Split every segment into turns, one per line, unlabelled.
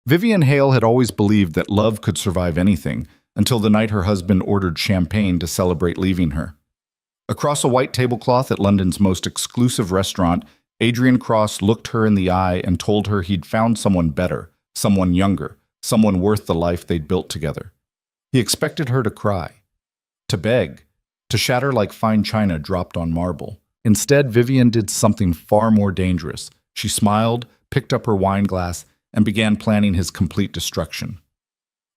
Vivian Hale had always believed that love could survive anything, until the night her husband ordered champagne to celebrate leaving her. Across a white tablecloth at London's most exclusive restaurant, Adrian Cross looked her in the eye and told her he'd found someone better, someone younger, someone worth the life they'd built together. He expected her to cry, to beg, to shatter like fine china dropped on marble. Instead, Vivian did something far more dangerous. She smiled, picked up her wine glass, and began planning his complete destruction.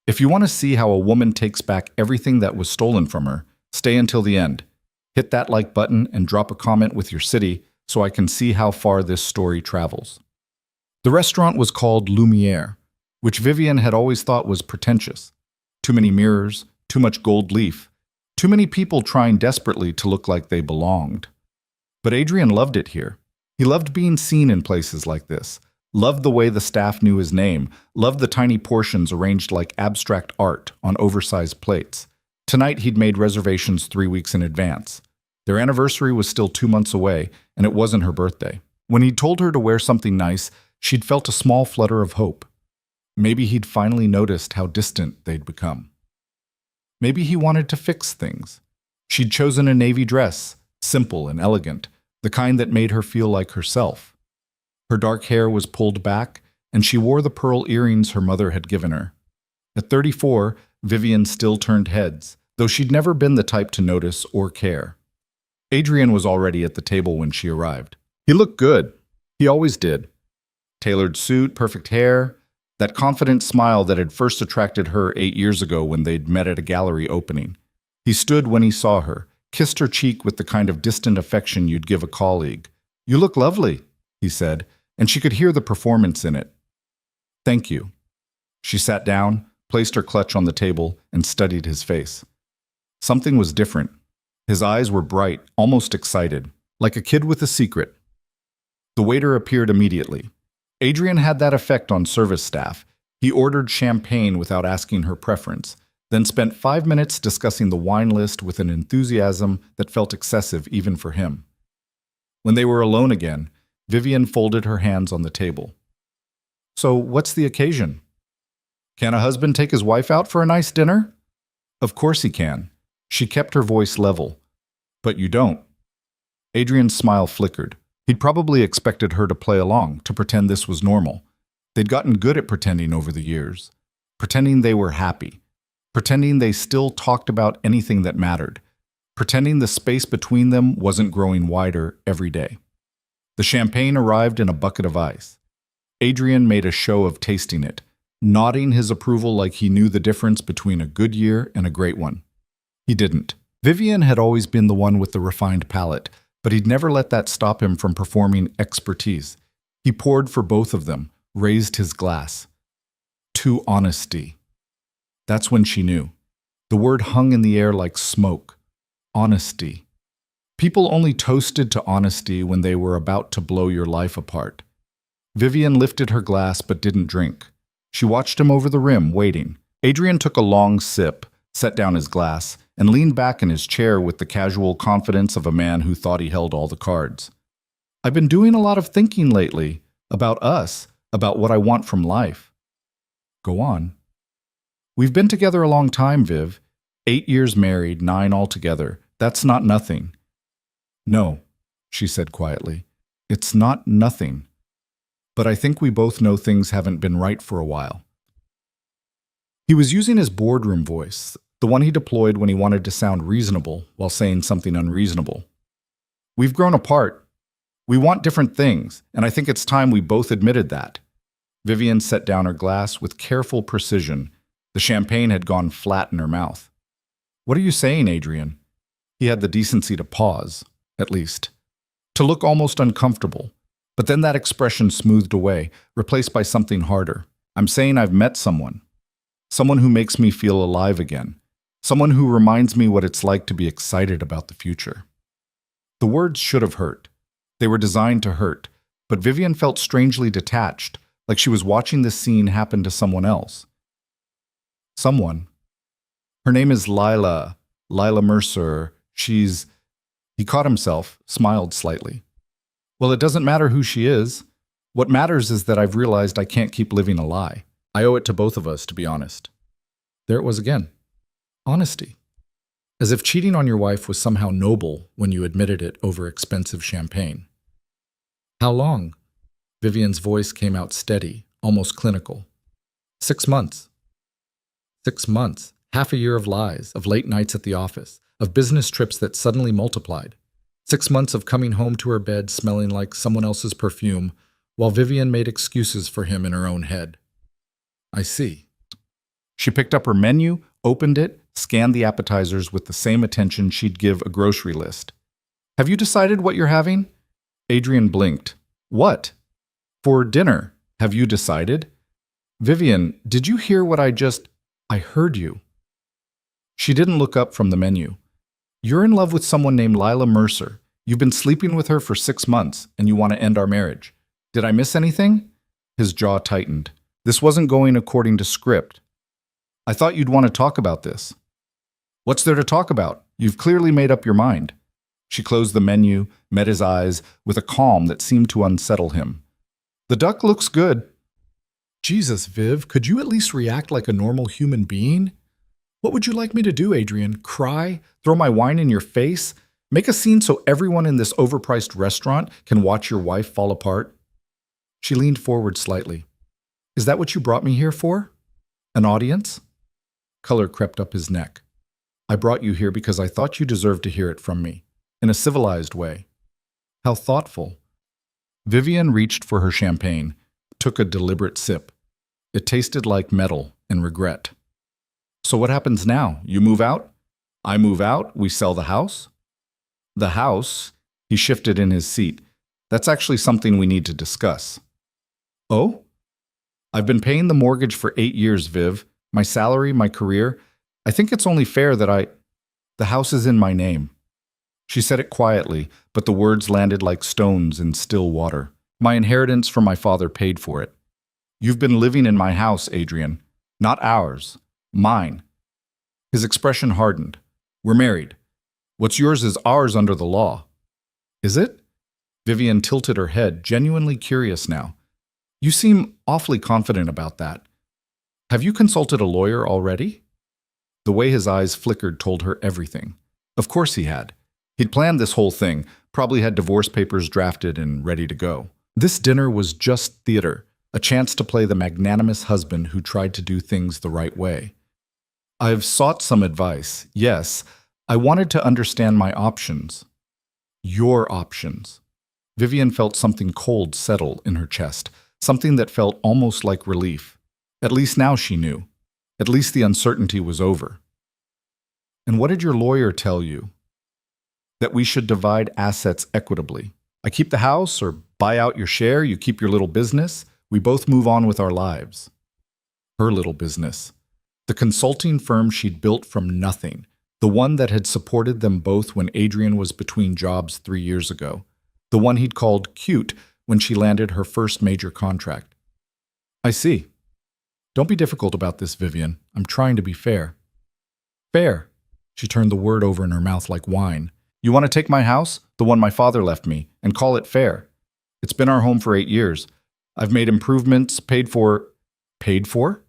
If you want to see how a woman takes back everything that was stolen from her, stay until the end. Hit that like button and drop a comment with your city so I can see how far this story travels. The restaurant was called Lumiere, which Vivian had always thought was pretentious. Too many mirrors, too much gold leaf, too many people trying desperately to look like they belonged. But Adrian loved it here. He loved being seen in places like this, loved the way the staff knew his name, loved the tiny portions arranged like abstract art on oversized plates. Tonight he'd made reservations 3 weeks in advance. Their anniversary was still 2 months away, and it wasn't her birthday. When he'd told her to wear something nice, she'd felt a small flutter of hope. Maybe he'd finally noticed how distant they'd become. Maybe he wanted to fix things. She'd chosen a navy dress, simple and elegant, the kind that made her feel like herself. Her dark hair was pulled back, and she wore the pearl earrings her mother had given her. At 34, Vivian still turned heads, though she'd never been the type to notice or care. Adrian was already at the table when she arrived. He looked good. He always did. Tailored suit, perfect hair, that confident smile that had first attracted her 8 years ago when they'd met at a gallery opening. He stood when he saw her, kissed her cheek with the kind of distant affection you'd give a colleague. "You look lovely," he said, and she could hear the performance in it. "Thank you." She sat down, placed her clutch on the table, and studied his face. Something was different. His eyes were bright, almost excited, like a kid with a secret. The waiter appeared immediately. Adrian had that effect on service staff. He ordered champagne without asking her preference, then spent 5 minutes discussing the wine list with an enthusiasm that felt excessive even for him. When they were alone again, Vivian folded her hands on the table. "So, what's the occasion? Can a husband take his wife out for a nice dinner?" "Of course he can." She kept her voice level. "But you don't." Adrian's smile flickered. He'd probably expected her to play along, to pretend this was normal. They'd gotten good at pretending over the years. Pretending they were happy. Pretending they still talked about anything that mattered. Pretending the space between them wasn't growing wider every day. The champagne arrived in a bucket of ice. Adrian made a show of tasting it, nodding his approval like he knew the difference between a good year and a great one. He didn't. Vivian had always been the one with the refined palate, but he'd never let that stop him from performing expertise. He poured for both of them, raised his glass. To honesty. That's when she knew. The word hung in the air like smoke. Honesty. People only toasted to honesty when they were about to blow your life apart. Vivian lifted her glass but didn't drink. She watched him over the rim, waiting. Adrian took a long sip, set down his glass, and leaned back in his chair with the casual confidence of a man who thought he held all the cards. "I've been doing a lot of thinking lately, about us, about what I want from life." "Go on." "We've been together a long time, Viv. 8 years married, 9 altogether. That's not nothing." "No," she said quietly. "It's not nothing. But I think we both know things haven't been right for a while." He was using his boardroom voice, the one he deployed when he wanted to sound reasonable while saying something unreasonable. "We've grown apart. We want different things, and I think it's time we both admitted that." Vivian set down her glass with careful precision. The champagne had gone flat in her mouth. "What are you saying, Adrian?" He had the decency to pause, at least, to look almost uncomfortable. But then that expression smoothed away, replaced by something harder. "I'm saying I've met someone. Someone who makes me feel alive again. Someone who reminds me what it's like to be excited about the future." The words should have hurt. They were designed to hurt, but Vivian felt strangely detached, like she was watching this scene happen to someone else. Someone. "Her name is Lila Mercer. She's—" He caught himself, smiled slightly. "Well, it doesn't matter who she is. What matters is that I've realized I can't keep living a lie. I owe it to both of us, to be honest. There it was again. Honesty. As if cheating on your wife was somehow noble when you admitted it over expensive champagne. How long? Vivian's voice came out steady, almost clinical. 6 months. 6 months. Half a year of lies, of late nights at the office, of business trips that suddenly multiplied. 6 months of coming home to her bed smelling like someone else's perfume, while Vivian made excuses for him in her own head. I see. She picked up her menu, opened it, scanned the appetizers with the same attention she'd give a grocery list. Have you decided what you're having? Adrian blinked. What? For dinner. Have you decided? Vivian, did you hear what I heard you. She didn't look up from the menu. You're in love with someone named Lila Mercer. You've been sleeping with her for 6 months, and you want to end our marriage. Did I miss anything? His jaw tightened. This wasn't going according to script. I thought you'd want to talk about this. What's there to talk about? You've clearly made up your mind. She closed the menu, met his eyes, with a calm that seemed to unsettle him. The duck looks good. Jesus, Viv, could you at least react like a normal human being? What would you like me to do, Adrian? Cry? Throw my wine in your face? Make a scene so everyone in this overpriced restaurant can watch your wife fall apart? She leaned forward slightly. Is that what you brought me here for? An audience? Color crept up his neck. I brought you here because I thought you deserved to hear it from me, in a civilized way. How thoughtful. Vivian reached for her champagne, took a deliberate sip. It tasted like metal and regret. So what happens now? You move out? I move out? We sell the house? The house? He shifted in his seat. That's actually something we need to discuss. Oh? I've been paying the mortgage for 8 years, Viv. My salary, my career. I think it's only fair that The house is in my name. She said it quietly, but the words landed like stones in still water. My inheritance from my father paid for it. You've been living in my house, Adrian. Not ours. Mine. His expression hardened. We're married. What's yours is ours under the law. Is it? Vivian tilted her head, genuinely curious now. You seem awfully confident about that. Have you consulted a lawyer already? The way his eyes flickered told her everything. Of course he had. He'd planned this whole thing, probably had divorce papers drafted and ready to go. This dinner was just theater, a chance to play the magnanimous husband who tried to do things the right way. I've sought some advice, yes. I wanted to understand my options. Your options. Vivian felt something cold settle in her chest, something that felt almost like relief. At least now she knew. At least the uncertainty was over. And what did your lawyer tell you? That we should divide assets equitably. I keep the house or buy out your share, you keep your little business. We both move on with our lives. Her little business. The consulting firm she'd built from nothing. The one that had supported them both when Adrian was between jobs 3 years ago. The one he'd called cute when she landed her first major contract. I see. Don't be difficult about this, Vivian. I'm trying to be fair. Fair. She turned the word over in her mouth like wine. You want to take my house, the one my father left me, and call it fair? It's been our home for 8 years. I've made improvements, paid for. Paid for?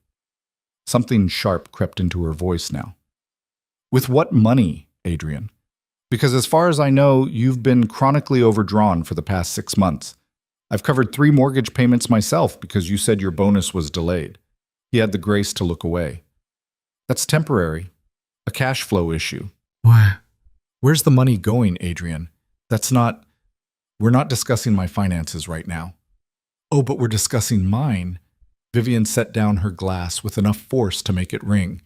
Something sharp crept into her voice now. With what money, Adrian? Because as far as I know, you've been chronically overdrawn for the past 6 months. I've covered 3 mortgage payments myself because you said your bonus was delayed. He had the grace to look away. That's temporary. A cash flow issue. Why? Where's the money going, Adrian? We're not discussing my finances right now. Oh, but we're discussing mine. Vivian set down her glass with enough force to make it ring.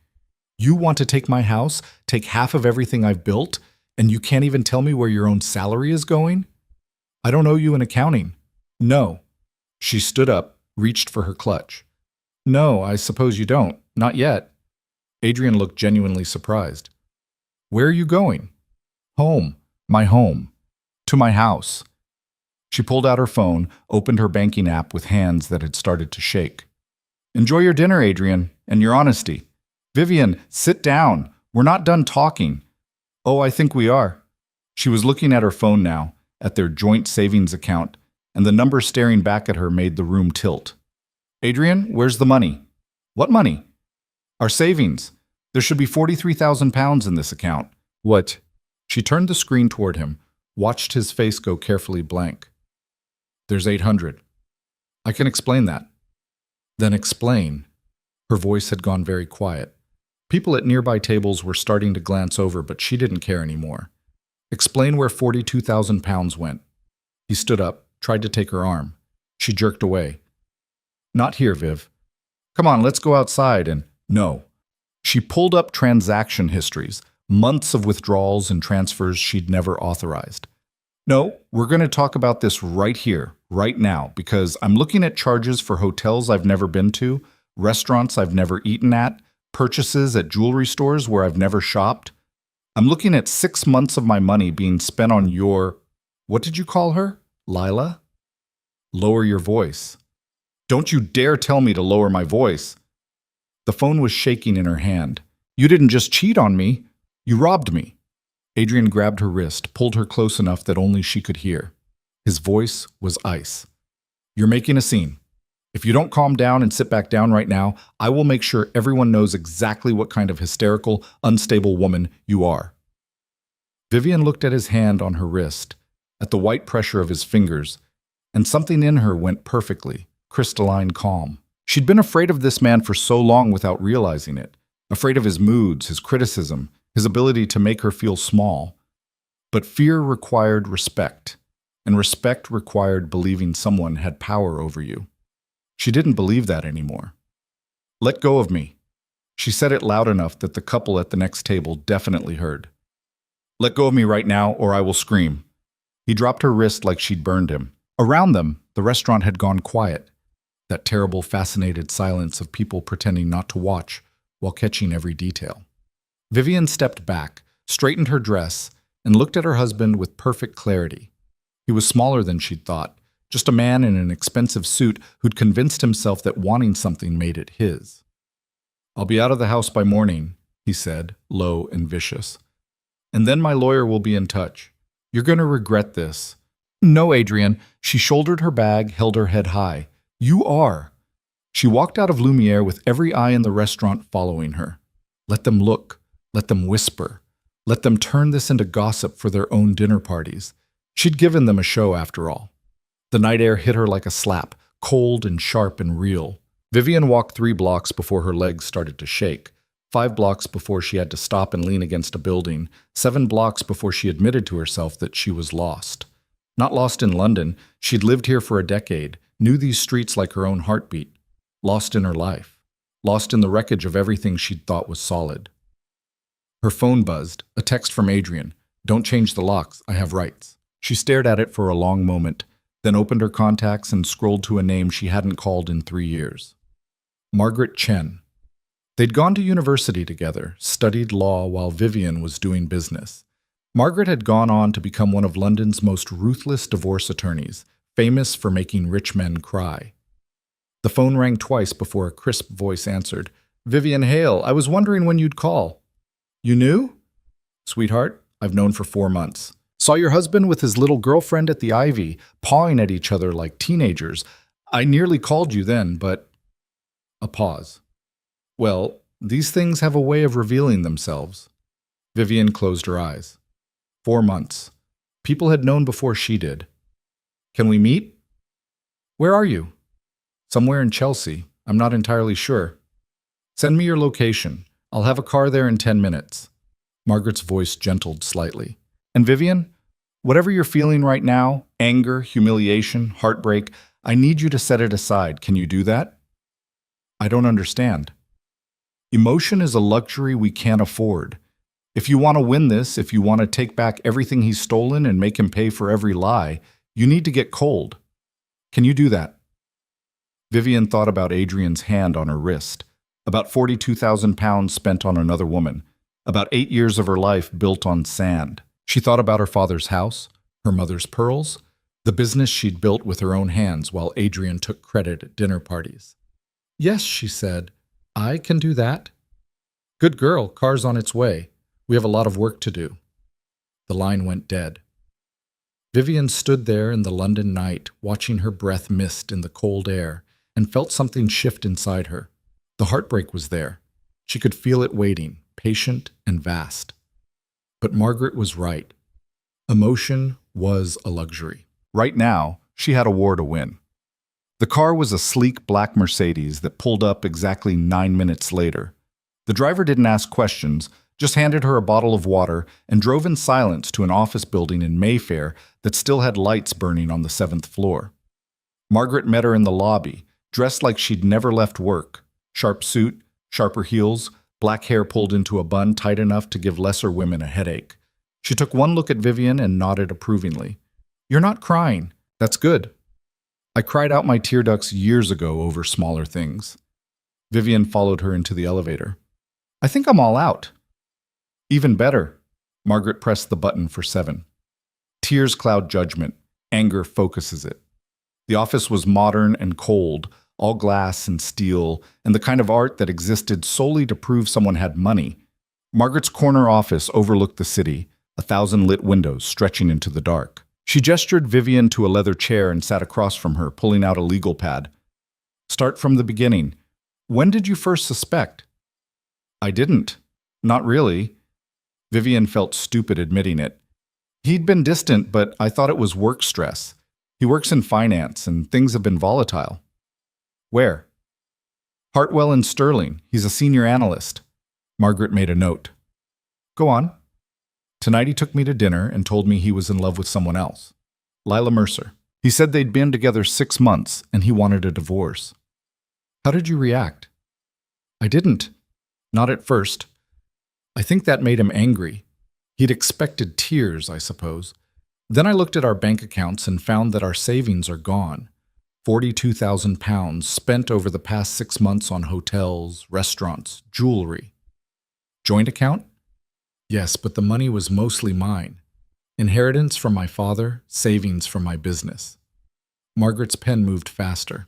You want to take my house, take half of everything I've built, and you can't even tell me where your own salary is going? I don't owe you an accounting. No. She stood up, reached for her clutch. No, I suppose you don't. Not yet. Adrian looked genuinely surprised. Where are you going? Home. My home. To my house. She pulled out her phone, opened her banking app with hands that had started to shake. Enjoy your dinner, Adrian, and your honesty. Vivian, sit down. We're not done talking. Oh, I think we are. She was looking at her phone now, at their joint savings account, and the number staring back at her made the room tilt. Adrian, where's the money? What money? Our savings. There should be £43,000 in this account. What? She turned the screen toward him, watched his face go carefully blank. There's 800. I can explain that. Then explain. Her voice had gone very quiet. People at nearby tables were starting to glance over, but she didn't care anymore. Explain where £42,000 went. He stood up, tried to take her arm. She jerked away. Not here, Viv. Come on, let's go outside and… No. She pulled up transaction histories, months of withdrawals and transfers she'd never authorized. No, we're going to talk about this right here, right now, because I'm looking at charges for hotels I've never been to, restaurants I've never eaten at, purchases at jewelry stores where I've never shopped. I'm looking at 6 months of my money being spent on your… What did you call her? Lila? Lower your voice. Don't you dare tell me to lower my voice. The phone was shaking in her hand. You didn't just cheat on me. You robbed me. Adrian grabbed her wrist, pulled her close enough that only she could hear. His voice was ice. You're making a scene. If you don't calm down and sit back down right now, I will make sure everyone knows exactly what kind of hysterical, unstable woman you are. Vivian looked at his hand on her wrist, at the white pressure of his fingers, and something in her went perfectly, crystalline calm. She'd been afraid of this man for so long without realizing it, afraid of his moods, his criticism, his ability to make her feel small. But fear required respect, and respect required believing someone had power over you. She didn't believe that anymore. Let go of me. She said it loud enough that the couple at the next table definitely heard. Let go of me right now, or I will scream. He dropped her wrist like she'd burned him. Around them, the restaurant had gone quiet, that terrible, fascinated silence of people pretending not to watch while catching every detail. Vivian stepped back, straightened her dress, and looked at her husband with perfect clarity. He was smaller than she'd thought, just a man in an expensive suit who'd convinced himself that wanting something made it his. I'll be out of the house by morning, he said, low and vicious. And then my lawyer will be in touch. You're going to regret this. No, Adrian. She shouldered her bag, held her head high. You are. She walked out of Lumiere with every eye in the restaurant following her. Let them look. Let them whisper. Let them turn this into gossip for their own dinner parties. She'd given them a show after all. The night air hit her like a slap, cold and sharp and real. Vivian walked 3 blocks before her legs started to shake, 5 blocks before she had to stop and lean against a building, 7 blocks before she admitted to herself that she was lost. Not lost in London, she'd lived here for a decade, knew these streets like her own heartbeat. Lost in her life. Lost in the wreckage of everything she'd thought was solid. Her phone buzzed, a text from Adrian. Don't change the locks, I have rights. She stared at it for a long moment, then opened her contacts and scrolled to a name she hadn't called in 3 years. Margaret Chen. They'd gone to university together, studied law while Vivian was doing business. Margaret had gone on to become one of London's most ruthless divorce attorneys, famous for making rich men cry. The phone rang twice before a crisp voice answered. Vivian Hale, I was wondering when you'd call. You knew? Sweetheart, I've known for 4 months. Saw your husband with his little girlfriend at the Ivy, pawing at each other like teenagers. I nearly called you then, but… A pause. Well, these things have a way of revealing themselves. Vivian closed her eyes. 4 months. People had known before she did. Can we meet? Where are you? Somewhere in Chelsea. I'm not entirely sure. Send me your location. I'll have a car there in 10 minutes. Margaret's voice gentled slightly. And Vivian, whatever you're feeling right now, anger, humiliation, heartbreak, I need you to set it aside. Can you do that? I don't understand. Emotion is a luxury we can't afford. If you want to win this, if you want to take back everything he's stolen and make him pay for every lie, you need to get cold. Can you do that? Vivian thought about Adrian's hand on her wrist, about £42,000 spent on another woman, about 8 years of her life built on sand. She thought about her father's house, her mother's pearls, the business she'd built with her own hands while Adrian took credit at dinner parties. Yes, she said, I can do that. Good girl, car's on its way. We have a lot of work to do. The line went dead. Vivian stood there in the London night, watching her breath mist in the cold air, and felt something shift inside her. The heartbreak was there. She could feel it waiting, patient and vast. But Margaret was right. Emotion was a luxury. Right now, she had a war to win. The car was a sleek black Mercedes that pulled up exactly 9 minutes later. The driver didn't ask questions, just handed her a bottle of water and drove in silence to an office building in Mayfair that still had lights burning on the 7th floor. Margaret met her in the lobby, dressed like she'd never left work. Sharp suit, sharper heels, black hair pulled into a bun tight enough to give lesser women a headache. She took one look at Vivian and nodded approvingly. "You're not crying. That's good. I cried out my tear ducts years ago over smaller things." Vivian followed her into the elevator. "I think I'm all out." "Even better." Margaret pressed the button for 7. Tears cloud judgment. Anger focuses it. The office was modern and cold, all glass and steel, and the kind of art that existed solely to prove someone had money. Margaret's corner office overlooked the city, 1,000 lit windows stretching into the dark. She gestured Vivian to a leather chair and sat across from her, pulling out a legal pad. "Start from the beginning. When did you first suspect?" "I didn't. Not really." Vivian felt stupid admitting it. He'd been distant, but I thought it was work stress. He works in finance, and things have been volatile. "Where?" "Hartwell and Sterling. He's a senior analyst." Margaret made a note. "Go on." "Tonight he took me to dinner and told me he was in love with someone else. Lila Mercer. He said they'd been together 6 months and he wanted a divorce." "How did you react?" "I didn't. Not at first. I think that made him angry. He'd expected tears, I suppose. Then I looked at our bank accounts and found that our savings are gone. £42,000 spent over the past 6 months on hotels, restaurants, jewelry." "Joint account?" "Yes, but the money was mostly mine. Inheritance from my father, savings from my business." Margaret's pen moved faster.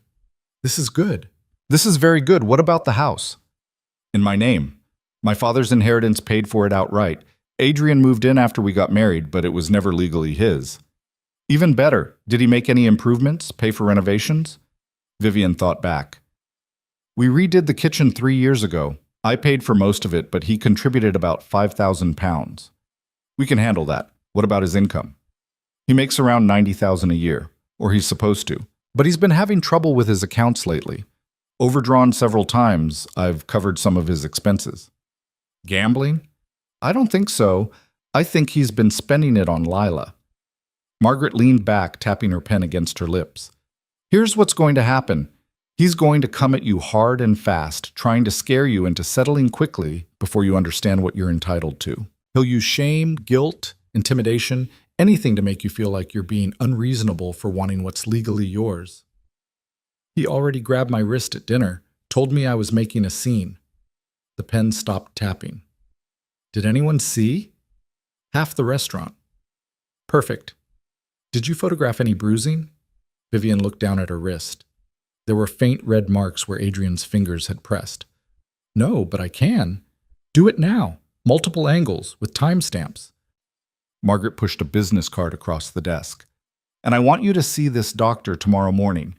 "This is good." "This is very good. What about the house?" "In my name. My father's inheritance paid for it outright. Adrian moved in after we got married, but it was never legally his." "Even better. Did he make any improvements, pay for renovations?" Vivian thought back. "We redid the kitchen 3 years ago. I paid for most of it, but he contributed about £5,000. We can handle that. What about his income?" "He makes around $90,000 a year, or he's supposed to. But he's been having trouble with his accounts lately. Overdrawn several times. I've covered some of his expenses." "Gambling?" "I don't think so. I think he's been spending it on Lila." Margaret leaned back, tapping her pen against her lips. "Here's what's going to happen. He's going to come at you hard and fast, trying to scare you into settling quickly before you understand what you're entitled to. He'll use shame, guilt, intimidation, anything to make you feel like you're being unreasonable for wanting what's legally yours. He already grabbed my wrist at dinner, told me I was making a scene." The pen stopped tapping. "Did anyone see?" "Half the restaurant." "Perfect. Did you photograph any bruising?" Vivian looked down at her wrist. There were faint red marks where Adrian's fingers had pressed. "No, but I can. Do it now. Multiple angles, with timestamps." Margaret pushed a business card across the desk. "And I want you to see this doctor tomorrow morning.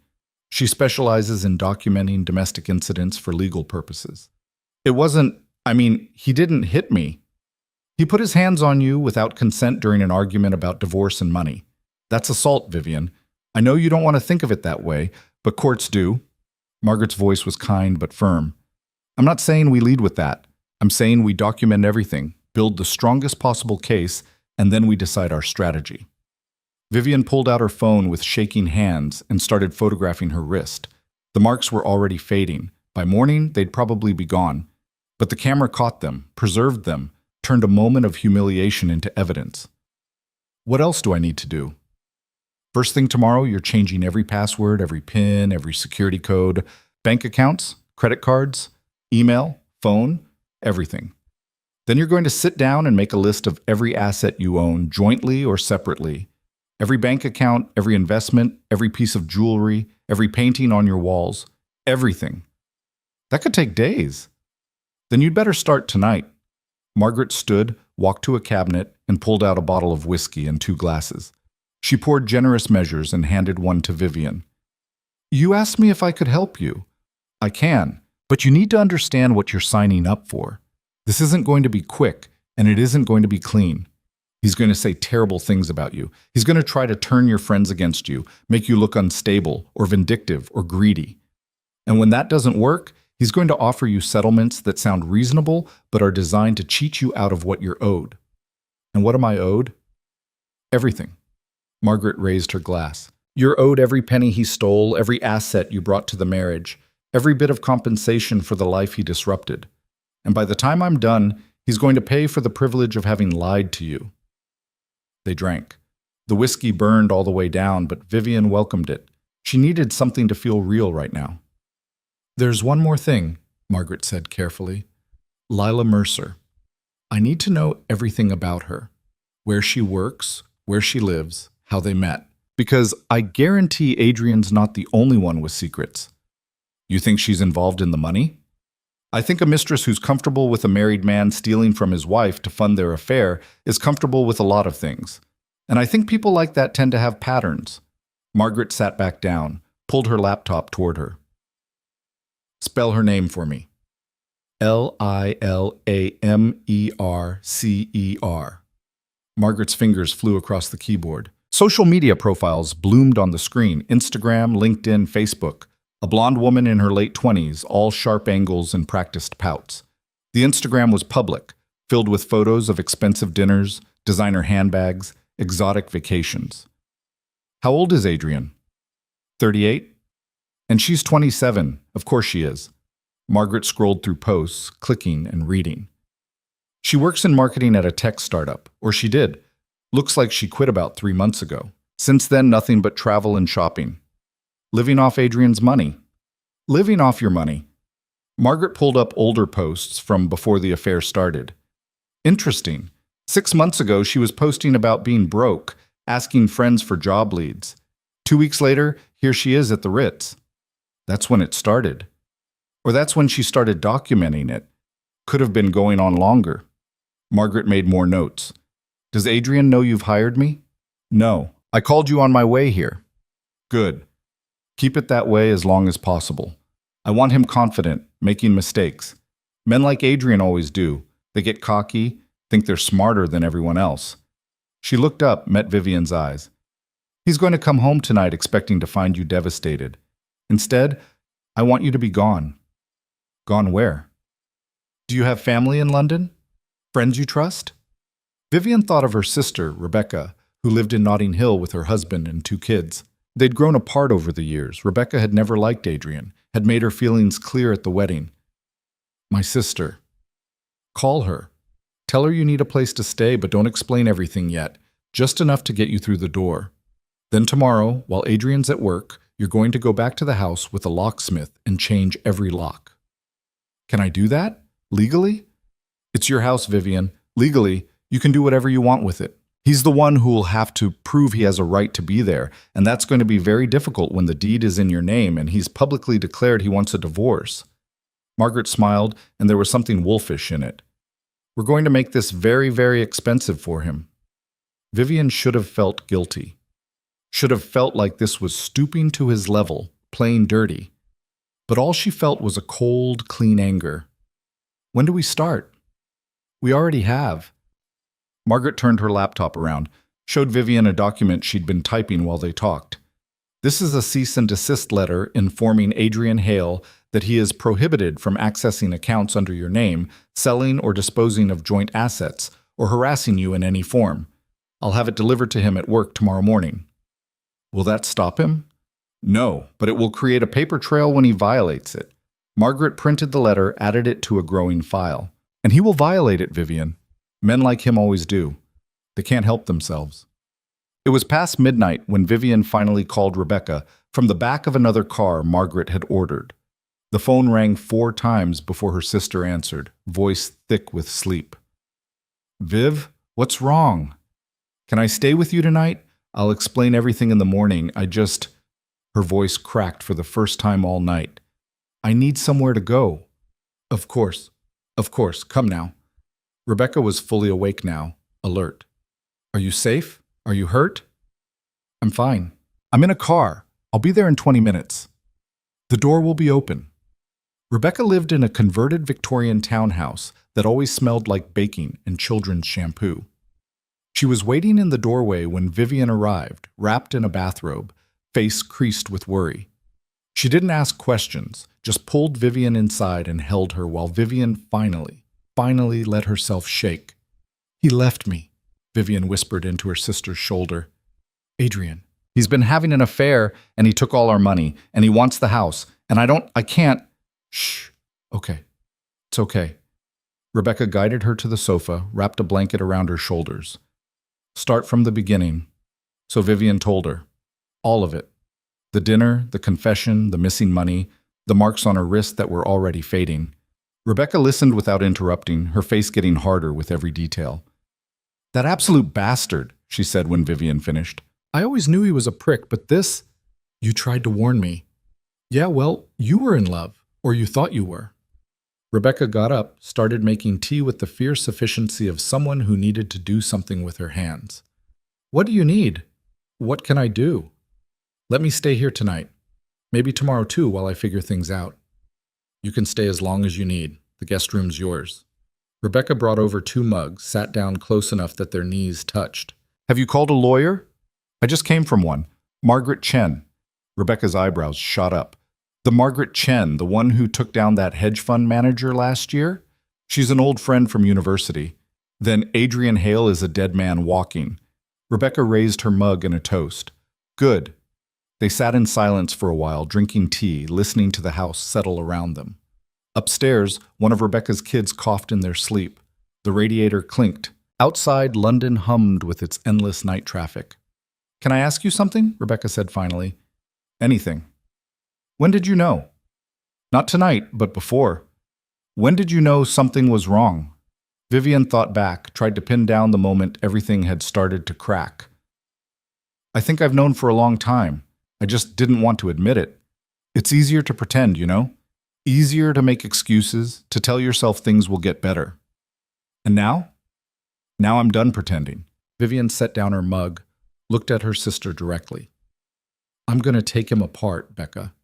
She specializes in documenting domestic incidents for legal purposes. It wasn't, he didn't hit me. He put his hands on you without consent during an argument about divorce and money. That's assault, Vivian. I know you don't want to think of it that way, but courts do." Margaret's voice was kind but firm. "I'm not saying we lead with that. I'm saying we document everything, build the strongest possible case, and then we decide our strategy." Vivian pulled out her phone with shaking hands and started photographing her wrist. The marks were already fading. By morning, they'd probably be gone. But the camera caught them, preserved them, turned a moment of humiliation into evidence. "What else do I need to do?" "First thing tomorrow, you're changing every password, every PIN, every security code, bank accounts, credit cards, email, phone, everything. Then you're going to sit down and make a list of every asset you own, jointly or separately. Every bank account, every investment, every piece of jewelry, every painting on your walls, everything. That could take days. Then you'd better start tonight." Margaret stood, walked to a cabinet, and pulled out a bottle of whiskey and 2 glasses. She poured generous measures and handed one to Vivian. "You asked me if I could help you. I can. But you need to understand what you're signing up for. This isn't going to be quick, and it isn't going to be clean. He's going to say terrible things about you. He's going to try to turn your friends against you, make you look unstable or vindictive or greedy. And when that doesn't work, he's going to offer you settlements that sound reasonable but are designed to cheat you out of what you're owed. And what am I owed? Everything. Margaret raised her glass. You're owed every penny he stole, every asset you brought to the marriage, every bit of compensation for the life he disrupted. And by the time I'm done, he's going to pay for the privilege of having lied to you. They drank. The whiskey burned all the way down, but Vivian welcomed it. She needed something to feel real right now. There's one more thing, Margaret said carefully. Lila Mercer. I need to know everything about her. Where she works, where she lives, how they met. Because I guarantee Adrian's not the only one with secrets. You think she's involved in the money? I think a mistress who's comfortable with a married man stealing from his wife to fund their affair is comfortable with a lot of things. And I think people like that tend to have patterns. Margaret sat back down, pulled her laptop toward her. Spell her name for me. Lilamercer. Margaret's fingers flew across the keyboard. Social media profiles bloomed on the screen: Instagram, LinkedIn, Facebook. A blonde woman in her late 20s, all sharp angles and practiced pouts. The Instagram was public, filled with photos of expensive dinners, designer handbags, exotic vacations. How old is Adrian? 38? And she's 27, of course she is. Margaret scrolled through posts, clicking and reading. She works in marketing at a tech startup, or she did. Looks like she quit about 3 months ago. Since then, nothing but travel and shopping. Living off Adrian's money. Living off your money. Margaret pulled up older posts from before the affair started. Interesting. 6 months ago, she was posting about being broke, asking friends for job leads. 2 weeks later, here she is at the Ritz. That's when it started. Or that's when she started documenting it. Could have been going on longer. Margaret made more notes. Does Adrian know you've hired me? No. I called you on my way here. Good. Keep it that way as long as possible. I want him confident, making mistakes. Men like Adrian always do. They get cocky, think they're smarter than everyone else. She looked up, met Vivian's eyes. He's going to come home tonight expecting to find you devastated. Instead, I want you to be gone. Gone where? Do you have family in London? Friends you trust? Vivian thought of her sister, Rebecca, who lived in Notting Hill with her husband and 2 kids. They'd grown apart over the years. Rebecca had never liked Adrian, had made her feelings clear at the wedding. My sister. Call her. Tell her you need a place to stay, but don't explain everything yet, just enough to get you through the door. Then tomorrow, while Adrian's at work, you're going to go back to the house with a locksmith and change every lock. Can I do that? Legally? It's your house, Vivian. Legally, you can do whatever you want with it. He's the one who will have to prove he has a right to be there, and that's going to be very difficult when the deed is in your name and he's publicly declared he wants a divorce. Margaret smiled, and there was something wolfish in it. We're going to make this very, very expensive for him. Vivian should have felt guilty. Should have felt like this was stooping to his level, playing dirty. But all she felt was a cold, clean anger. When do we start? We already have. Margaret turned her laptop around, showed Vivian a document she'd been typing while they talked. This is a cease and desist letter informing Adrian Hale that he is prohibited from accessing accounts under your name, selling or disposing of joint assets, or harassing you in any form. I'll have it delivered to him at work tomorrow morning. Will that stop him? No, but it will create a paper trail when he violates it. Margaret printed the letter, added it to a growing file. And he will violate it, Vivian. Men like him always do. They can't help themselves. It was past midnight when Vivian finally called Rebecca from the back of another car Margaret had ordered. The phone rang 4 times before her sister answered, voice thick with sleep. Viv, what's wrong? Can I stay with you tonight? I'll explain everything in the morning. Her voice cracked for the first time all night. I need somewhere to go. Of course, come now. Rebecca was fully awake now, alert. Are you safe? Are you hurt? I'm fine. I'm in a car. I'll be there in 20 minutes. The door will be open. Rebecca lived in a converted Victorian townhouse that always smelled like baking and children's shampoo. She was waiting in the doorway when Vivian arrived, wrapped in a bathrobe, face creased with worry. She didn't ask questions, just pulled Vivian inside and held her while Vivian finally let herself shake. "He left me," Vivian whispered into her sister's shoulder. "Adrian, he's been having an affair and he took all our money and he wants the house and I can't." "Shh, okay, it's okay." Rebecca guided her to the sofa, wrapped a blanket around her shoulders. "Start from the beginning." So Vivian told her. All of it. The dinner, the confession, the missing money, the marks on her wrist that were already fading. Rebecca listened without interrupting, her face getting harder with every detail. "That absolute bastard," she said when Vivian finished. "I always knew he was a prick, but this... You tried to warn me." "Yeah, well, you were in love, or you thought you were." Rebecca got up, started making tea with the fierce efficiency of someone who needed to do something with her hands. "What do you need? What can I do? Let me stay here tonight. Maybe tomorrow too while I figure things out." "You can stay as long as you need. The guest room's yours." Rebecca brought over 2 mugs, sat down close enough that their knees touched. "Have you called a lawyer?" "I just came from one. Margaret Chen." Rebecca's eyebrows shot up. "The Margaret Chen, the one who took down that hedge fund manager last year? She's an old friend from university. Then Adrian Hale is a dead man walking." Rebecca raised her mug in a toast. "Good." They sat in silence for a while, drinking tea, listening to the house settle around them. Upstairs, one of Rebecca's kids coughed in their sleep. The radiator clinked. Outside, London hummed with its endless night traffic. "Can I ask you something?" Rebecca said finally. "Anything." "When did you know?" "Not tonight, but before." "When did you know something was wrong?" Vivian thought back, tried to pin down the moment everything had started to crack. "I think I've known for a long time. I just didn't want to admit it. It's easier to pretend, you know? Easier to make excuses, to tell yourself things will get better. And now? Now I'm done pretending." Vivian set down her mug, looked at her sister directly. "I'm going to take him apart, Becca.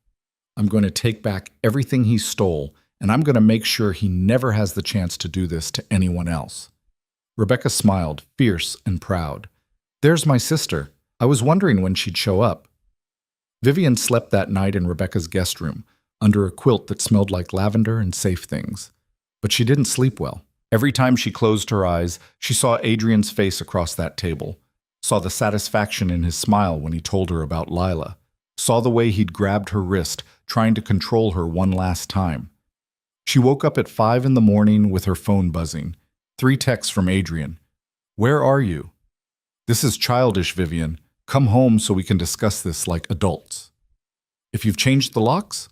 I'm going to take back everything he stole, and I'm going to make sure he never has the chance to do this to anyone else." Rebecca smiled, fierce and proud. "There's my sister. I was wondering when she'd show up." Vivian slept that night in Rebecca's guest room, under a quilt that smelled like lavender and safe things. But she didn't sleep well. Every time she closed her eyes, she saw Adrian's face across that table, saw the satisfaction in his smile when he told her about Lila, saw the way he'd grabbed her wrist, trying to control her one last time. She woke up at 5 in the morning with her phone buzzing. 3 texts from Adrian. "Where are you?" "This is childish, Vivian. Come home so we can discuss this like adults." "If you've changed the locks?"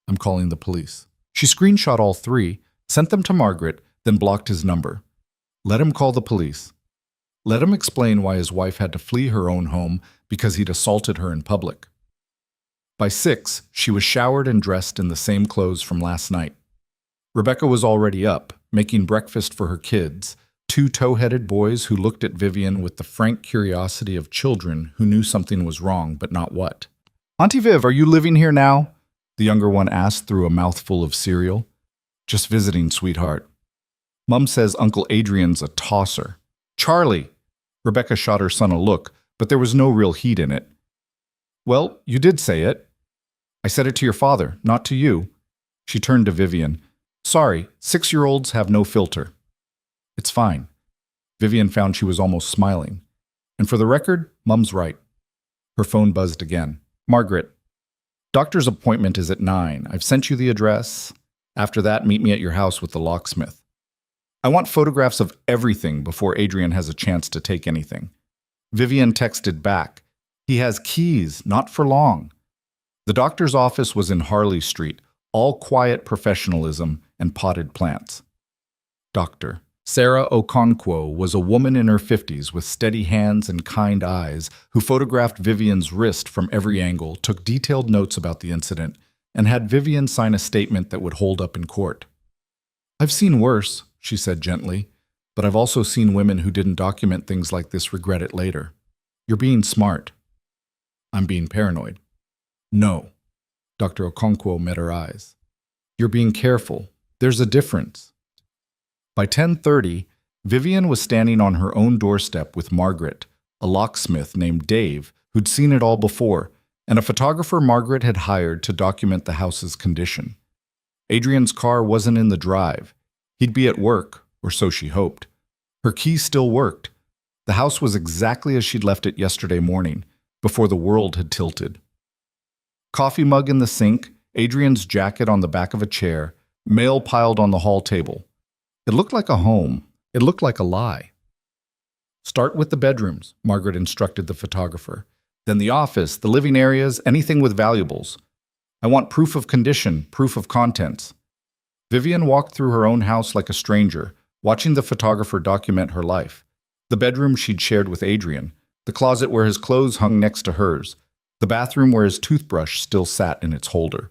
"I'm calling the police." She screenshot all 3, sent them to Margaret, then blocked his number. Let him call the police. Let him explain why his wife had to flee her own home because he'd assaulted her in public. By 6, she was showered and dressed in the same clothes from last night. Rebecca was already up, making breakfast for her kids, 2 tow-headed boys who looked at Vivian with the frank curiosity of children who knew something was wrong but not what. "Auntie Viv, are you living here now?" the younger one asked through a mouthful of cereal. "Just visiting, sweetheart." "Mum says Uncle Adrian's a tosser." "Charlie!" Rebecca shot her son a look, but there was no real heat in it. "Well, you did say it." "I said it to your father, not to you." She turned to Vivian. "Sorry, 6-year-olds have no filter." "It's fine." Vivian found she was almost smiling. "And for the record, Mum's right." Her phone buzzed again. "Margaret, doctor's appointment is at 9. I've sent you the address. After that, meet me at your house with the locksmith. I want photographs of everything before Adrian has a chance to take anything." Vivian texted back. "He has keys, not for long." The doctor's office was in Harley Street, all quiet professionalism and potted plants. Doctor Sarah Okonkwo was a woman in her 50s with steady hands and kind eyes who photographed Vivian's wrist from every angle, took detailed notes about the incident, and had Vivian sign a statement that would hold up in court. "I've seen worse," she said gently, "but I've also seen women who didn't document things like this regret it later. You're being smart." "I'm being paranoid." "No." Dr. Okonkwo met her eyes. You're being careful. There's a difference. By 10:30, Vivian was standing on her own doorstep with Margaret, a locksmith named Dave, who'd seen it all before, and a photographer Margaret had hired to document the house's condition. Adrian's car wasn't in the drive. He'd be at work, or so she hoped. Her key still worked. The house was exactly as she'd left it yesterday morning, before the world had tilted. Coffee mug in the sink, Adrian's jacket on the back of a chair, mail piled on the hall table. It looked like a home. It looked like a lie. Start with the bedrooms, Margaret instructed the photographer. Then the office, the living areas, anything with valuables. I want proof of condition, proof of contents. Vivian walked through her own house like a stranger, watching the photographer document her life. The bedroom she'd shared with Adrian, the closet where his clothes hung next to hers, the bathroom where his toothbrush still sat in its holder.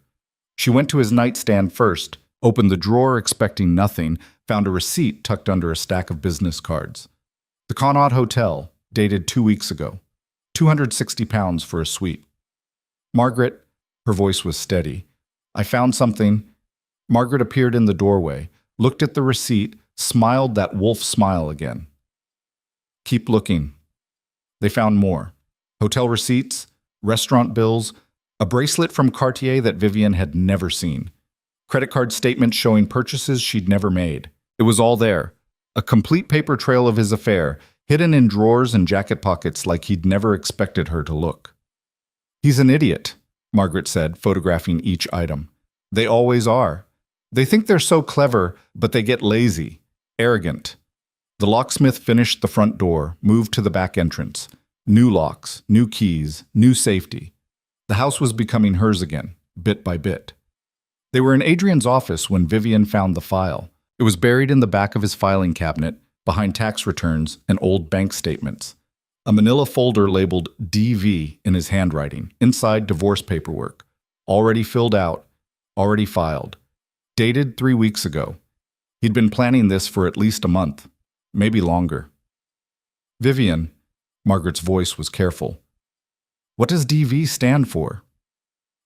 She went to his nightstand first, opened the drawer expecting nothing, found a receipt tucked under a stack of business cards. The Connaught Hotel, dated 2 weeks ago. £260 for a suite. Margaret, her voice was steady. I found something. Margaret appeared in the doorway, looked at the receipt, smiled that wolf smile again. Keep looking. They found more. Hotel receipts, restaurant bills, a bracelet from Cartier that Vivian had never seen. Credit card statements showing purchases she'd never made. It was all there. A complete paper trail of his affair, hidden in drawers and jacket pockets like he'd never expected her to look. He's an idiot, Margaret said, photographing each item. They always are. They think they're so clever, but they get lazy, arrogant. The locksmith finished the front door, moved to the back entrance. New locks, new keys, new safety. The house was becoming hers again, bit by bit. They were in Adrian's office when Vivian found the file. It was buried in the back of his filing cabinet, behind tax returns and old bank statements. A manila folder labeled DV in his handwriting, inside divorce paperwork. Already filled out, already filed. Dated 3 weeks ago. He'd been planning this for at least a month, maybe longer. Vivian, Margaret's voice was careful. What does DV stand for?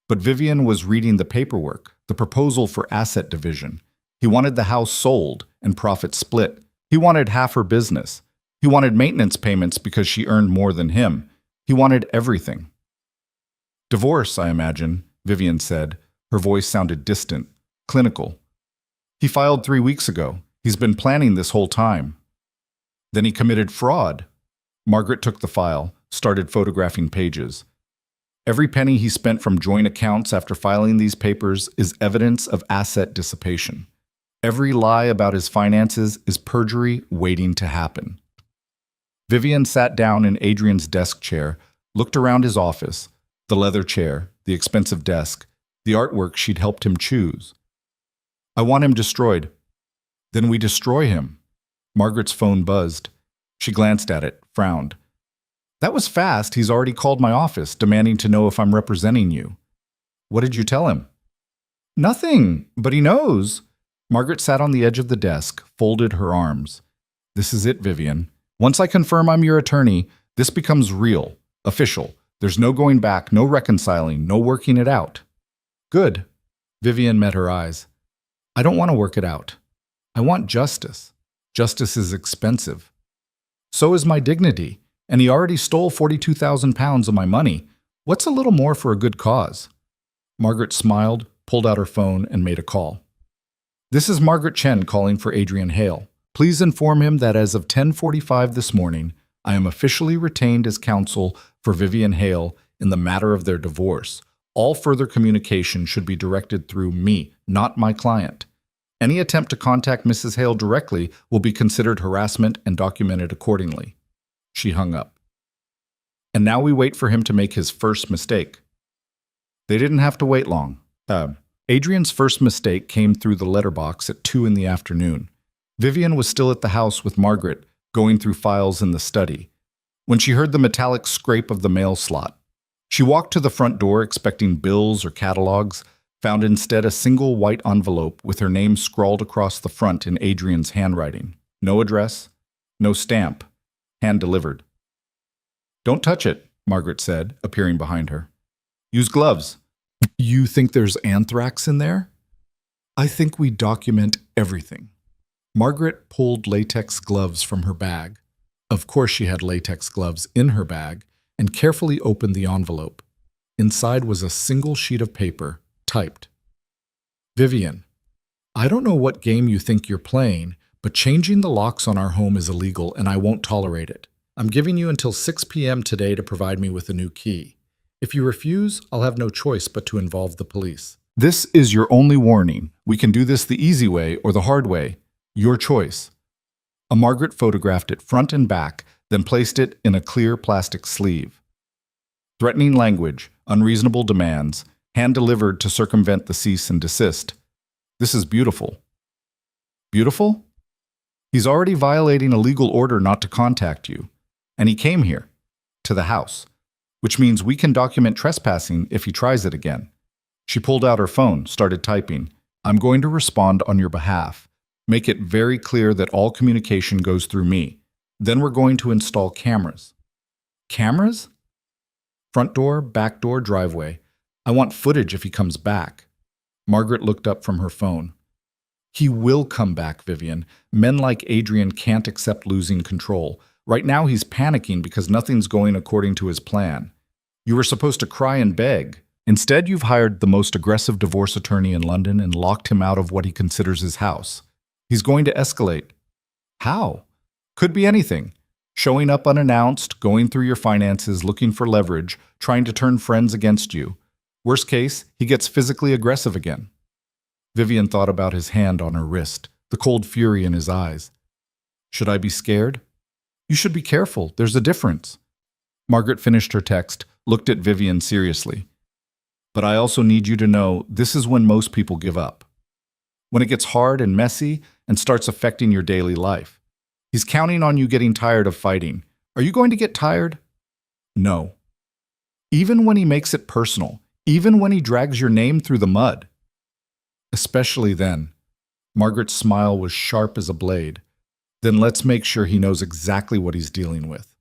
But Vivian was reading the paperwork, the proposal for asset division. He wanted the house sold and profit split. He wanted half her business. He wanted maintenance payments because she earned more than him. He wanted everything. Divorce, I imagine, Vivian said. Her voice sounded distant, clinical. He filed 3 weeks ago. He's been planning this whole time. Then he committed fraud. Margaret took the file, started photographing pages. Every penny he spent from joint accounts after filing these papers is evidence of asset dissipation. Every lie about his finances is perjury waiting to happen. Vivian sat down in Adrian's desk chair, looked around his office, the leather chair, the expensive desk, the artwork she'd helped him choose. I want him destroyed. Then we destroy him. Margaret's phone buzzed. She glanced at it, frowned. That was fast. He's already called my office, demanding to know if I'm representing you. What did you tell him? Nothing, but he knows. Margaret sat on the edge of the desk, folded her arms. This is it, Vivian. Once I confirm I'm your attorney, this becomes real, official. There's no going back, no reconciling, no working it out. Good. Vivian met her eyes. I don't want to work it out. I want justice. Justice is expensive. So is my dignity. And he already stole £42,000 of my money. What's a little more for a good cause? Margaret smiled, pulled out her phone, and made a call. This is Margaret Chen calling for Adrian Hale. Please inform him that as of 10:45 this morning, I am officially retained as counsel for Vivian Hale in the matter of their divorce. All further communication should be directed through me, not my client. Any attempt to contact Mrs. Hale directly will be considered harassment and documented accordingly. She hung up. And now we wait for him to make his first mistake. They didn't have to wait long. Adrian's first mistake came through the letterbox at 2 in the afternoon. Vivian was still at the house with Margaret, going through files in the study, when she heard the metallic scrape of the mail slot. She walked to the front door expecting bills or catalogs, found instead a single white envelope with her name scrawled across the front in Adrian's handwriting. No address, no stamp, hand-delivered. Don't touch it, Margaret said, appearing behind her. Use gloves. You think there's anthrax in there? I think we document everything. Margaret pulled latex gloves from her bag. Of course she had latex gloves in her bag, and carefully opened the envelope. Inside was a single sheet of paper, typed. Vivian, I don't know what game you think you're playing, but changing the locks on our home is illegal and I won't tolerate it. I'm giving you until 6 p.m. today to provide me with a new key. If you refuse, I'll have no choice but to involve the police. This is your only warning. We can do this the easy way or the hard way. Your choice. Margaret photographed it front and back, then placed it in a clear plastic sleeve. Threatening language, unreasonable demands, hand-delivered to circumvent the cease and desist. This is beautiful. Beautiful? He's already violating a legal order not to contact you. And he came here, to the house, which means we can document trespassing if he tries it again. She pulled out her phone, started typing. I'm going to respond on your behalf. Make it very clear that all communication goes through me. Then we're going to install cameras. Cameras? Front door, back door, driveway. I want footage if he comes back. Margaret looked up from her phone. He will come back, Vivian. Men like Adrian can't accept losing control. Right now he's panicking because nothing's going according to his plan. You were supposed to cry and beg. Instead, you've hired the most aggressive divorce attorney in London and locked him out of what he considers his house. He's going to escalate. How? Could be anything. Showing up unannounced, going through your finances, looking for leverage, trying to turn friends against you. Worst case, he gets physically aggressive again. Vivian thought about his hand on her wrist, the cold fury in his eyes. Should I be scared? You should be careful. There's a difference. Margaret finished her text, looked at Vivian seriously. But I also need you to know this is when most people give up. When it gets hard and messy and starts affecting your daily life. He's counting on you getting tired of fighting. Are you going to get tired? No. Even when he makes it personal, even when he drags your name through the mud. Especially then. Margaret's smile was sharp as a blade. Then let's make sure he knows exactly what he's dealing with.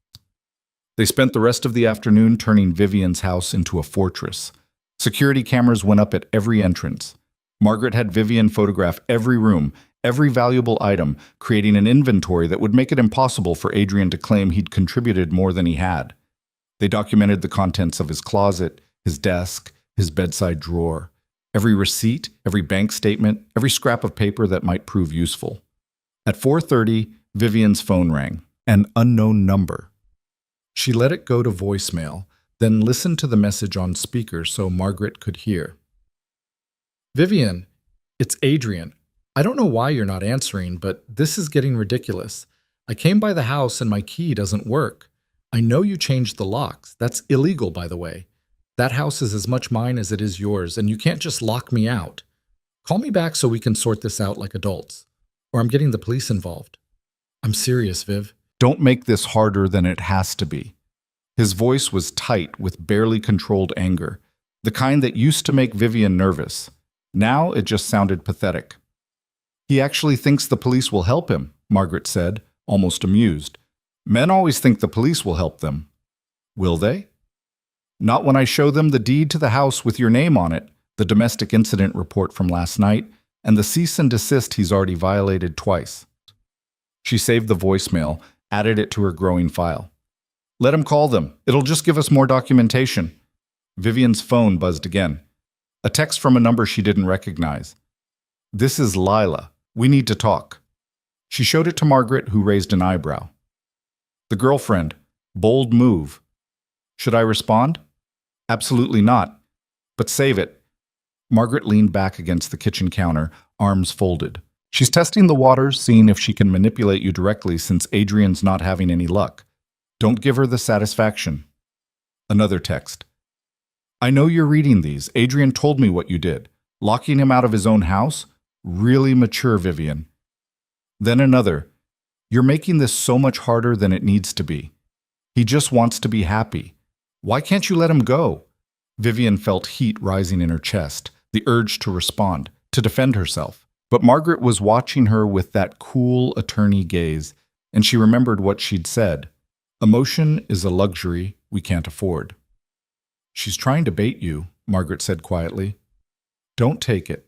They spent the rest of the afternoon turning Vivian's house into a fortress. Security cameras went up at every entrance. Margaret had Vivian photograph every room, every valuable item, creating an inventory that would make it impossible for Adrian to claim he'd contributed more than he had. They documented the contents of his closet, his desk, his bedside drawer, every receipt, every bank statement, every scrap of paper that might prove useful. At 4:30, Vivian's phone rang, an unknown number. She let it go to voicemail, then listened to the message on speaker so Margaret could hear. Vivian, it's Adrian. I don't know why you're not answering, but this is getting ridiculous. I came by the house and my key doesn't work. I know you changed the locks. That's illegal, by the way. That house is as much mine as it is yours, and you can't just lock me out. Call me back so we can sort this out like adults. Or I'm getting the police involved. I'm serious, Viv. Don't make this harder than it has to be. His voice was tight with barely controlled anger, the kind that used to make Vivian nervous. Now it just sounded pathetic. He actually thinks the police will help him, Margaret said, almost amused. Men always think the police will help them. Will they? Not when I show them the deed to the house with your name on it, the domestic incident report from last night, and the cease and desist he's already violated twice. She saved the voicemail, added it to her growing file. Let him call them. It'll just give us more documentation. Vivian's phone buzzed again. A text from a number she didn't recognize. This is Lila. We need to talk. She showed it to Margaret, who raised an eyebrow. The girlfriend. Bold move. Should I respond? Absolutely not. But save it. Margaret leaned back against the kitchen counter, arms folded. She's testing the waters, seeing if she can manipulate you directly since Adrian's not having any luck. Don't give her the satisfaction. Another text. I know you're reading these. Adrian told me what you did. Locking him out of his own house? Really mature, Vivian. Then another. You're making this so much harder than it needs to be. He just wants to be happy. Why can't you let him go? Vivian felt heat rising in her chest, the urge to respond, to defend herself. But Margaret was watching her with that cool attorney gaze, and she remembered what she'd said. Emotion is a luxury we can't afford. She's trying to bait you, Margaret said quietly. Don't take it.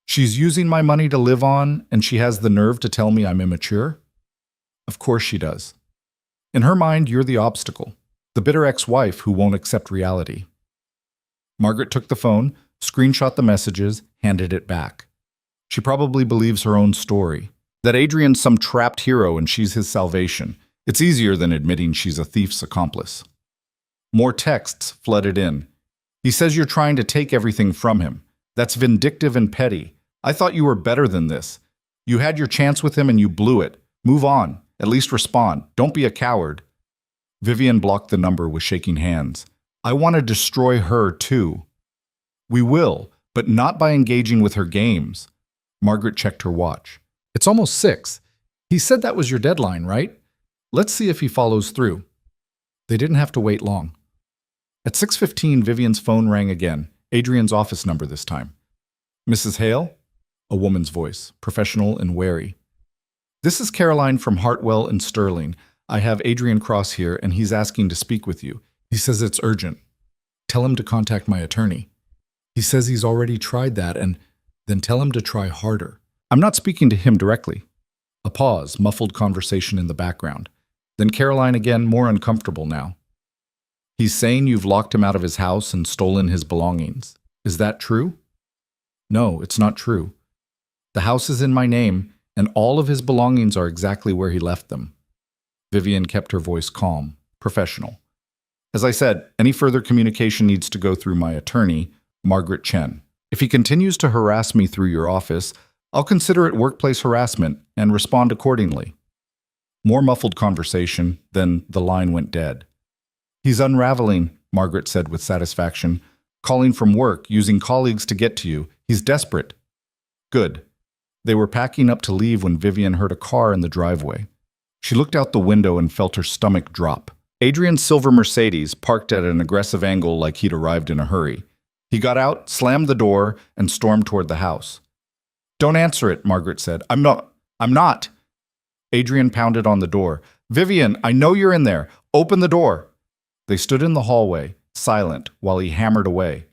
She's using my money to live on, and she has the nerve to tell me I'm immature? Of course she does. In her mind, you're the obstacle, the bitter ex-wife who won't accept reality. Margaret took the phone, screenshot the messages, handed it back. She probably believes her own story, that Adrian's some trapped hero and she's his salvation. It's easier than admitting she's a thief's accomplice. More texts flooded in. He says you're trying to take everything from him. That's vindictive and petty. I thought you were better than this. You had your chance with him and you blew it. Move on. At least respond. Don't be a coward. Vivian blocked the number with shaking hands. I want to destroy her too. We will, but not by engaging with her games. Margaret checked her watch. It's almost 6. He said that was your deadline, right? Let's see if he follows through. They didn't have to wait long. At 6:15, Vivian's phone rang again, Adrian's office number this time. Mrs. Hale? A woman's voice, professional and wary. This is Caroline from Hartwell and Sterling. I have Adrian Cross here, and he's asking to speak with you. He says it's urgent. Tell him to contact my attorney. He says he's already tried that, and then tell him to try harder. I'm not speaking to him directly. A pause, muffled conversation in the background. Then Caroline again, more uncomfortable now. He's saying you've locked him out of his house and stolen his belongings. Is that true? No, it's not true. The house is in my name, and all of his belongings are exactly where he left them. Vivian kept her voice calm, professional. As I said, any further communication needs to go through my attorney, Margaret Chen. If he continues to harass me through your office, I'll consider it workplace harassment and respond accordingly. More muffled conversation, then the line went dead. He's unraveling, Margaret said with satisfaction, calling from work, using colleagues to get to you. He's desperate. Good. They were packing up to leave when Vivian heard a car in the driveway. She looked out the window and felt her stomach drop. Adrian's silver Mercedes parked at an aggressive angle like he'd arrived in a hurry. He got out, slammed the door, and stormed toward the house. Don't answer it, Margaret said. I'm not. Adrian pounded on the door. Vivian, I know you're in there. Open the door. They stood in the hallway, silent, while he hammered away.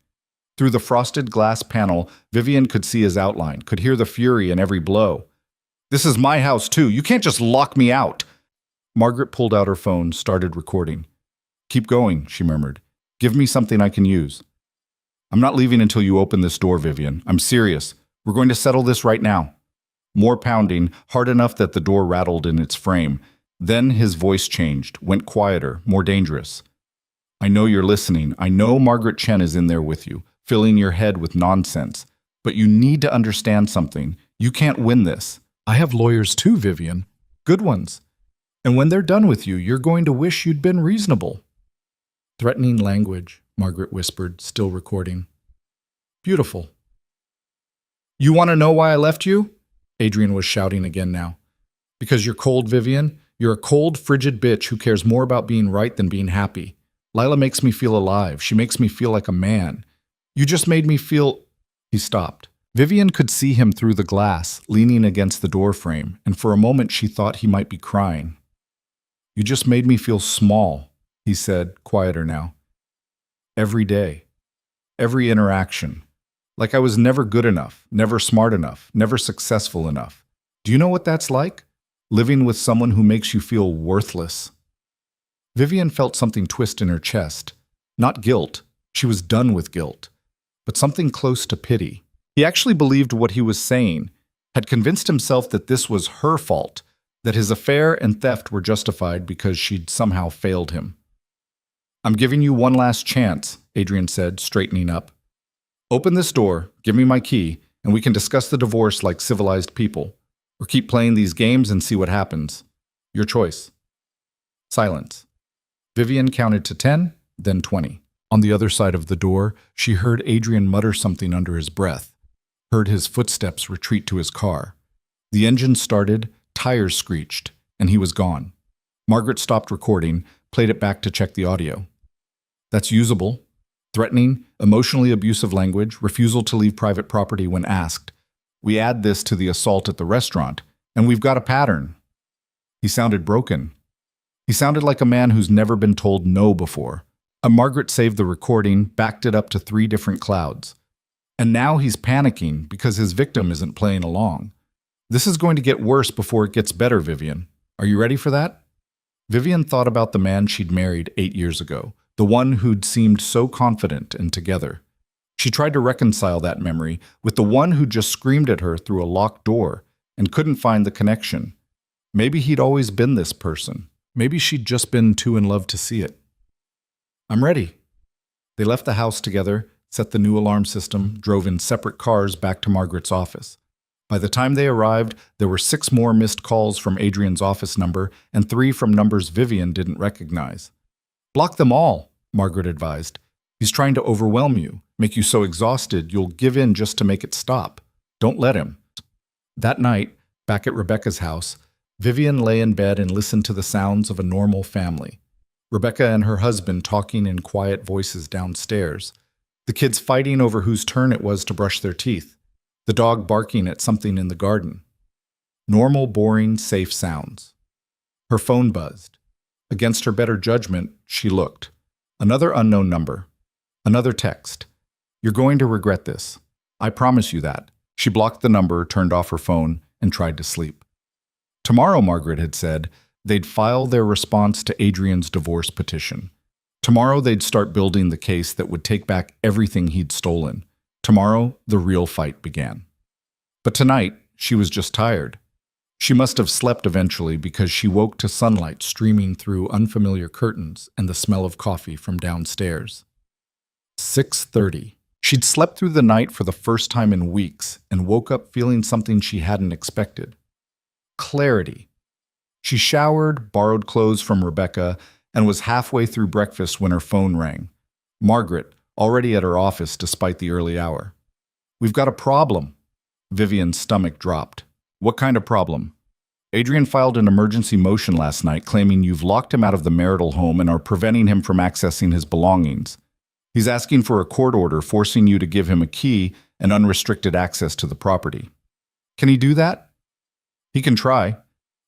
Through the frosted glass panel, Vivian could see his outline, could hear the fury in every blow. This is my house, too. You can't just lock me out. Margaret pulled out her phone, started recording. Keep going, she murmured. Give me something I can use. I'm not leaving until you open this door, Vivian. I'm serious. We're going to settle this right now. More pounding, hard enough that the door rattled in its frame. Then his voice changed, went quieter, more dangerous. I know you're listening. I know Margaret Chen is in there with you, filling your head with nonsense. But you need to understand something. You can't win this. I have lawyers too, Vivian. Good ones. And when they're done with you, you're going to wish you'd been reasonable. Threatening language, Margaret whispered, still recording. Beautiful. You want to know why I left you? Adrian was shouting again now. Because you're cold, Vivian. You're a cold, frigid bitch who cares more about being right than being happy. Lila makes me feel alive. She makes me feel like a man. You just made me feel... He stopped. Vivian could see him through the glass, leaning against the door frame, and for a moment she thought he might be crying. You just made me feel small, he said, quieter now. Every day. Every interaction. Like I was never good enough, never smart enough, never successful enough. Do you know what that's like? Living with someone who makes you feel worthless. Vivian felt something twist in her chest. Not guilt. She was done with guilt. But something close to pity. He actually believed what he was saying, had convinced himself that this was her fault, that his affair and theft were justified because she'd somehow failed him. I'm giving you one last chance, Adrian said, straightening up. Open this door, give me my key, and we can discuss the divorce like civilized people, or keep playing these games and see what happens. Your choice. Silence. Vivian counted to 10, then 20. On the other side of the door, she heard Adrian mutter something under his breath, heard his footsteps retreat to his car. The engine started, tires screeched, and he was gone. Margaret stopped recording, played it back to check the audio. That's usable. Threatening, emotionally abusive language, refusal to leave private property when asked. We add this to the assault at the restaurant, and we've got a pattern. He sounded broken. He sounded like a man who's never been told no before. Margaret saved the recording, backed it up to 3 different clouds. And now he's panicking because his victim isn't playing along. This is going to get worse before it gets better, Vivian. Are you ready for that? Vivian thought about the man she'd married 8 years ago, the one who'd seemed so confident and together. She tried to reconcile that memory with the one who just screamed at her through a locked door and couldn't find the connection. Maybe he'd always been this person. Maybe she'd just been too in love to see it. I'm ready. They left the house together, set the new alarm system, drove in separate cars back to Margaret's office. By the time they arrived, there were 6 more missed calls from Adrian's office number and 3 from numbers Vivian didn't recognize. Block them all, Margaret advised. He's trying to overwhelm you, make you so exhausted you'll give in just to make it stop. Don't let him. That night, back at Rebecca's house, Vivian lay in bed and listened to the sounds of a normal family. Rebecca and her husband talking in quiet voices downstairs. The kids fighting over whose turn it was to brush their teeth. The dog barking at something in the garden. Normal, boring, safe sounds. Her phone buzzed. Against her better judgment, she looked. Another unknown number. Another text. You're going to regret this. I promise you that. She blocked the number, turned off her phone, and tried to sleep. Tomorrow, Margaret had said, they'd file their response to Adrian's divorce petition. Tomorrow they'd start building the case that would take back everything he'd stolen. Tomorrow, the real fight began. But tonight, she was just tired. She must have slept eventually because she woke to sunlight streaming through unfamiliar curtains and the smell of coffee from downstairs. 6:30. She'd slept through the night for the first time in weeks and woke up feeling something she hadn't expected. Clarity. She showered, borrowed clothes from Rebecca, and was halfway through breakfast when her phone rang. Margaret, already at her office despite the early hour. We've got a problem. Vivian's stomach dropped. What kind of problem? Adrian filed an emergency motion last night claiming you've locked him out of the marital home and are preventing him from accessing his belongings. He's asking for a court order forcing you to give him a key and unrestricted access to the property. Can he do that? He can try.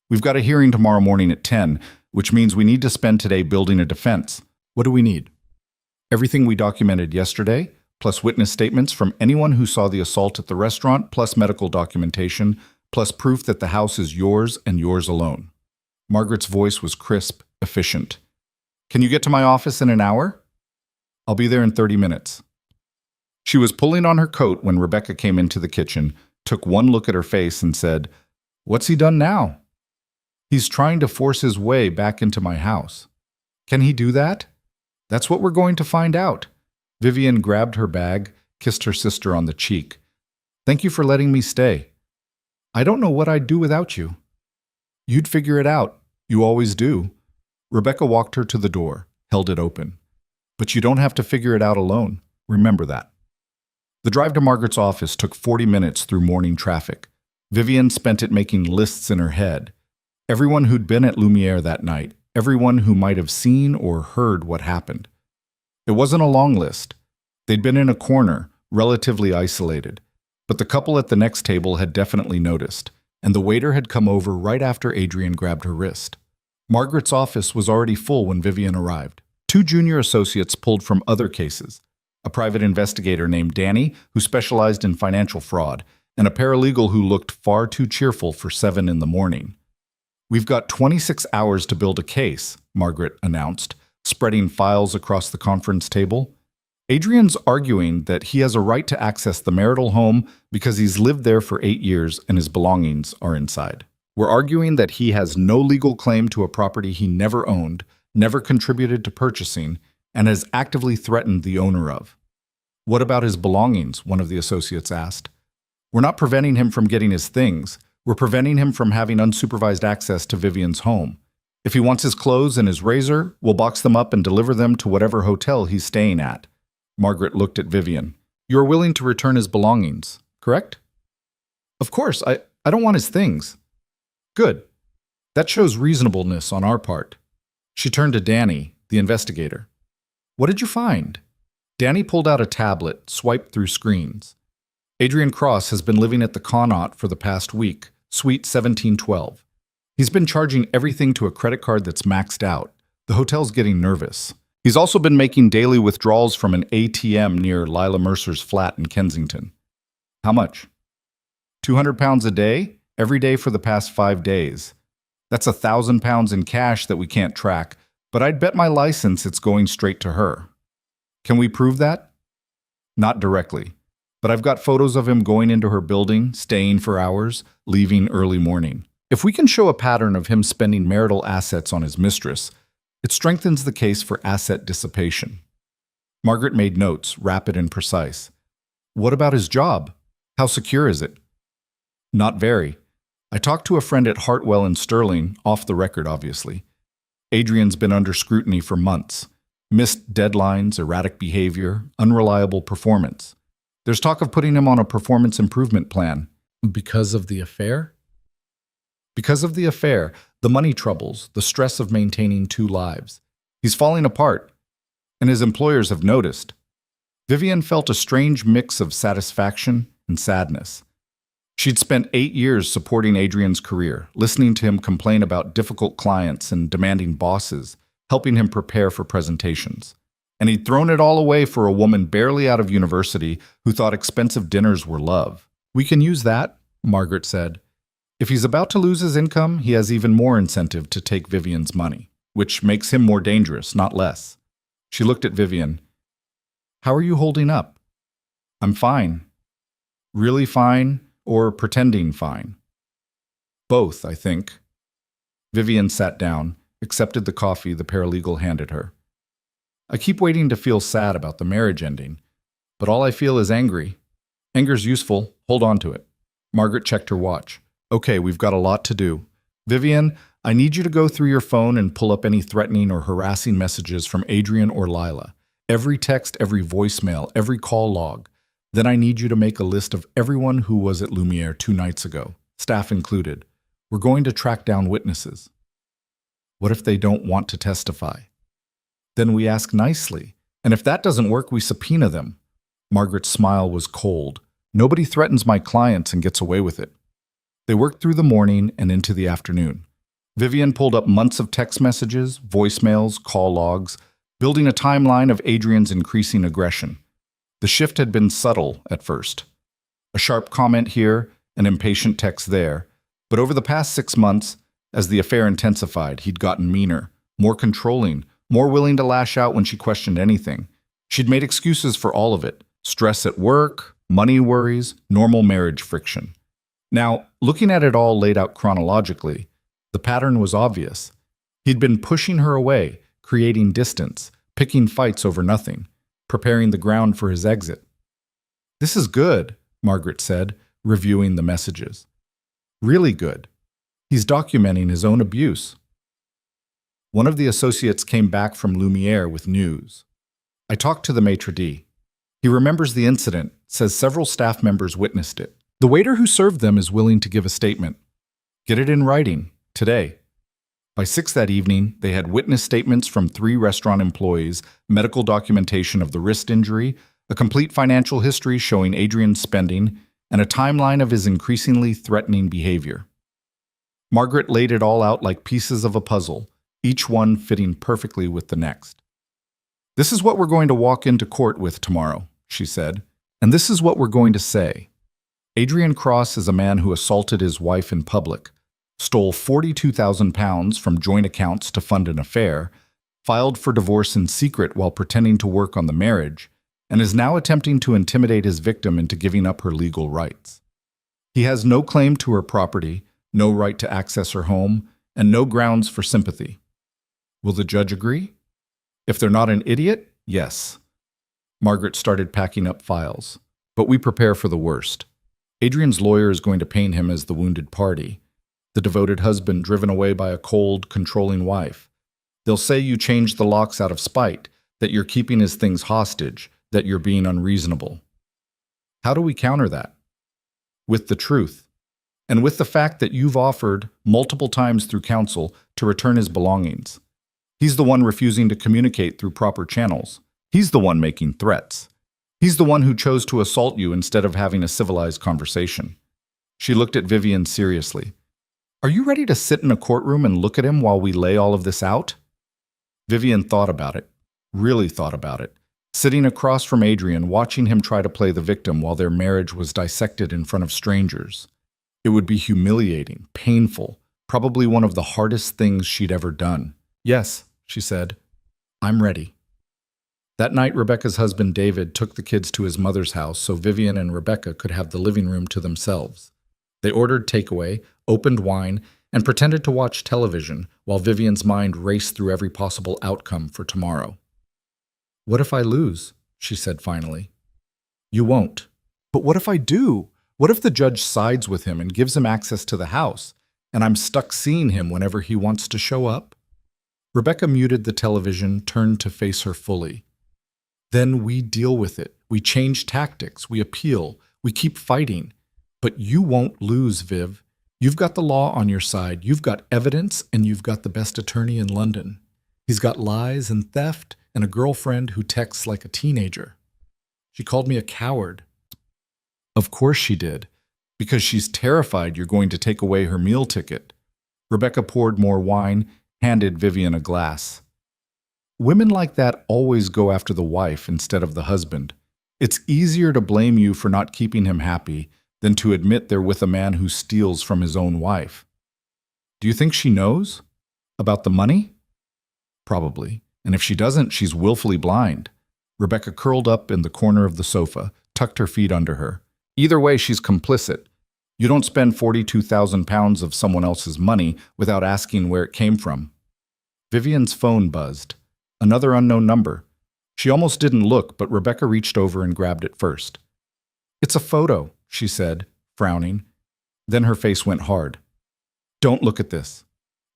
We've got a hearing tomorrow morning at 10, which means we need to spend today building a defense. What do we need? Everything we documented yesterday, plus witness statements from anyone who saw the assault at the restaurant, plus medical documentation, plus proof that the house is yours and yours alone. Margaret's voice was crisp, efficient. Can you get to my office in an hour? I'll be there in 30 minutes. She was pulling on her coat when Rebecca came into the kitchen, took one look at her face and said, "What's he done now?" "He's trying to force his way back into my house." "Can he do that?" "That's what we're going to find out." Vivian grabbed her bag, kissed her sister on the cheek. "Thank you for letting me stay. I don't know what I'd do without you." "You'd figure it out. You always do." Rebecca walked her to the door, held it open. "But you don't have to figure it out alone. Remember that." The drive to Margaret's office took 40 minutes through morning traffic. Vivian spent it making lists in her head. Everyone who'd been at Lumiere that night, everyone who might have seen or heard what happened. It wasn't a long list. They'd been in a corner, relatively isolated. But the couple at the next table had definitely noticed, and the waiter had come over right after Adrian grabbed her wrist. Margaret's office was already full when Vivian arrived. 2 junior associates pulled from other cases, a private investigator named Danny, who specialized in financial fraud, and a paralegal who looked far too cheerful for 7 in the morning. "We've got 26 hours to build a case," Margaret announced, spreading files across the conference table. "Adrian's arguing that he has a right to access the marital home because he's lived there for 8 years and his belongings are inside. We're arguing that he has no legal claim to a property he never owned, never contributed to purchasing, and has actively threatened the owner of." "What about his belongings?" one of the associates asked. "We're not preventing him from getting his things. We're preventing him from having unsupervised access to Vivian's home. If he wants his clothes and his razor, we'll box them up and deliver them to whatever hotel he's staying at." Margaret looked at Vivian. "You're willing to return his belongings, correct?" "Of course, I don't want his things." "Good. That shows reasonableness on our part." She turned to Danny, the investigator. "What did you find?" Danny pulled out a tablet, swiped through screens. "Adrian Cross has been living at the Connaught for the past week, Suite 1712. He's been charging everything to a credit card that's maxed out. The hotel's getting nervous. He's also been making daily withdrawals from an ATM near Lila Mercer's flat in Kensington. How much? £200 a day? Every day for the past 5 days. That's £1,000 in cash that we can't track, but I'd bet my license it's going straight to her. Can we prove that? Not directly, but I've got photos of him going into her building, staying for hours, leaving early morning. If we can show a pattern of him spending marital assets on his mistress, it strengthens the case for asset dissipation. Margaret made notes, rapid and precise. What about his job? How secure is it? Not very. I talked to a friend at Hartwell in Sterling, off the record obviously. Adrian's been under scrutiny for months. Missed deadlines, erratic behavior, unreliable performance. There's talk of putting him on a performance improvement plan.
Because of the affair?
Because of the affair, the money troubles, the stress of maintaining 2 lives. He's falling apart, and his employers have noticed. Vivian felt a strange mix of satisfaction and sadness. She'd spent 8 years supporting Adrian's career, listening to him complain about difficult clients and demanding bosses, helping him prepare for presentations. And he'd thrown it all away for a woman barely out of university who thought expensive dinners were love. We can use that, Margaret said. If he's about to lose his income, he has even more incentive to take Vivian's money, which makes him more dangerous, not less. She looked at Vivian. How are you holding up? I'm fine. Really fine, or pretending fine? Both, I think. Vivian sat down, accepted the coffee the paralegal handed her. I keep waiting to feel sad about the marriage ending, but all I feel is angry. Anger's useful, hold on to it. Margaret checked her watch. Okay, we've got a lot to do. Vivian, I need you to go through your phone and pull up any threatening or harassing messages from Adrian or Lila. Every text, every voicemail, every call log. Then I need you to make a list of everyone who was at Lumiere 2 nights ago, staff included. We're going to track down witnesses. What if they don't want to testify? Then we ask nicely, and if that doesn't work, we subpoena them. Margaret's smile was cold. Nobody threatens my clients and gets away with it. They worked through the morning and into the afternoon. Vivian pulled up months of text messages, voicemails, call logs, building a timeline of Adrian's increasing aggression. The shift had been subtle at first. A sharp comment here, an impatient text there, but over the past 6 months, as the affair intensified, he'd gotten meaner, more controlling, more willing to lash out when she questioned anything. She'd made excuses for all of it: stress at work, money worries, normal marriage friction. Now, looking at it all laid out chronologically, the pattern was obvious. He'd been pushing her away, creating distance, picking fights over nothing, preparing the ground for his exit. This is good, Margaret said, reviewing the messages. Really good. He's documenting his own abuse. One of the associates came back from Lumiere with news. I talked to the maitre d'. He remembers the incident, says several staff members witnessed it. The waiter who served them is willing to give a statement. Get it in writing, today. By 6 that evening, they had witness statements from 3 restaurant employees, medical documentation of the wrist injury, a complete financial history showing Adrian's spending, and a timeline of his increasingly threatening behavior. Margaret laid it all out like pieces of a puzzle, each one fitting perfectly with the next. This is what we're going to walk into court with tomorrow, she said, and this is what we're going to say. Adrian Cross is a man who assaulted his wife in public, stole £42,000 from joint accounts to fund an affair, filed for divorce in secret while pretending to work on the marriage, and is now attempting to intimidate his victim into giving up her legal rights. He has no claim to her property, no right to access her home, and no grounds for sympathy. Will the judge agree? If they're not an idiot, yes. Margaret started packing up files, but we prepare for the worst. Adrian's lawyer is going to paint him as the wounded party, the devoted husband driven away by a cold, controlling wife. They'll say you changed the locks out of spite, that you're keeping his things hostage, that you're being unreasonable. How do we counter that? With the truth, and with the fact that you've offered, multiple times through counsel, to return his belongings. He's the one refusing to communicate through proper channels. He's the one making threats. He's the one who chose to assault you instead of having a civilized conversation. She looked at Vivian seriously. Are you ready to sit in a courtroom and look at him while we lay all of this out? Vivian thought about it. really thought about it, sitting across from Adrian, watching him try to play the victim while their marriage was dissected in front of strangers. It would be humiliating, painful, probably one of the hardest things she'd ever done. "Yes," she said, "I'm ready." That night, Rebecca's husband David took the kids to his mother's house so Vivian and Rebecca could have the living room to themselves. They ordered takeaway, opened wine, and pretended to watch television while Vivian's mind raced through every possible outcome for tomorrow. "What if I lose?" she said finally. "You won't." "But what if I do? What if the judge sides with him and gives him access to the house, and I'm stuck seeing him whenever he wants to show up?" Rebecca muted the television, turned to face her fully. "Then we deal with it. We change tactics. We appeal. We keep fighting. But you won't lose, Viv. You've got the law on your side. You've got evidence, and you've got the best attorney in London. He's got lies and theft and a girlfriend who texts like a teenager. She called me a coward." "Of course she did, because she's terrified you're going to take away her meal ticket." Rebecca poured more wine, handed Vivian a glass. "Women like that always go after the wife instead of the husband. It's easier to blame you for not keeping him happy than to admit they're with a man who steals from his own wife." "Do you think she knows? About the money?" "Probably. And if she doesn't, she's willfully blind." Rebecca curled up in the corner of the sofa, tucked her feet under her. "Either way, she's complicit. You don't spend £42,000 of someone else's money without asking where it came from." Vivian's phone buzzed. Another unknown number. She almost didn't look, but Rebecca reached over and grabbed it first. "It's a photo," she said, frowning. Then her face went hard. "Don't look at this."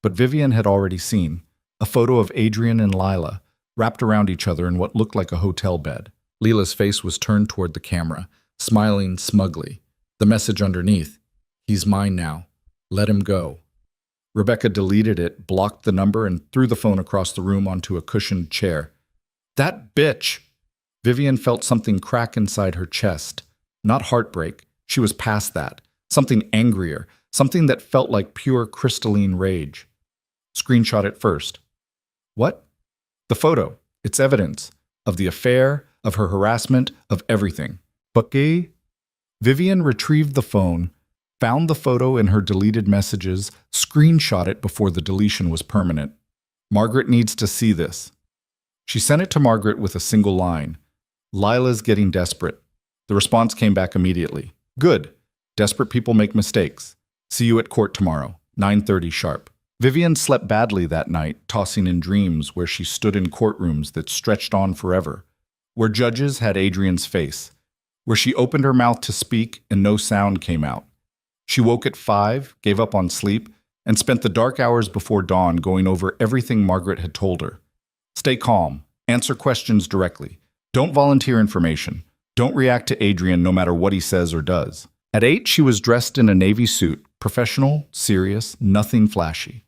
But Vivian had already seen a photo of Adrian and Lila, wrapped around each other in what looked like a hotel bed. Lila's face was turned toward the camera, smiling smugly. The message underneath, "He's mine now. Let him go." Rebecca deleted it, blocked the number, and threw the phone across the room onto a cushioned chair. "That bitch!" Vivian felt something crack inside her chest. Not heartbreak. She was past that. Something angrier. Something that felt like pure crystalline rage. "Screenshot it first." "What?" "The photo. It's evidence. Of the affair, of her harassment, of everything." "Bucky?" Vivian retrieved the phone, found the photo in her deleted messages, screenshot it before the deletion was permanent. "Margaret needs to see this." She sent it to Margaret with a single line. "Lila's getting desperate." The response came back immediately. "Good. Desperate people make mistakes. See you at court tomorrow, 9:30 sharp." Vivian slept badly that night, tossing in dreams where she stood in courtrooms that stretched on forever, where judges had Adrian's face, where she opened her mouth to speak and no sound came out. She woke at 5, gave up on sleep, and spent the dark hours before dawn going over everything Margaret had told her. Stay calm. Answer questions directly. Don't volunteer information. Don't react to Adrian no matter what he says or does. At 8, she was dressed in a navy suit, professional, serious, nothing flashy.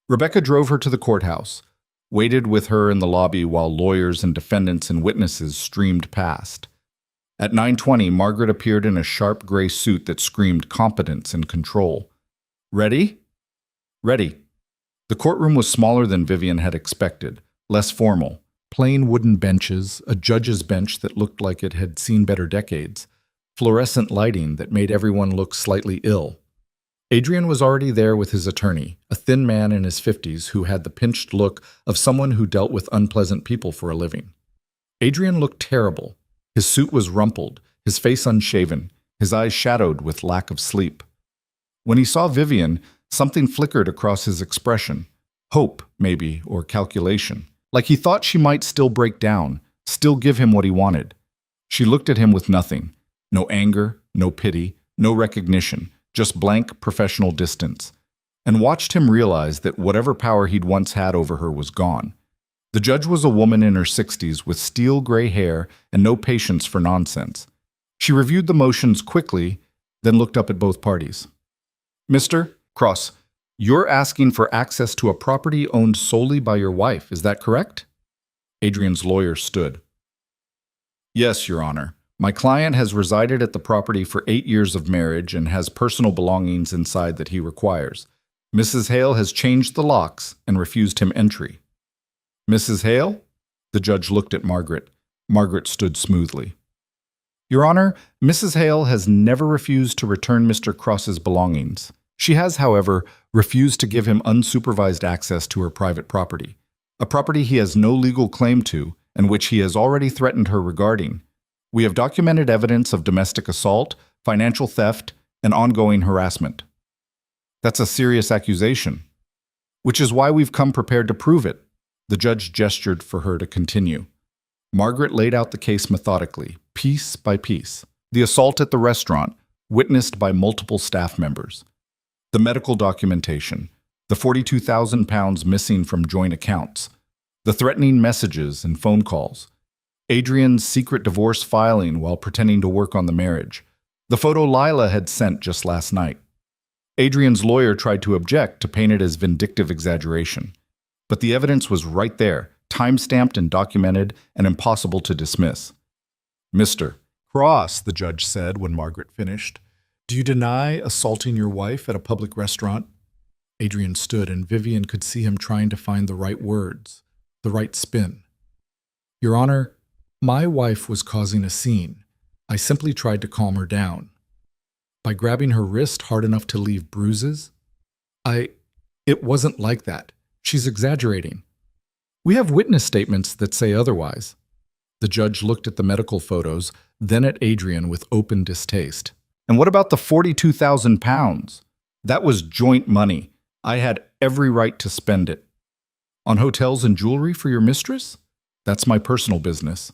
Rebecca drove her to the courthouse, waited with her in the lobby while lawyers and defendants and witnesses streamed past. At 9:20, Margaret appeared in a sharp gray suit that screamed competence and control. "Ready?" "Ready." The courtroom was smaller than Vivian had expected, less formal. Plain wooden benches, a judge's bench that looked like it had seen better decades, fluorescent lighting that made everyone look slightly ill. Adrian was already there with his attorney, a thin man in his 50s who had the pinched look of someone who dealt with unpleasant people for a living. Adrian looked terrible. His suit was rumpled, his face unshaven, his eyes shadowed with lack of sleep. When he saw Vivian, something flickered across his expression. Hope, maybe, or calculation. Like he thought she might still break down, still give him what he wanted. She looked at him with nothing. No anger, no pity, no recognition, just blank professional distance, and watched him realize that whatever power he'd once had over her was gone. The judge was a woman in her 60s with steel gray hair and no patience for nonsense. She reviewed the motions quickly, then looked up at both parties. "Mr. Cross, you're asking for access to a property owned solely by your wife, is that correct?" Adrian's lawyer stood. "Yes, Your Honor. My client has resided at the property for 8 years of marriage and has personal belongings inside that he requires. Mrs. Hale has changed the locks and refused him entry." "Mrs. Hale?" The judge looked at Margaret. Margaret stood smoothly. Your Honor, Mrs. Hale has never refused to return Mr. Cross's belongings. She has, however, refused to give him unsupervised access to her private property, a property he has no legal claim to and which he has already threatened her regarding. We have documented evidence of domestic assault, financial theft, and ongoing harassment. That's a serious accusation, which is why we've come prepared to prove it. The judge gestured for her to continue. Margaret laid out the case methodically, piece by piece. The assault at the restaurant, witnessed by multiple staff members. The medical documentation, the £42,000 missing from joint accounts, the threatening messages and phone calls, Adrian's secret divorce filing while pretending to work on the marriage, the photo Laya had sent just last night. Adrian's lawyer tried to object to paint it as vindictive exaggeration, but the evidence was right there, time-stamped and documented and impossible to dismiss. Mr. Cross, the judge said when Margaret finished, do you deny assaulting your wife at a public restaurant? Adrian stood, and Vivian could see him trying to find the right words, the right spin. Your Honor, my wife was causing a scene. I simply tried to calm her down. By grabbing her wrist hard enough to leave bruises? It wasn't like that. She's exaggerating. We have witness statements that say otherwise. The judge looked at the medical photos, then at Adrian with open distaste. And what about the £42,000? That was joint money. I had every right to spend it. On hotels and jewelry for your mistress? That's my personal business.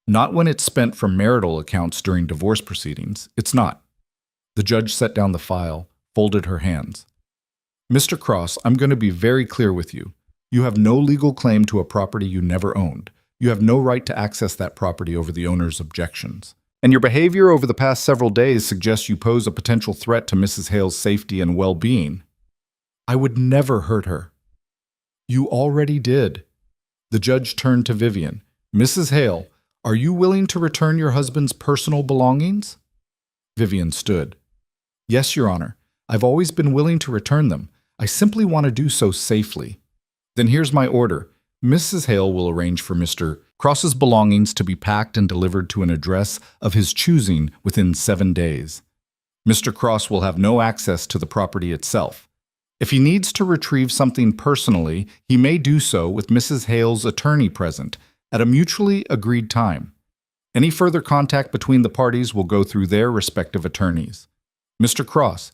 Not when it's spent from marital accounts during divorce proceedings. It's not. The judge set down the file, folded her hands. Mr. Cross, I'm going to be very clear with you. You have no legal claim to a property you never owned. You have no right to access that property over the owner's objections. And your behavior over the past several days suggests you pose a potential threat to Mrs. Hale's safety and well-being. I would never hurt her. You already did. The judge turned to Vivian. Mrs. Hale, are you willing to return your husband's personal belongings? Vivian stood. Yes, Your Honor. I've always been willing to return them. I simply want to do so safely. Then here's my order. Mrs. Hale will arrange for Mr. Cross's belongings to be packed and delivered to an address of his choosing within 7 days. Mr. Cross will have no access to the property itself. If he needs to retrieve something personally, he may do so with Mrs. Hale's attorney present at a mutually agreed time. Any further contact between the parties will go through their respective attorneys. Mr. Cross,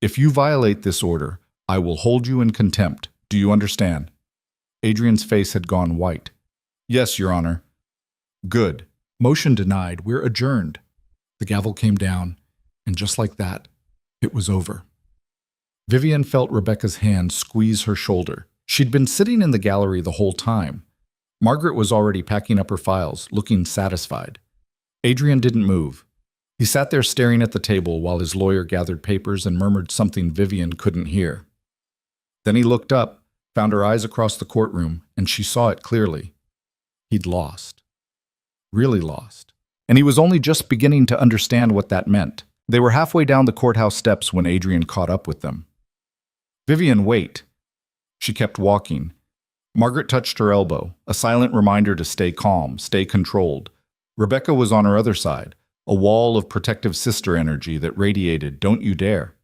if you violate this order, I will hold you in contempt. Do you understand? Adrian's face had gone white. Yes, Your Honor. Good. Motion denied. We're adjourned. The gavel came down, and just like that, it was over. Vivian felt Rebecca's hand squeeze her shoulder. She'd been sitting in the gallery the whole time. Margaret was already packing up her files, looking satisfied. Adrian didn't move. He sat there staring at the table while his lawyer gathered papers and murmured something Vivian couldn't hear. Then he looked up, found her eyes across the courtroom, and she saw it clearly. He'd lost. Really lost. And he was only just beginning to understand what that meant. They were halfway down the courthouse steps when Adrian caught up with them. Vivian, wait. She kept walking. Margaret touched her elbow, a silent reminder to stay calm, stay controlled. Rebecca was on her other side, a wall of protective sister energy that radiated, don't you dare.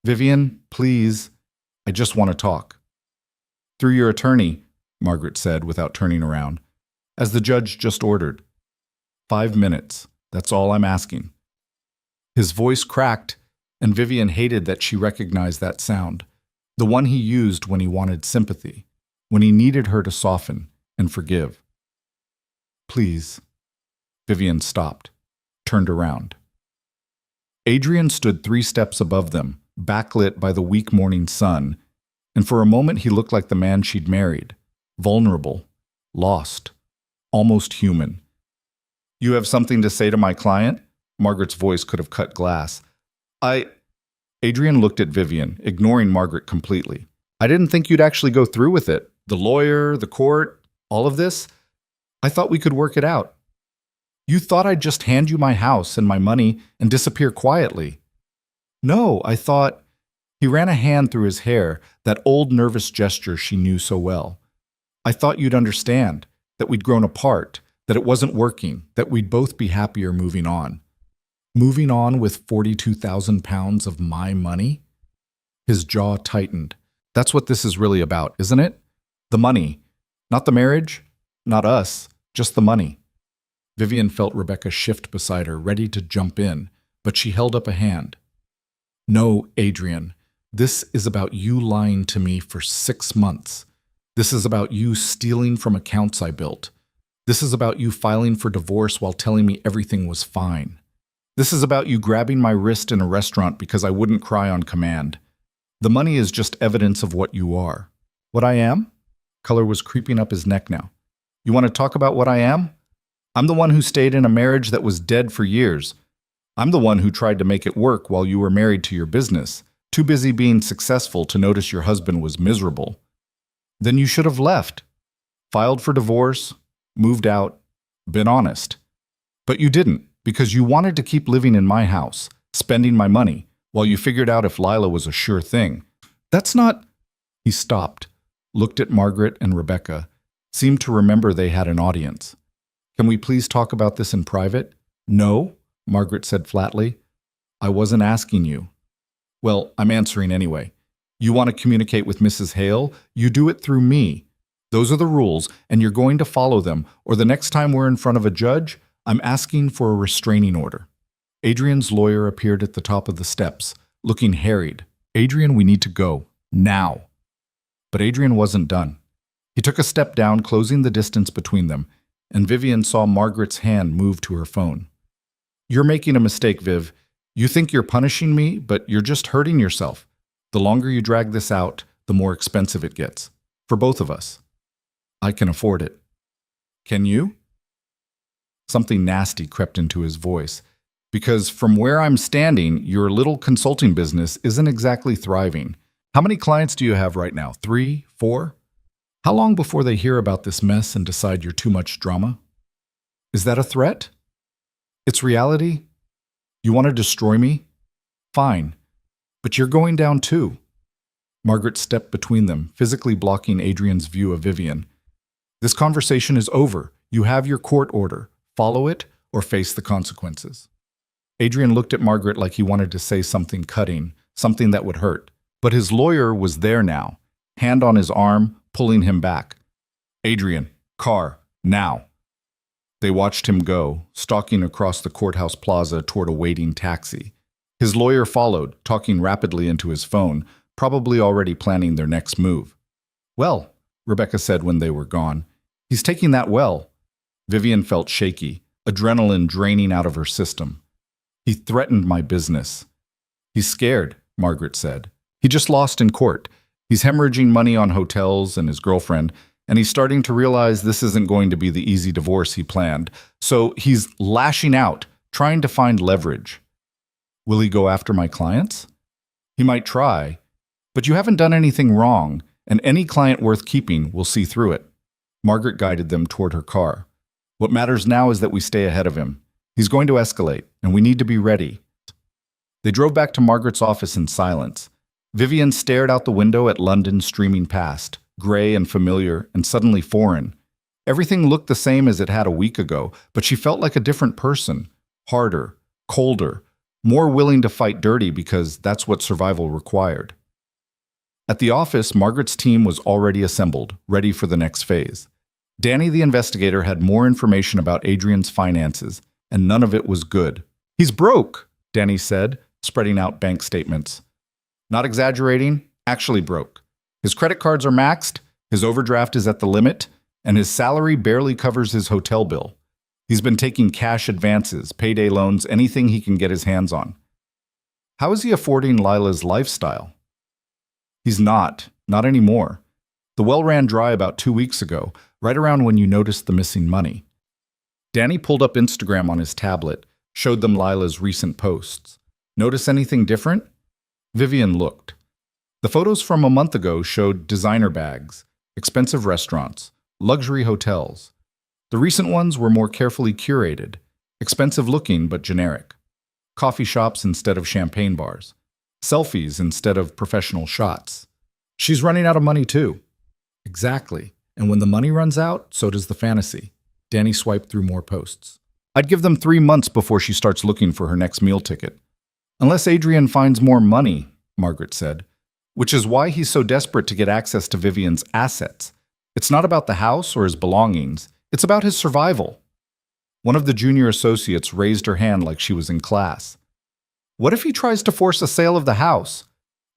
Vivian, please, I just want to talk. Through your attorney, Margaret said without turning around, as the judge just ordered. 5 minutes, that's all I'm asking. His voice cracked, and Vivian hated that she recognized that sound, the one he used when he wanted sympathy, when he needed her to soften and forgive. Please. Vivian stopped, turned around. Adrian stood 3 steps above them, backlit by the weak morning sun, and for a moment he looked like the man she'd married, vulnerable, lost, almost human. You have something to say to my client? Margaret's voice could have cut glass. Adrian looked at Vivian, ignoring Margaret completely. I didn't think you'd actually go through with it. The lawyer, the court, all of this. I thought we could work it out. You thought I'd just hand you my house and my money and disappear quietly. No, I thought... He ran a hand through his hair, that old nervous gesture she knew so well. I thought you'd understand. that we'd grown apart, that it wasn't working, that we'd both be happier moving on. Moving on with 42,000 pounds of my money? His jaw tightened. That's what this is really about, isn't it? The money. Not the marriage, not us, just the money. Vivian felt Rebecca shift beside her, ready to jump in, but she held up a hand. No, Adrian, this is about you lying to me for 6 months. This is about you stealing from accounts I built. This is about you filing for divorce while telling me everything was fine. This is about you grabbing my wrist in a restaurant because I wouldn't cry on command. The money is just evidence of what you are. What I am? Color was creeping up his neck now. You want to talk about what I am? I'm the one who stayed in a marriage that was dead for years. I'm the one who tried to make it work while you were married to your business, too busy being successful to notice your husband was miserable. Then you should have left, filed for divorce, moved out, been honest. But you didn't, because you wanted to keep living in my house, spending my money, while you figured out if Lila was a sure thing. That's not... He stopped, looked at Margaret and Rebecca, seemed to remember they had an audience. Can we please talk about this in private? No, Margaret said flatly. I wasn't asking you. Well, I'm answering anyway. You want to communicate with Mrs. Hale? You do it through me. Those are the rules, and you're going to follow them, or the next time we're in front of a judge, I'm asking for a restraining order. Adrian's lawyer appeared at the top of the steps, looking harried. Adrian, we need to go. Now. But Adrian wasn't done. He took a step down, closing the distance between them, and Vivian saw Margaret's hand move to her phone. You're making a mistake, Viv. You think you're punishing me, but you're just hurting yourself. The longer you drag this out, the more expensive it gets. For both of us. I can afford it. Can you? Something nasty crept into his voice. Because from where I'm standing, your little consulting business isn't exactly thriving. How many clients do you have right now? 3? 4? How long before they hear about this mess and decide you're too much drama? Is that a threat? It's reality? You want to destroy me? Fine. But you're going down too. Margaret stepped between them, physically blocking Adrian's view of Vivian. This conversation is over. You have your court order. Follow it or face the consequences. Adrian looked at Margaret like he wanted to say something cutting, something that would hurt. But his lawyer was there now, hand on his arm, pulling him back. Adrian, car, now. They watched him go, stalking across the courthouse plaza toward a waiting taxi. His lawyer followed, talking rapidly into his phone, probably already planning their next move. Well, Rebecca said when they were gone, he's taking that well. Vivian felt shaky, adrenaline draining out of her system. He threatened my business. He's scared, Margaret said. He just lost in court. He's hemorrhaging money on hotels and his girlfriend, and he's starting to realize this isn't going to be the easy divorce he planned. So he's lashing out, trying to find leverage. Will he go after my clients? He might try, but you haven't done anything wrong, and any client worth keeping will see through it. Margaret guided them toward her car. What matters now is that we stay ahead of him. He's going to escalate, and we need to be ready. They drove back to Margaret's office in silence. Vivian stared out the window at London streaming past, gray and familiar and suddenly foreign. Everything looked the same as it had a week ago, but she felt like a different person, harder, colder, more willing to fight dirty because that's what survival required. At the office, Margaret's team was already assembled, ready for the next phase. Danny the investigator had more information about Adrian's finances, and none of it was good. He's broke, Danny said, spreading out bank statements. Not exaggerating, actually broke. His credit cards are maxed, his overdraft is at the limit, and his salary barely covers his hotel bill. He's been taking cash advances, payday loans, anything he can get his hands on. How is he affording Lila's lifestyle? He's not anymore. The well ran dry about 2 weeks ago, right around when you noticed the missing money. Danny pulled up Instagram on his tablet, showed them Lila's recent posts. Notice anything different? Vivian looked. The photos from a month ago showed designer bags, expensive restaurants, luxury hotels. The recent ones were more carefully curated, expensive looking but generic. Coffee shops instead of champagne bars. Selfies instead of professional shots. She's running out of money too. Exactly.
And when the money runs out, so does the fantasy. Danny swiped through more posts.
I'd give them 3 months before she starts looking for her next meal ticket. Unless Adrian finds more money, Margaret said, which is why he's so desperate to get access to Vivian's assets. It's not about the house or his belongings. It's about his survival. One of the junior associates raised her hand like she was in class. What if he tries to force a sale of the house?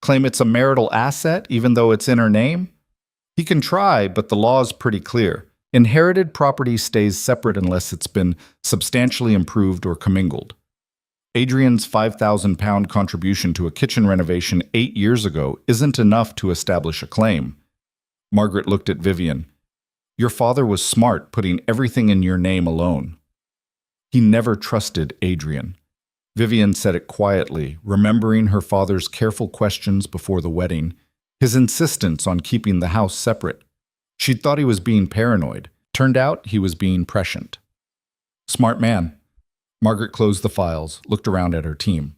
Claim it's a marital asset even though it's in her name? He can try, but the law is pretty clear. Inherited property stays separate unless it's been substantially improved or commingled. Adrian's £5,000 contribution to a kitchen renovation 8 years ago isn't enough to establish a claim. Margaret looked at Vivian. Your father was smart putting everything in your name alone. He never trusted Adrian. Vivian said it quietly, remembering her father's careful questions before the wedding, his insistence on keeping the house separate. She'd thought he was being paranoid. Turned out he was being prescient. Smart man. Margaret closed the files, looked around at her team.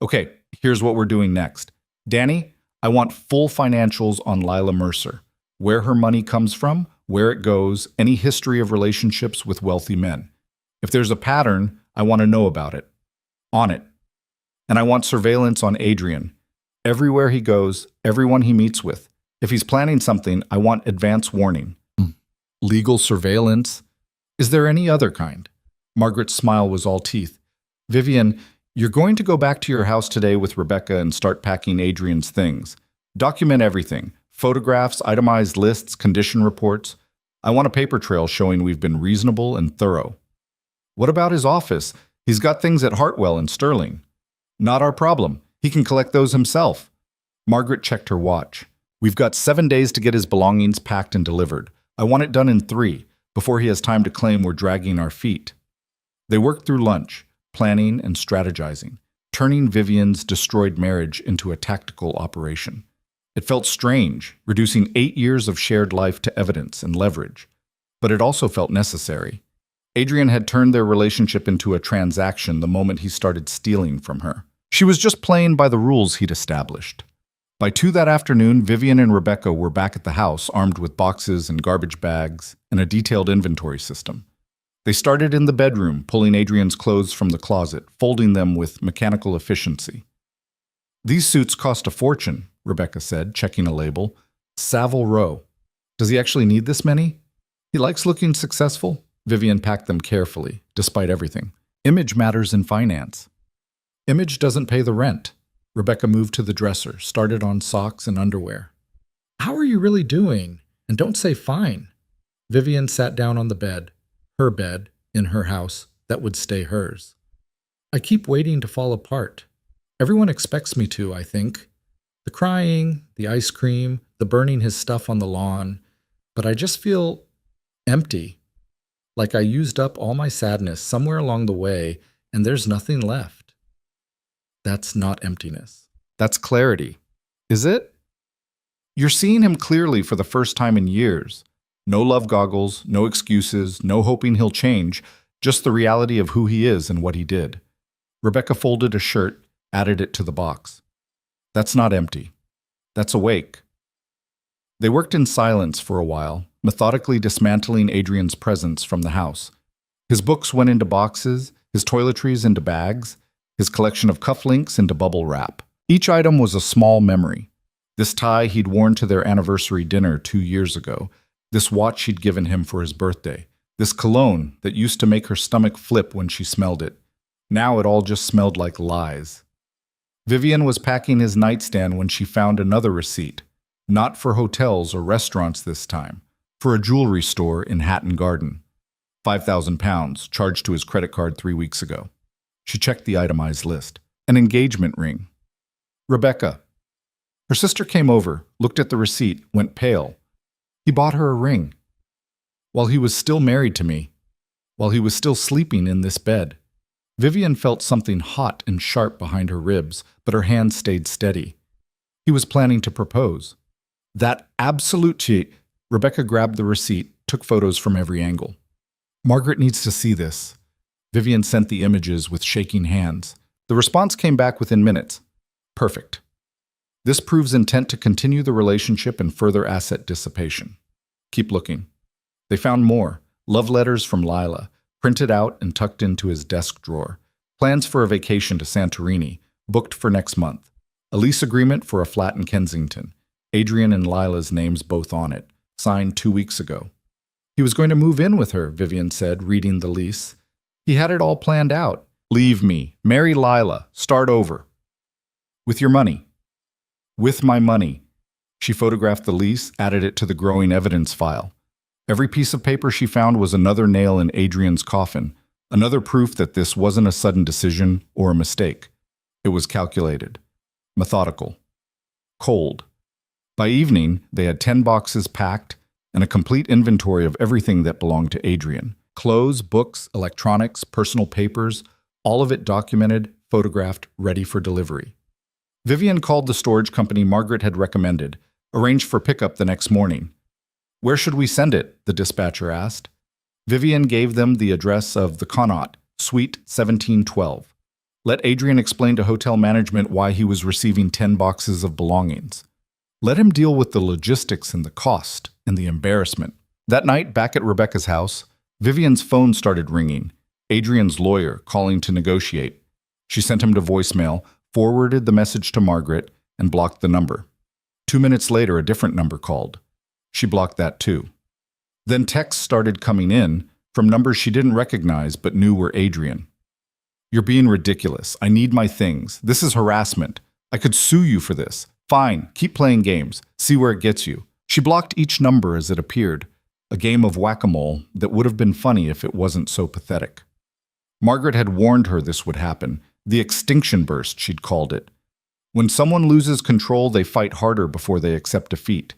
Okay, here's what we're doing next. Danny, I want full financials on Lila Mercer. Where her money comes from, where it goes, any history of relationships with wealthy men. If there's a pattern, I want to know about it. On it. And I want surveillance on Adrian. Everywhere he goes, everyone he meets with. If he's planning something, I want advance warning. Legal surveillance? Is there any other kind? Margaret's smile was all teeth. Vivian, you're going to go back to your house today with Rebecca and start packing Adrian's things. Document everything. Photographs, itemized lists, condition reports. I want a paper trail showing we've been reasonable and thorough. What about his office? He's got things at Hartwell and Sterling. Not our problem. He can collect those himself. Margaret checked her watch. We've got 7 days to get his belongings packed and delivered. I want it done in 3, before he has time to claim we're dragging our feet. They worked through lunch, planning and strategizing, turning Vivian's destroyed marriage into a tactical operation. It felt strange, reducing 8 years of shared life to evidence and leverage. But it also felt necessary. Adrian had turned their relationship into a transaction the moment he started stealing from her. She was just playing by the rules he'd established. By 2 that afternoon, Vivian and Rebecca were back at the house, armed with boxes and garbage bags and a detailed inventory system. They started in the bedroom, pulling Adrian's clothes from the closet, folding them with mechanical efficiency. These suits cost a fortune, Rebecca said, checking a label. Savile Row. Does he actually need this many? He likes looking successful. Vivian packed them carefully, despite everything. Image matters in finance. Image doesn't pay the rent. Rebecca moved to the dresser, started on socks and underwear. How are you really doing? And don't say fine. Vivian sat down on the bed, her bed, in her house, that would stay hers. I keep waiting to fall apart. Everyone expects me to, I think. The crying, the ice cream, the burning his stuff on the lawn. But I just feel empty. Like I used up all my sadness somewhere along the way, and there's nothing left. That's not emptiness. That's clarity. Is it? You're seeing him clearly for the first time in years. No love goggles, no excuses, no hoping he'll change, just the reality of who he is and what he did. Rebecca folded a shirt, added it to the box. That's not empty. That's awake. They worked in silence for a while, methodically dismantling Adrian's presence from the house. His books went into boxes, his toiletries into bags, his collection of cufflinks into bubble wrap. Each item was a small memory. This tie he'd worn to their anniversary dinner 2 years ago, this watch she'd given him for his birthday, this cologne that used to make her stomach flip when she smelled it. Now it all just smelled like lies. Vivian was packing his nightstand when she found another receipt, not for hotels or restaurants this time, for a jewelry store in Hatton Garden. £5,000 charged to his credit card 3 weeks ago. She checked the itemized list. An engagement ring. Rebecca. Her sister came over, looked at the receipt, went pale. He bought her a ring. While he was still married to me. While he was still sleeping in this bed. Vivian felt something hot and sharp behind her ribs, but her hand stayed steady. He was planning to propose. That absolute cheat. Rebecca grabbed the receipt, took photos from every angle. Margaret needs to see this. Vivian sent the images with shaking hands. The response came back within minutes. Perfect. This proves intent to continue the relationship and further asset dissipation. Keep looking. They found more. Love letters from Lila, printed out and tucked into his desk drawer. Plans for a vacation to Santorini, booked for next month. A lease agreement for a flat in Kensington. Adrian and Lila's names both on it, signed 2 weeks ago. He was going to move in with her, Vivian said, reading the lease. He had it all planned out. Leave me. Marry Lila. Start over. With your money. With my money. She photographed the lease, added it to the growing evidence file. Every piece of paper she found was another nail in Adrian's coffin, another proof that this wasn't a sudden decision or a mistake. It was calculated. Methodical. Cold. By evening, they had 10 boxes packed and a complete inventory of everything that belonged to Adrian. Clothes, books, electronics, personal papers, all of it documented, photographed, ready for delivery. Vivian called the storage company Margaret had recommended, arranged for pickup the next morning. Where should we send it? The dispatcher asked. Vivian gave them the address of the Connaught, Suite 1712. Let Adrian explain to hotel management why he was receiving 10 boxes of belongings. Let him deal with the logistics and the cost and the embarrassment. That night, back at Rebecca's house, Vivian's phone started ringing. Adrian's lawyer calling to negotiate. She sent him to voicemail, forwarded the message to Margaret, and blocked the number. 2 minutes later, a different number called. She blocked that too. Then texts started coming in from numbers she didn't recognize but knew were Adrian. You're being ridiculous. I need my things. This is harassment. I could sue you for this. Fine, keep playing games. See where it gets you. She blocked each number as it appeared, a game of whack-a-mole that would have been funny if it wasn't so pathetic. Margaret had warned her this would happen. The extinction burst, she'd called it. When someone loses control, they fight harder before they accept defeat.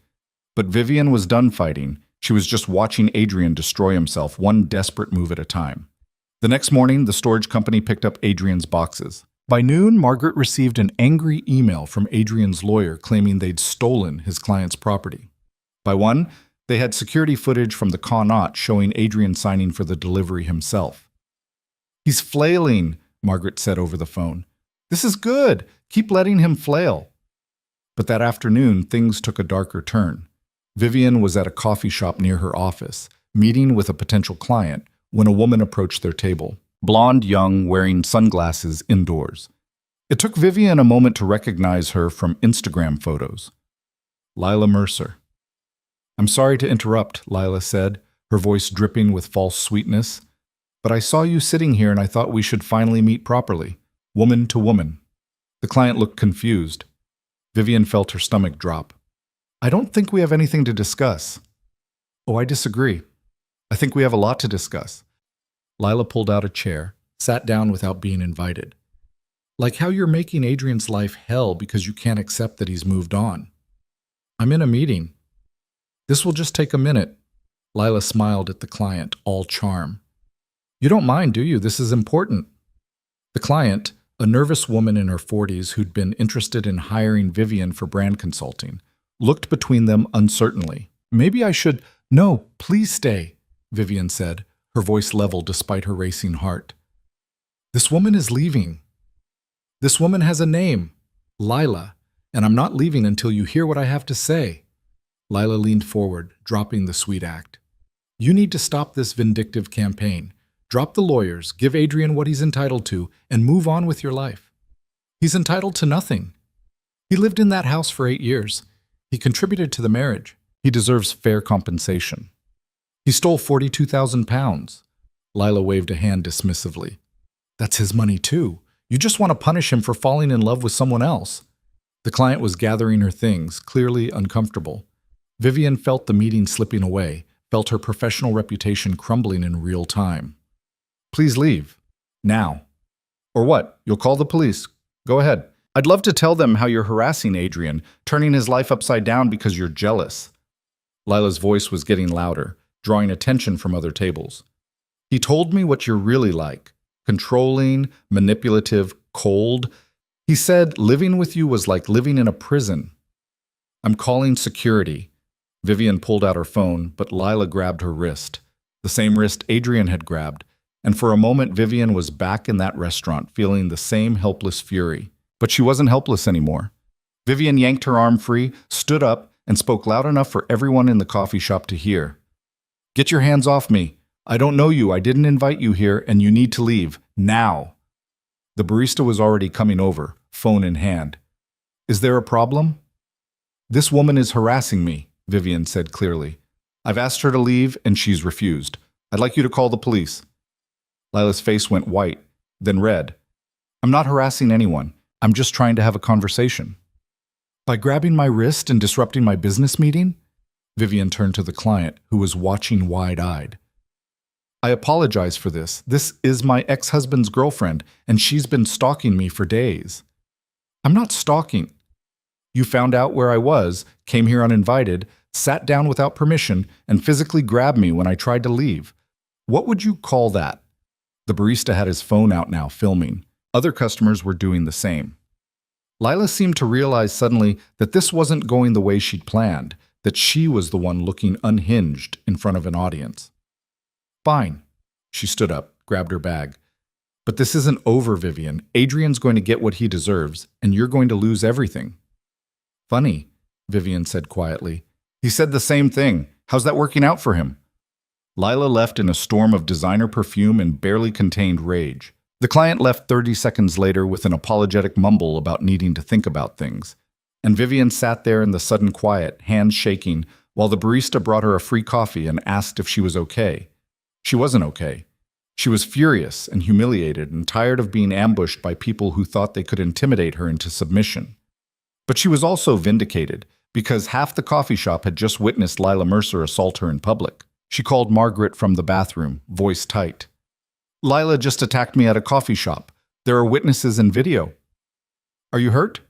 But Vivian was done fighting. She was just watching Adrian destroy himself, one desperate move at a time. The next morning, the storage company picked up Adrian's boxes. By noon, Margaret received an angry email from Adrian's lawyer claiming they'd stolen his client's property. By 1, they had security footage from the Connaught showing Adrian signing for the delivery himself. He's flailing, Margaret said over the phone. This is good. Keep letting him flail. But that afternoon, things took a darker turn. Vivian was at a coffee shop near her office, meeting with a potential client, when a woman approached their table. Blonde, young, wearing sunglasses indoors. It took Vivian a moment to recognize her from Instagram photos. Lila Mercer. I'm sorry to interrupt, Lila said, her voice dripping with false sweetness. But I saw you sitting here and I thought we should finally meet properly, woman to woman. The client looked confused. Vivian felt her stomach drop. I don't think we have anything to discuss. Oh, I disagree. I think we have a lot to discuss. Lila pulled out a chair, sat down without being invited. Like how you're making Adrian's life hell because you can't accept that he's moved on. I'm in a meeting. This will just take a minute. Lila smiled at the client, all charm. You don't mind, do you? This is important. The client, a nervous woman in her 40s who'd been interested in hiring Vivian for brand consulting, looked between them uncertainly. Maybe I should... No, please stay, Vivian said, her voice level despite her racing heart. This woman is leaving. This woman has a name, Lila, and I'm not leaving until you hear what I have to say. Lila leaned forward, dropping the sweet act. You need to stop this vindictive campaign. Drop the lawyers, give Adrian what he's entitled to, and move on with your life. He's entitled to nothing. He lived in that house for 8 years. He contributed to the marriage. He deserves fair compensation. He stole 42,000 pounds. Lila waved a hand dismissively. That's his money too. You just want to punish him for falling in love with someone else. The client was gathering her things, clearly uncomfortable. Vivian felt the meeting slipping away, felt her professional reputation crumbling in real time. Please leave. Now. Or what? You'll call the police. Go ahead. I'd love to tell them how you're harassing Adrian, turning his life upside down because you're jealous. Lila's voice was getting louder, drawing attention from other tables. He told me what you're really like. Controlling, manipulative, cold. He said living with you was like living in a prison. I'm calling security. Vivian pulled out her phone, but Lila grabbed her wrist. The same wrist Adrian had grabbed. And for a moment, Vivian was back in that restaurant, feeling the same helpless fury. But she wasn't helpless anymore. Vivian yanked her arm free, stood up, and spoke loud enough for everyone in the coffee shop to hear. "Get your hands off me. I don't know you, I didn't invite you here, and you need to leave. Now." The barista was already coming over, phone in hand. "Is there a problem?" "This woman is harassing me," Vivian said clearly. "I've asked her to leave, and she's refused. I'd like you to call the police." Lila's face went white, then red. "I'm not harassing anyone. I'm just trying to have a conversation." "By grabbing my wrist and disrupting my business meeting?" Vivian turned to the client, who was watching wide-eyed. "I apologize for this. This is my ex-husband's girlfriend, and she's been stalking me for days." "I'm not stalking. You found out where I was, came here uninvited, sat down without permission, and physically grabbed me when I tried to leave. What would you call that?" The barista had his phone out now, filming. Other customers were doing the same. Lila seemed to realize suddenly that this wasn't going the way she'd planned, that she was the one looking unhinged in front of an audience. "Fine." She stood up, grabbed her bag. "But this isn't over, Vivian. Adrian's going to get what he deserves, and you're going to lose everything." "Funny," Vivian said quietly. "He said the same thing. How's that working out for him?" Lila left in a storm of designer perfume and barely contained rage. The client left 30 seconds later with an apologetic mumble about needing to think about things. And Vivian sat there in the sudden quiet, hands shaking, while the barista brought her a free coffee and asked if she was okay. She wasn't okay. She was furious and humiliated and tired of being ambushed by people who thought they could intimidate her into submission. But she was also vindicated, because half the coffee shop had just witnessed Lila Mercer assault her in public. She called Margaret from the bathroom, voice tight. "Lila just attacked me at a coffee shop. There are witnesses and video." "Are you hurt?"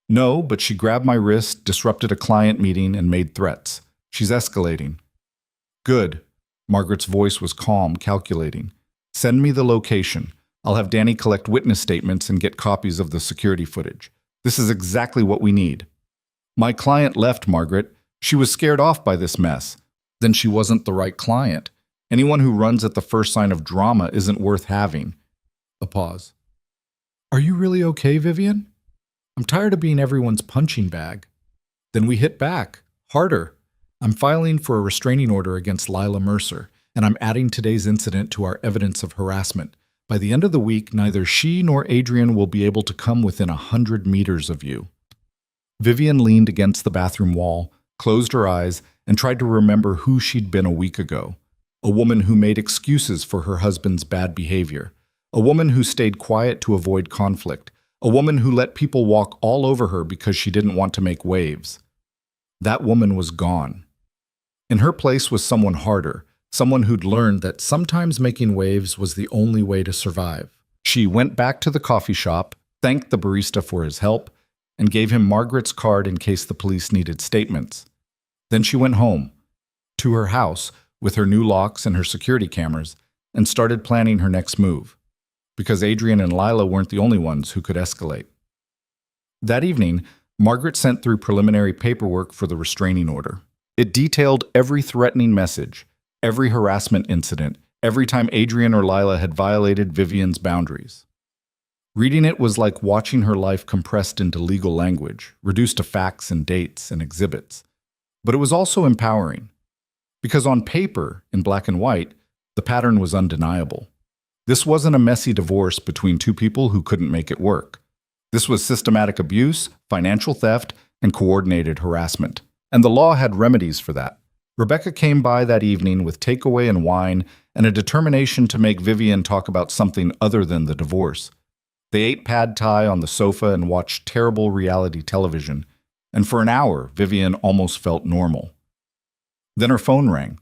"No, but she grabbed my wrist, disrupted a client meeting, and made threats. She's escalating." "Good." Margaret's voice was calm, calculating. "Send me the location. I'll have Danny collect witness statements and get copies of the security footage. This is exactly what we need." "My client left, Margaret. She was scared off by this mess." "Then she wasn't the right client. Anyone who runs at the first sign of drama isn't worth having." A pause. "Are you really okay, Vivian? I'm tired of being everyone's punching bag." "Then we hit back. Harder. I'm filing for a restraining order against Lila Mercer, and I'm adding today's incident to our evidence of harassment. By the end of the week, neither she nor Adrian will be able to come within 100 meters of you." Vivian leaned against the bathroom wall, closed her eyes, and tried to remember who she'd been a week ago. A woman who made excuses for her husband's bad behavior. A woman who stayed quiet to avoid conflict. A woman who let people walk all over her because she didn't want to make waves. That woman was gone. In her place was someone harder, someone who'd learned that sometimes making waves was the only way to survive. She went back to the coffee shop, thanked the barista for his help, and gave him Margaret's card in case the police needed statements. Then she went home, to her house, with her new locks and her security cameras, and started planning her next move. Because Adrian and Lila weren't the only ones who could escalate. That evening, Margaret sent through preliminary paperwork for the restraining order. It detailed every threatening message, every harassment incident, every time Adrian or Lila had violated Vivian's boundaries. Reading it was like watching her life compressed into legal language, reduced to facts and dates and exhibits. But it was also empowering. Because on paper, in black and white, the pattern was undeniable. This wasn't a messy divorce between two people who couldn't make it work. This was systematic abuse, financial theft, and coordinated harassment. And the law had remedies for that. Rebecca came by that evening with takeaway and wine and a determination to make Vivian talk about something other than the divorce. They ate pad thai on the sofa and watched terrible reality television. And for an hour, Vivian almost felt normal. Then her phone rang.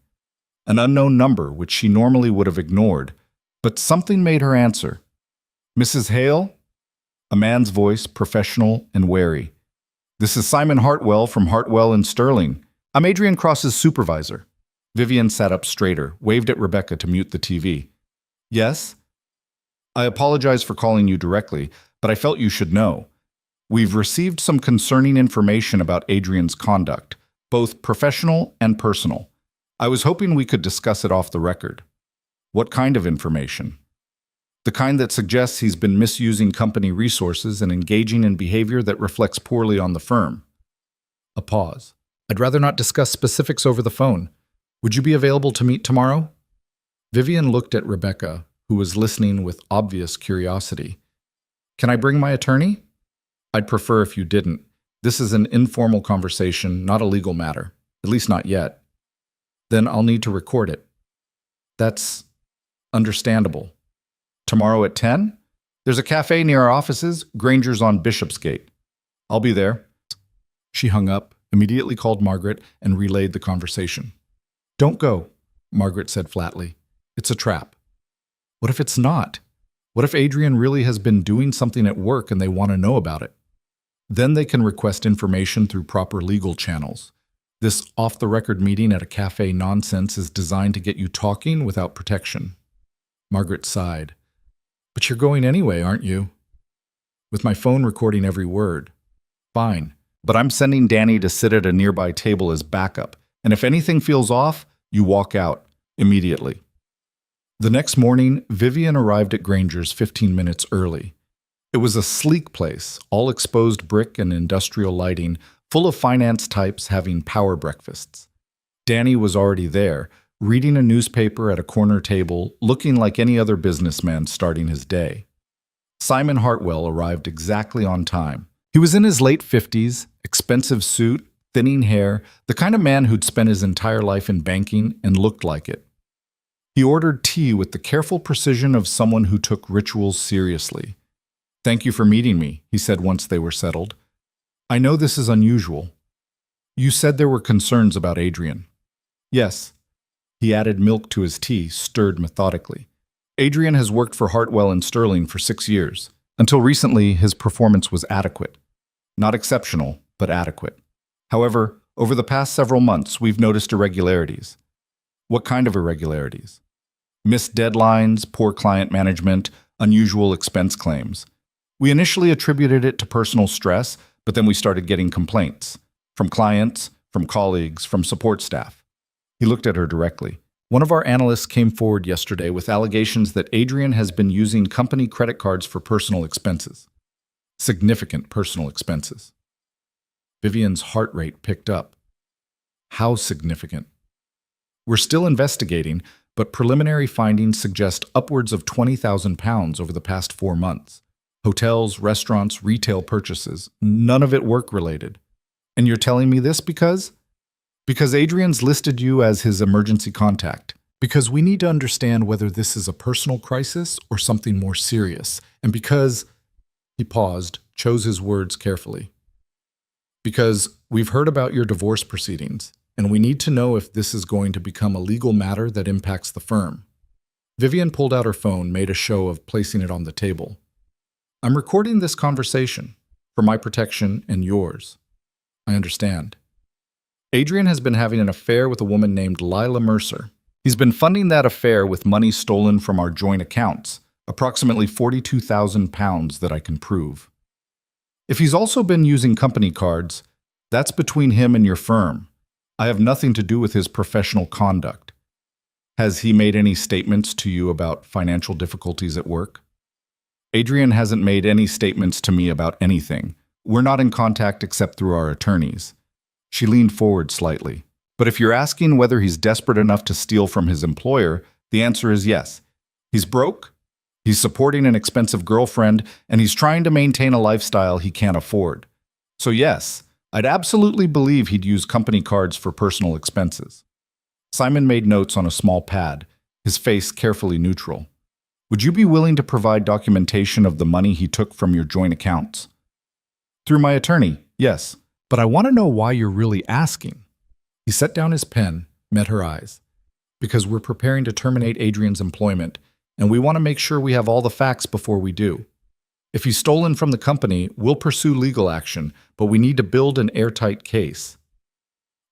An unknown number, which she normally would have ignored. But something made her answer. "Mrs. Hale?" A man's voice, professional and wary. "This is Simon Hartwell from Hartwell and Sterling. I'm Adrian Cross's supervisor." Vivian sat up straighter, waved at Rebecca to mute the TV. "Yes?" "I apologize for calling you directly, but I felt you should know. We've received some concerning information about Adrian's conduct, both professional and personal. I was hoping we could discuss it off the record." "What kind of information?" "The kind that suggests he's been misusing company resources and engaging in behavior that reflects poorly on the firm." A pause.
I'd rather not discuss specifics over the phone. Would you be available to meet tomorrow? Vivian looked at Rebecca, who was listening with obvious curiosity. Can I bring my attorney? I'd prefer if you didn't. This is an informal conversation, not a legal matter. At least not yet. Then I'll need to record it. That's understandable. Tomorrow at 10? There's a cafe near our offices, Granger's on Bishopsgate. I'll be there. She hung up, immediately called Margaret, and relayed the conversation. Don't go, Margaret said flatly. It's a trap. What if it's not? What if Adrian really has been doing something at work and they want to know about it? Then they can request information through proper legal channels. This off-the-record meeting at a cafe nonsense is designed to get you talking without protection. Margaret sighed. But you're going anyway, aren't you? With my phone recording every word. Fine. But I'm sending Danny to sit at a nearby table as backup. And if anything feels off, you walk out immediately. The next morning, Vivian arrived at Granger's 15 minutes early. It was a sleek place, all exposed brick and industrial lighting, full of finance types having power breakfasts. Danny was already there, reading a newspaper at a corner table, looking like any other businessman starting his day. Simon Hartwell arrived exactly on time. He was in his late 50s, expensive suit, thinning hair, the kind of man who'd spent his entire life in banking and looked like it. He ordered tea with the careful precision of someone who took rituals seriously. Thank you for meeting me, he said once they were settled. I know this is unusual. You said there were concerns about Adrian. Yes. He added milk to his tea, stirred methodically. Adrian has worked for Hartwell and Sterling for 6 years. Until recently, his performance was adequate. Not exceptional, but adequate. However, over the past several months, we've noticed irregularities. What kind of irregularities? Missed deadlines, poor client management, unusual expense claims. We initially attributed it to personal stress, but then we started getting complaints. From clients, from colleagues, from support staff. He looked at her directly. One of our analysts came forward yesterday with allegations that Adrian has been using company credit cards for personal expenses. Significant personal expenses. Vivian's heart rate picked up. How significant? We're still investigating, but preliminary findings suggest upwards of £20,000 over the past 4 months. Hotels, restaurants, retail purchases, none of it work-related. And you're telling me this because? Because Adrian's listed you as his emergency contact. Because we need to understand whether this is a personal crisis or something more serious. And because, he paused, chose his words carefully. Because we've heard about your divorce proceedings, and we need to know if this is going to become a legal matter that impacts the firm. Vivian pulled out her phone, made a show of placing it on the table. I'm recording this conversation for my protection and yours. I understand. Adrian has been having an affair with a woman named Lila Mercer. He's been funding that affair with money stolen from our joint accounts, approximately £42,000 that I can prove. If he's also been using company cards, that's between him and your firm. I have nothing to do with his professional conduct. Has he made any statements to you about financial difficulties at work? Adrian hasn't made any statements to me about anything. We're not in contact except through our attorneys. She leaned forward slightly. But if you're asking whether he's desperate enough to steal from his employer, the answer is yes. He's broke, he's supporting an expensive girlfriend, and he's trying to maintain a lifestyle he can't afford. So yes, I'd absolutely believe he'd use company cards for personal expenses. Simon made notes on a small pad, his face carefully neutral. Would you be willing to provide documentation of the money he took from your joint accounts? Through my attorney, yes. But I want to know why you're really asking. He set down his pen, met her eyes. Because we're preparing to terminate Adrian's employment, and we want to make sure we have all the facts before we do. If he's stolen from the company, we'll pursue legal action, but we need to build an airtight case.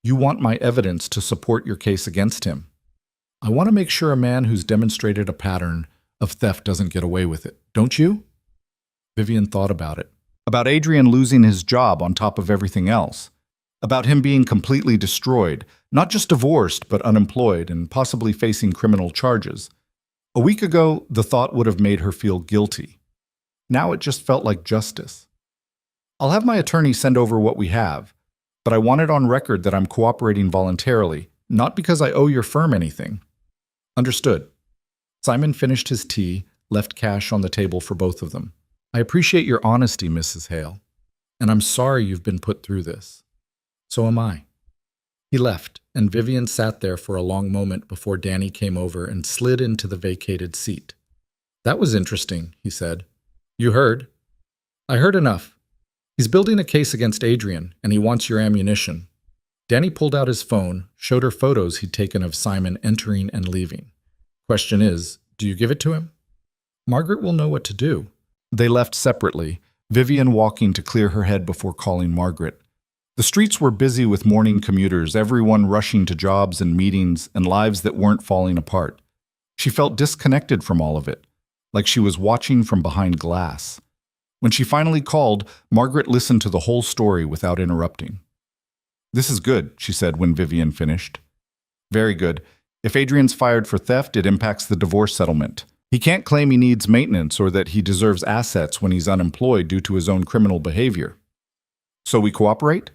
You want my evidence to support your case against him. I want to make sure a man who's demonstrated a pattern of theft doesn't get away with it, don't you? Vivian thought about it. About Adrian losing his job on top of everything else. About him being completely destroyed, not just divorced, but unemployed and possibly facing criminal charges. A week ago, the thought would have made her feel guilty. Now it just felt like justice. I'll have my attorney send over what we have. but I want it on record that I'm cooperating voluntarily, not because I owe your firm anything. Understood. Simon finished his tea, left cash on the table for both of them. I appreciate your honesty, Mrs. Hale, and I'm sorry you've been put through this. So am I. He left, and Vivian sat there for a long moment before Danny came over and slid into the vacated seat. That was interesting, he said. You heard? I heard enough. He's building a case against Adrian, and he wants your ammunition. Danny pulled out his phone, showed her photos he'd taken of Simon entering and leaving. Question is, do you give it to him? Margaret will know what to do. They left separately, Vivian walking to clear her head before calling Margaret. The streets were busy with morning commuters, everyone rushing to jobs and meetings and lives that weren't falling apart. She felt disconnected from all of it, like she was watching from behind glass. When she finally called, Margaret listened to the whole story without interrupting. This is good, she said when Vivian finished. Very good. If Adrian's fired for theft, it impacts the divorce settlement. He can't claim he needs maintenance or that he deserves assets when he's unemployed due to his own criminal behavior. So we cooperate?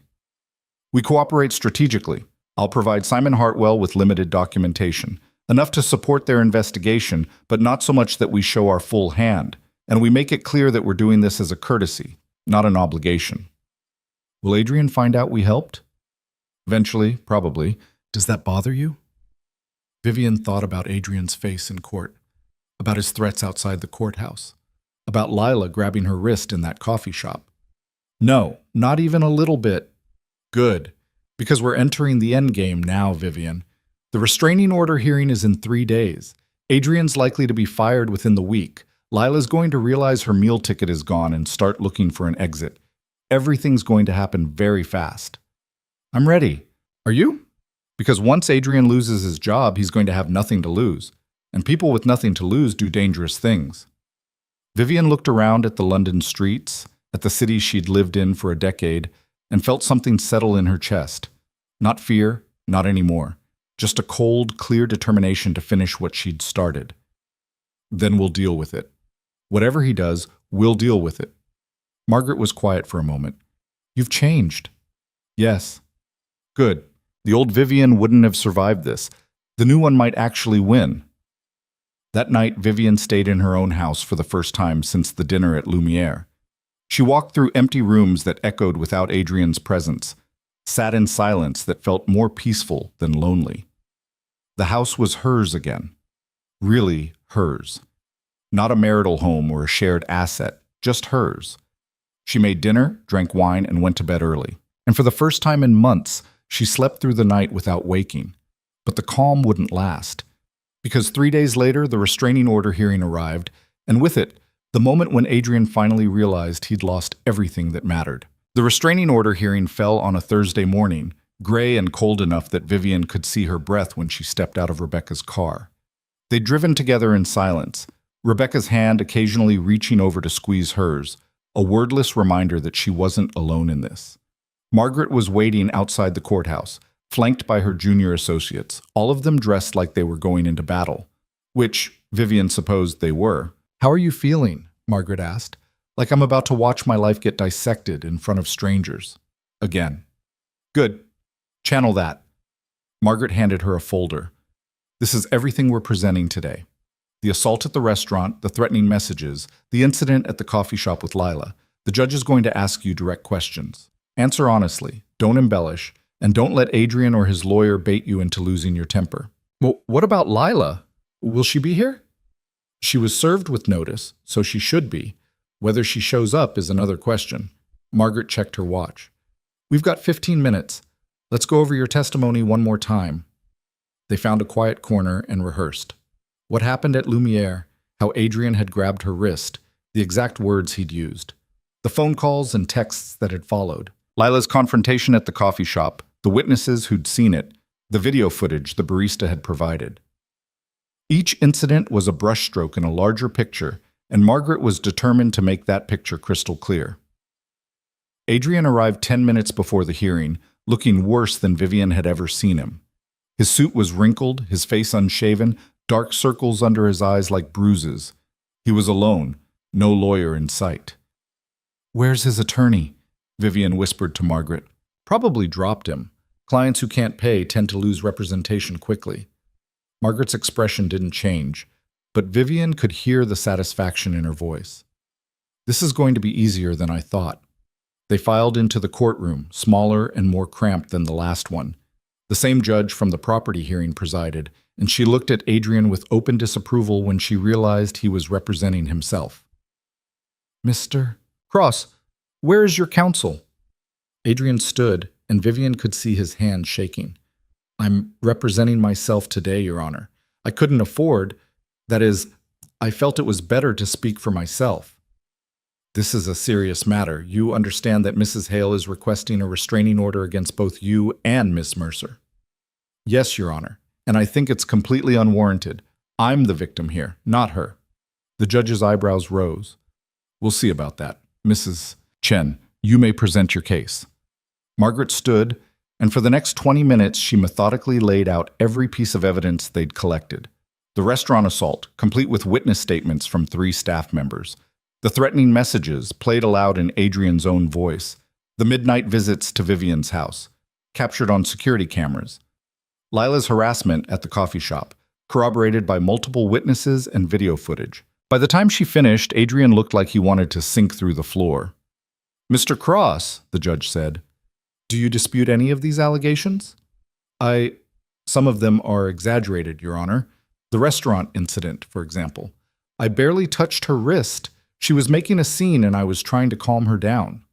We cooperate strategically. I'll provide Simon Hartwell with limited documentation, enough to support their investigation, but not so much that we show our full hand, and we make it clear that we're doing this as a courtesy, not an obligation. Will Adrian find out we helped? Eventually, probably. Does that bother you? Vivian thought about Adrian's face in court, about his threats outside the courthouse, about Lila grabbing her wrist in that coffee shop. No, not even a little bit. Good, because we're entering the endgame now, Vivian. The restraining order hearing is in 3 days. Adrian's likely to be fired within the week. Lila's going to realize her meal ticket is gone and start looking for an exit. Everything's going to happen very fast. I'm ready. Are you? Because once Adrian loses his job, he's going to have nothing to lose. And people with nothing to lose do dangerous things. Vivian looked around at the London streets, at the city she'd lived in for a decade, and felt something settle in her chest. Not fear, not anymore. Just a cold, clear determination to finish what she'd started. Then we'll deal with it. Whatever he does, we'll deal with it. Margaret was quiet for a moment. You've changed. Yes. Good. The old Vivian wouldn't have survived this. The new one might actually win. That night, Vivian stayed in her own house for the first time since the dinner at Lumiere. She walked through empty rooms that echoed without Adrian's presence, sat in silence that felt more peaceful than lonely. The house was hers again. Really hers. Not a marital home or a shared asset, just hers. She made dinner, drank wine, and went to bed early. And for the first time in months, she slept through the night without waking. But the calm wouldn't last. Because 3 days later, the restraining order hearing arrived, and with it, the moment when Adrian finally realized he'd lost everything that mattered. The restraining order hearing fell on a Thursday morning, gray and cold enough that Vivian could see her breath when she stepped out of Rebecca's car. They'd driven together in silence, Rebecca's hand occasionally reaching over to squeeze hers, a wordless reminder that she wasn't alone in this. Margaret was waiting outside the courthouse, flanked by her junior associates, all of them dressed like they were going into battle, which Vivian supposed they were. How are you feeling? Margaret asked. Like I'm about to watch my life get dissected in front of strangers. Again. Good. Channel that. Margaret handed her a folder. This is everything we're presenting today. The assault at the restaurant, the threatening messages, the incident at the coffee shop with Lila. The judge is going to ask you direct questions. Answer honestly, don't embellish, and don't let Adrian or his lawyer bait you into losing your temper. Well, what about Lila? Will she be here? She was served with notice, so she should be. Whether she shows up is another question. Margaret checked her watch. We've got 15 minutes. Let's go over your testimony one more time. They found a quiet corner and rehearsed. What happened at Lumiere, how Adrian had grabbed her wrist, the exact words he'd used. The phone calls and texts that had followed. Lila's confrontation at the coffee shop, the witnesses who'd seen it, the video footage the barista had provided. Each incident was a brushstroke in a larger picture, and Margaret was determined to make that picture crystal clear. Adrian arrived 10 minutes before the hearing, looking worse than Vivian had ever seen him. His suit was wrinkled, his face unshaven, dark circles under his eyes like bruises. He was alone, no lawyer in sight. "Where's his attorney?" Vivian whispered to Margaret. Probably dropped him. Clients who can't pay tend to lose representation quickly. Margaret's expression didn't change, but Vivian could hear the satisfaction in her voice. This is going to be easier than I thought. They filed into the courtroom, smaller and more cramped than the last one. The same judge from the property hearing presided, and she looked at Adrian with open disapproval when she realized he was representing himself. Mr. Cross, where is your counsel? Adrian stood, and Vivian could see his hand shaking. I'm representing myself today, Your Honor. I couldn't afford, that is, I felt it was better to speak for myself. This is a serious matter. You understand that Mrs. Hale is requesting a restraining order against both you and Miss Mercer. Yes, Your Honor, and I think it's completely unwarranted. I'm the victim here, not her. The judge's eyebrows rose. We'll see about that. Mrs. Chen, you may present your case. Margaret stood, and for the next 20 minutes she methodically laid out every piece of evidence they'd collected. The restaurant assault, complete with witness statements from 3 staff members. The threatening messages, played aloud in Adrian's own voice. The midnight visits to Vivian's house, captured on security cameras. Lila's harassment at the coffee shop, corroborated by multiple witnesses and video footage. By the time she finished, Adrian looked like he wanted to sink through the floor. Mr. Cross, the judge said, do you dispute any of these allegations? Some of them are exaggerated, Your Honor. The restaurant incident, for example. I barely touched her wrist. She was making a scene and I was trying to calm her down.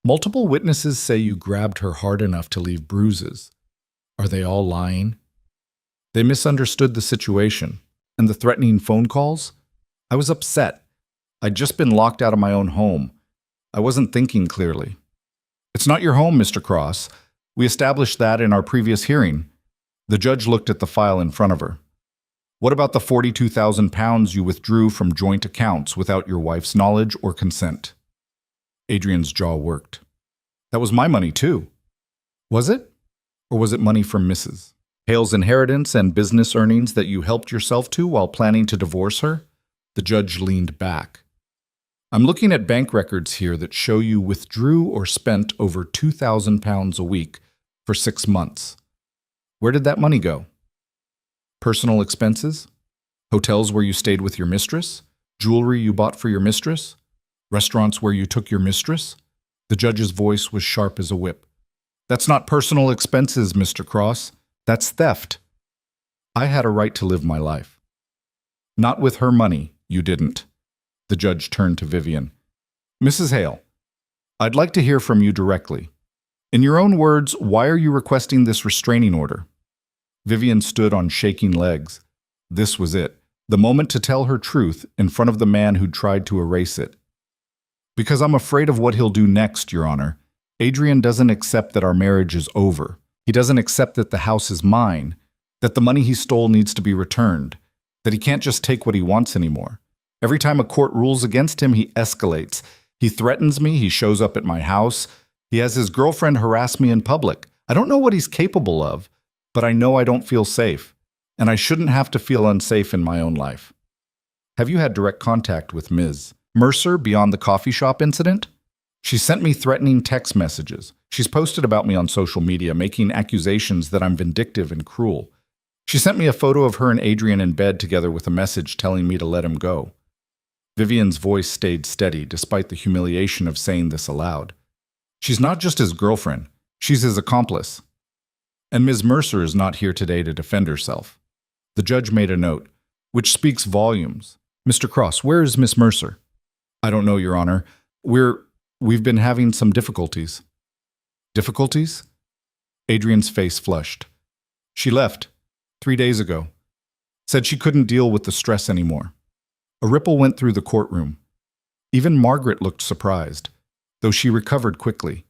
Multiple witnesses say you grabbed her hard enough to leave bruises. Are they all lying? They misunderstood the situation. And the threatening phone calls? I was upset. I'd just been locked out of my own home. I wasn't thinking clearly. It's not your home, Mr. Cross. We established that in our previous hearing. The judge looked at the file in front of her. What about the £42,000 you withdrew from joint accounts without your wife's knowledge or consent? Adrian's jaw worked. That was my money too. Was it? Or was it money from Mrs. Hale's inheritance and business earnings that you helped yourself to while planning to divorce her? The judge leaned back. I'm looking at bank records here that show you withdrew or spent over £2,000 a week for 6 months. Where did that money go? Personal expenses? Hotels where you stayed with your mistress? Jewelry you bought for your mistress? Restaurants where you took your mistress? The judge's voice was sharp as a whip. That's not personal expenses, Mr. Cross. That's theft. I had a right to live my life. Not with her money, you didn't. The judge turned to Vivian. Mrs. Hale, I'd like to hear from you directly. In your own words, why are you requesting this restraining order? Vivian stood on shaking legs. This was it, the moment to tell her truth in front of the man who'd tried to erase it. Because I'm afraid of what he'll do next, Your Honor. Adrian doesn't accept that our marriage is over. He doesn't accept that the house is mine, that the money he stole needs to be returned, that he can't just take what he wants anymore. Every time a court rules against him, he escalates. He threatens me, he shows up at my house. He has his girlfriend harass me in public. I don't know what he's capable of, but I know I don't feel safe, and I shouldn't have to feel unsafe in my own life. Have you had direct contact with Ms. Mercer beyond the coffee shop incident? She sent me threatening text messages. She's posted about me on social media, making accusations that I'm vindictive and cruel. She sent me a photo of her and Adrian in bed together with a message telling me to let him go. Vivian's voice stayed steady despite the humiliation of saying this aloud. She's not just his girlfriend, she's his accomplice. And Ms. Mercer is not here today to defend herself. The judge made a note, which speaks volumes. Mr. Cross, where is Miss Mercer? I don't know, Your Honor. We've been having some difficulties. Difficulties? Adrian's face flushed. She left 3 days ago. Said she couldn't deal with the stress anymore. A ripple went through the courtroom. Even Margaret looked surprised, though she recovered quickly.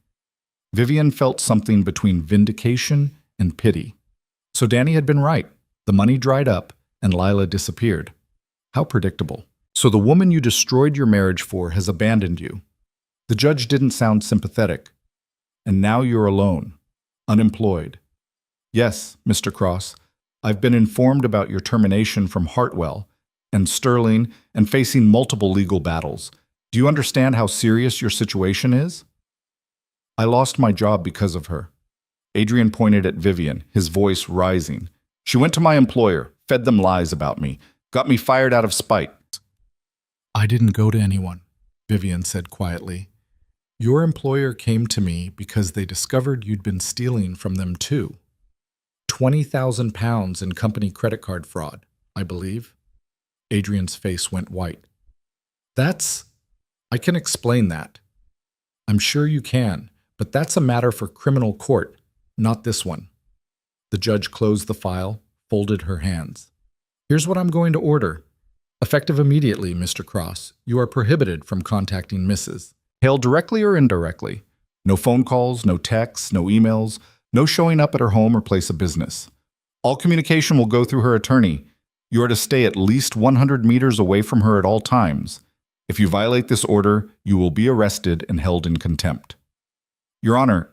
Vivian felt something between vindication and pity. So Danny had been right. The money dried up, and Lila disappeared. How predictable. So the woman you destroyed your marriage for has abandoned you. The judge didn't sound sympathetic. And now you're alone, unemployed. Yes, Mr. Cross, I've been informed about your termination from Hartwell and Sterling and facing multiple legal battles. Do you understand how serious your situation is?
I lost my job because of her. Adrian pointed at Vivian, his voice rising. She went to my employer, fed them lies about me, got me fired out of spite.
I didn't go to anyone, Vivian said quietly. Your employer came to me because they discovered you'd been stealing from them too. £20,000 in company credit card fraud, I believe. Adrian's face went white. I can explain that. I'm sure you can, but that's a matter for criminal court, not this one. The judge closed the file, folded her hands. Here's what I'm going to order. Effective immediately, Mr. Cross, you are prohibited from contacting Mrs.
Hale directly or indirectly. No phone calls, no texts, no emails, no showing up at her home or place of business. All communication will go through her attorney. You are to stay at least 100 meters away from her at all times. If you violate this order, you will be arrested and held in contempt. Your Honor,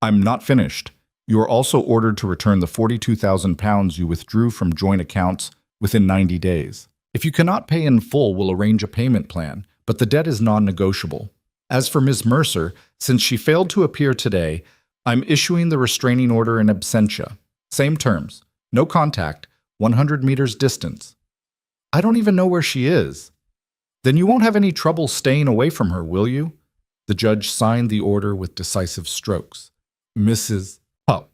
I'm not finished. You are also ordered to return the £42,000 you withdrew from joint accounts within 90 days. If you cannot pay in full, we'll arrange a payment plan, but the debt is non-negotiable. As for Ms. Mercer, since she failed to appear today, I'm issuing the restraining order in absentia. Same terms. No contact, 100 meters distance. I don't even know where she is. Then you won't have any trouble staying away from her, will you? The judge signed the order with decisive strokes. Mrs. Pup.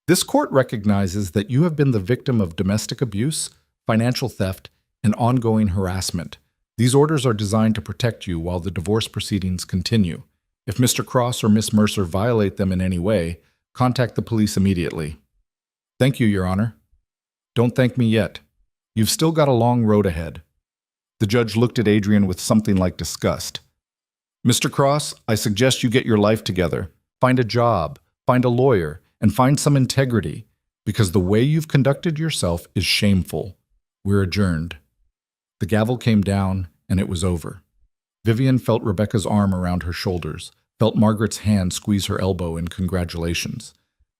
This court recognizes that you have been the victim of domestic abuse, financial theft, and ongoing harassment. These orders are designed to protect you while the divorce proceedings continue. If Mr. Cross or Miss Mercer violate them in any way, contact the police immediately. Thank you, Your Honor. Don't thank me yet. You've still got a long road ahead. The judge looked at Adrian with something like disgust. Mr. Cross, I suggest you get your life together. Find a job, find a lawyer, and find some integrity, because the way you've conducted yourself is shameful. We're adjourned. The gavel came down, and it was over. Vivian felt Rebecca's arm around her shoulders, felt Margaret's hand squeeze her elbow in congratulations.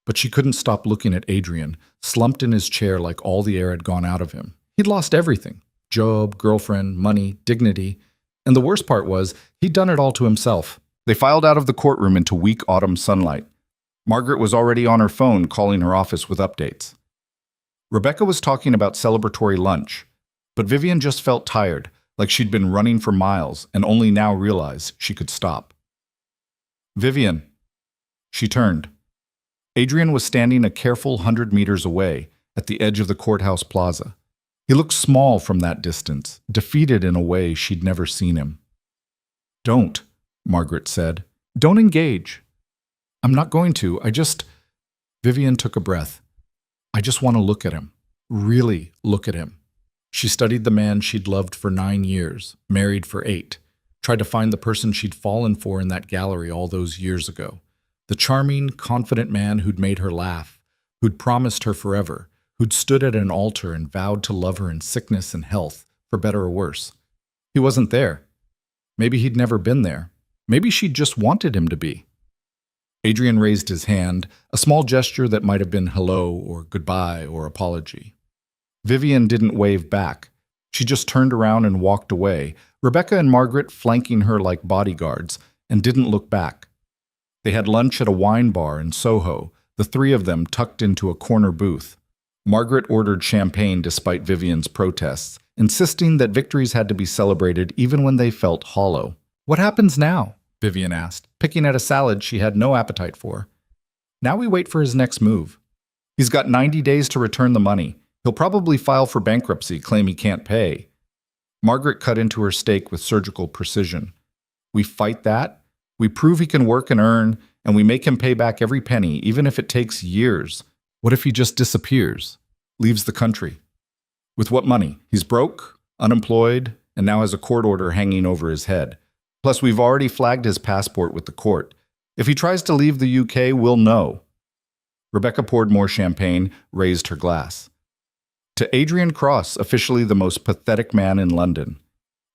But she couldn't stop looking at Adrian, slumped in his chair like all the air had gone out of him. He'd lost everything. Job, girlfriend, money, dignity. And the worst part was, he'd done it all to himself. They filed out of the courtroom into weak autumn sunlight. Margaret was already on her phone calling her office with updates. Rebecca was talking about celebratory lunch, but Vivian just felt tired, like she'd been running for miles and only now realized she could stop. Vivian. She turned. Adrian was standing a careful 100 meters away at the edge of the courthouse plaza. He looked small from that distance, defeated in a way she'd never seen him. Don't, Margaret said. Don't engage. I'm not going to. Vivian took a breath. I just want to look at him. Really look at him. She studied the man she'd loved for 9 years, married for 8, tried to find the person she'd fallen for in that gallery all those years ago. The charming, confident man who'd made her laugh, who'd promised her forever, who'd stood at an altar and vowed to love her in sickness and health, for better or worse. He wasn't there. Maybe he'd never been there. Maybe she'd just wanted him to be. Adrian raised his hand, a small gesture that might have been hello or goodbye or apology. Vivian didn't wave back. She just turned around and walked away, Rebecca and Margaret flanking her like bodyguards, and didn't look back. They had lunch at a wine bar in Soho, the three of them tucked into a corner booth. Margaret ordered champagne despite Vivian's protests, insisting that victories had to be celebrated even when they felt hollow. What happens now? Vivian asked, picking at a salad she had no appetite for. Now we wait for his next move. He's got 90 days to return the money. He'll probably file for bankruptcy, claim he can't pay. Margaret cut into her steak with surgical precision. We fight that, we prove he can work and earn, and we make him pay back every penny, even if it takes years. What if he just disappears, leaves the country? With what money? He's broke, unemployed, and now has a court order hanging over his head. Plus, we've already flagged his passport with the court. If he tries to leave the UK, we'll know. Rebecca poured more champagne, raised her glass. To Adrian Cross, officially the most pathetic man in London.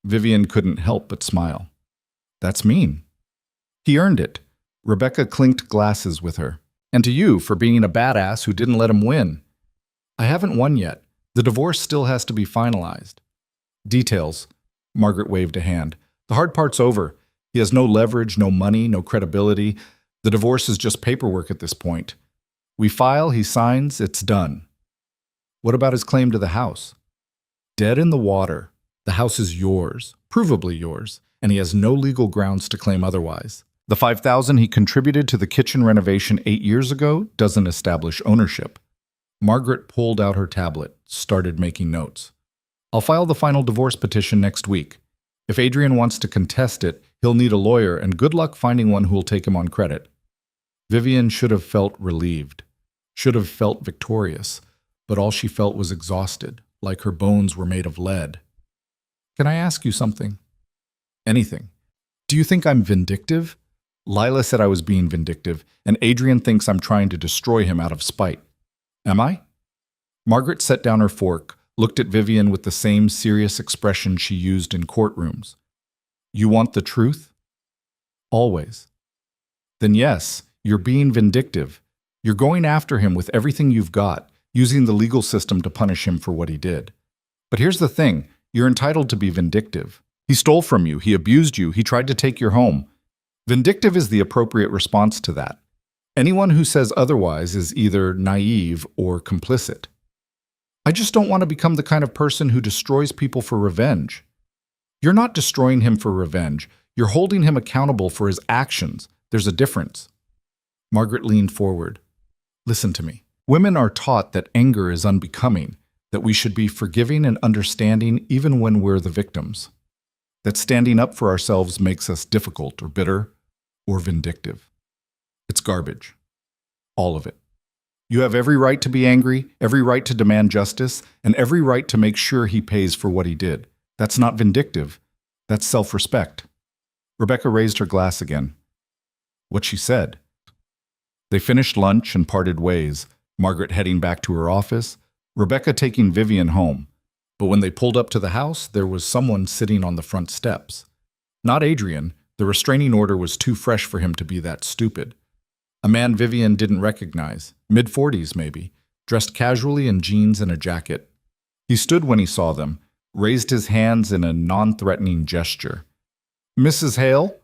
Vivian couldn't help but smile. That's mean. He earned it. Rebecca clinked glasses with her. And to you for being a badass who didn't let him win. I haven't won yet. The divorce still has to be finalized. Details. Margaret waved a hand. The hard part's over.
He has no leverage, no money, no credibility. The divorce is just paperwork at this point. We file, he signs, it's done. What about his claim to the house? Dead in the water. The house is yours, provably yours, and he has no legal grounds to claim otherwise. The $5,000 he contributed to the kitchen renovation 8 years ago doesn't establish ownership. Margaret pulled out her tablet, started making notes. I'll file the final divorce petition next week. If Adrian wants to contest it, he'll need a lawyer, and good luck finding one who'll take him on credit. Vivian should have felt relieved, should have felt victorious, but all she felt was exhausted, like her bones were made of lead. Can I ask you something? Anything. Do you think I'm vindictive? Lila said I was being vindictive, and Adrian thinks I'm trying to destroy him out of spite. Am I? Margaret set down her fork, looked at Vivian with the same serious expression she used in courtrooms. You want the truth? Always. Then yes, you're being vindictive. You're going after him with everything you've got, using the legal system to punish him for what he did. But here's the thing, you're entitled to be vindictive. He stole from you, he abused you, he tried to take your home. Vindictive is the appropriate response to that. Anyone who says otherwise is either naive or complicit. I just don't want to become the kind of person who destroys people for revenge. You're not destroying him for revenge. You're holding him accountable for his actions. There's a difference. Margaret leaned forward. Listen to me. Women are taught that anger is unbecoming, that we should be forgiving and understanding even when we're the victims. That standing up for ourselves makes us difficult or bitter or vindictive. It's garbage. All of it. You have every right to be angry, every right to demand justice, and every right to make sure he pays for what he did. That's not vindictive. That's self-respect. Rebecca raised her glass again. What she said. They finished lunch and parted ways, Margaret heading back to her office, Rebecca taking Vivian home. But when they pulled up to the house, there was someone sitting on the front steps. Not Adrian. The restraining order was too fresh for him to be that stupid. A man Vivian didn't recognize, mid-40s maybe, dressed casually in jeans and a jacket. He stood when he saw them, raised his hands in a non-threatening gesture. Mrs. Hale,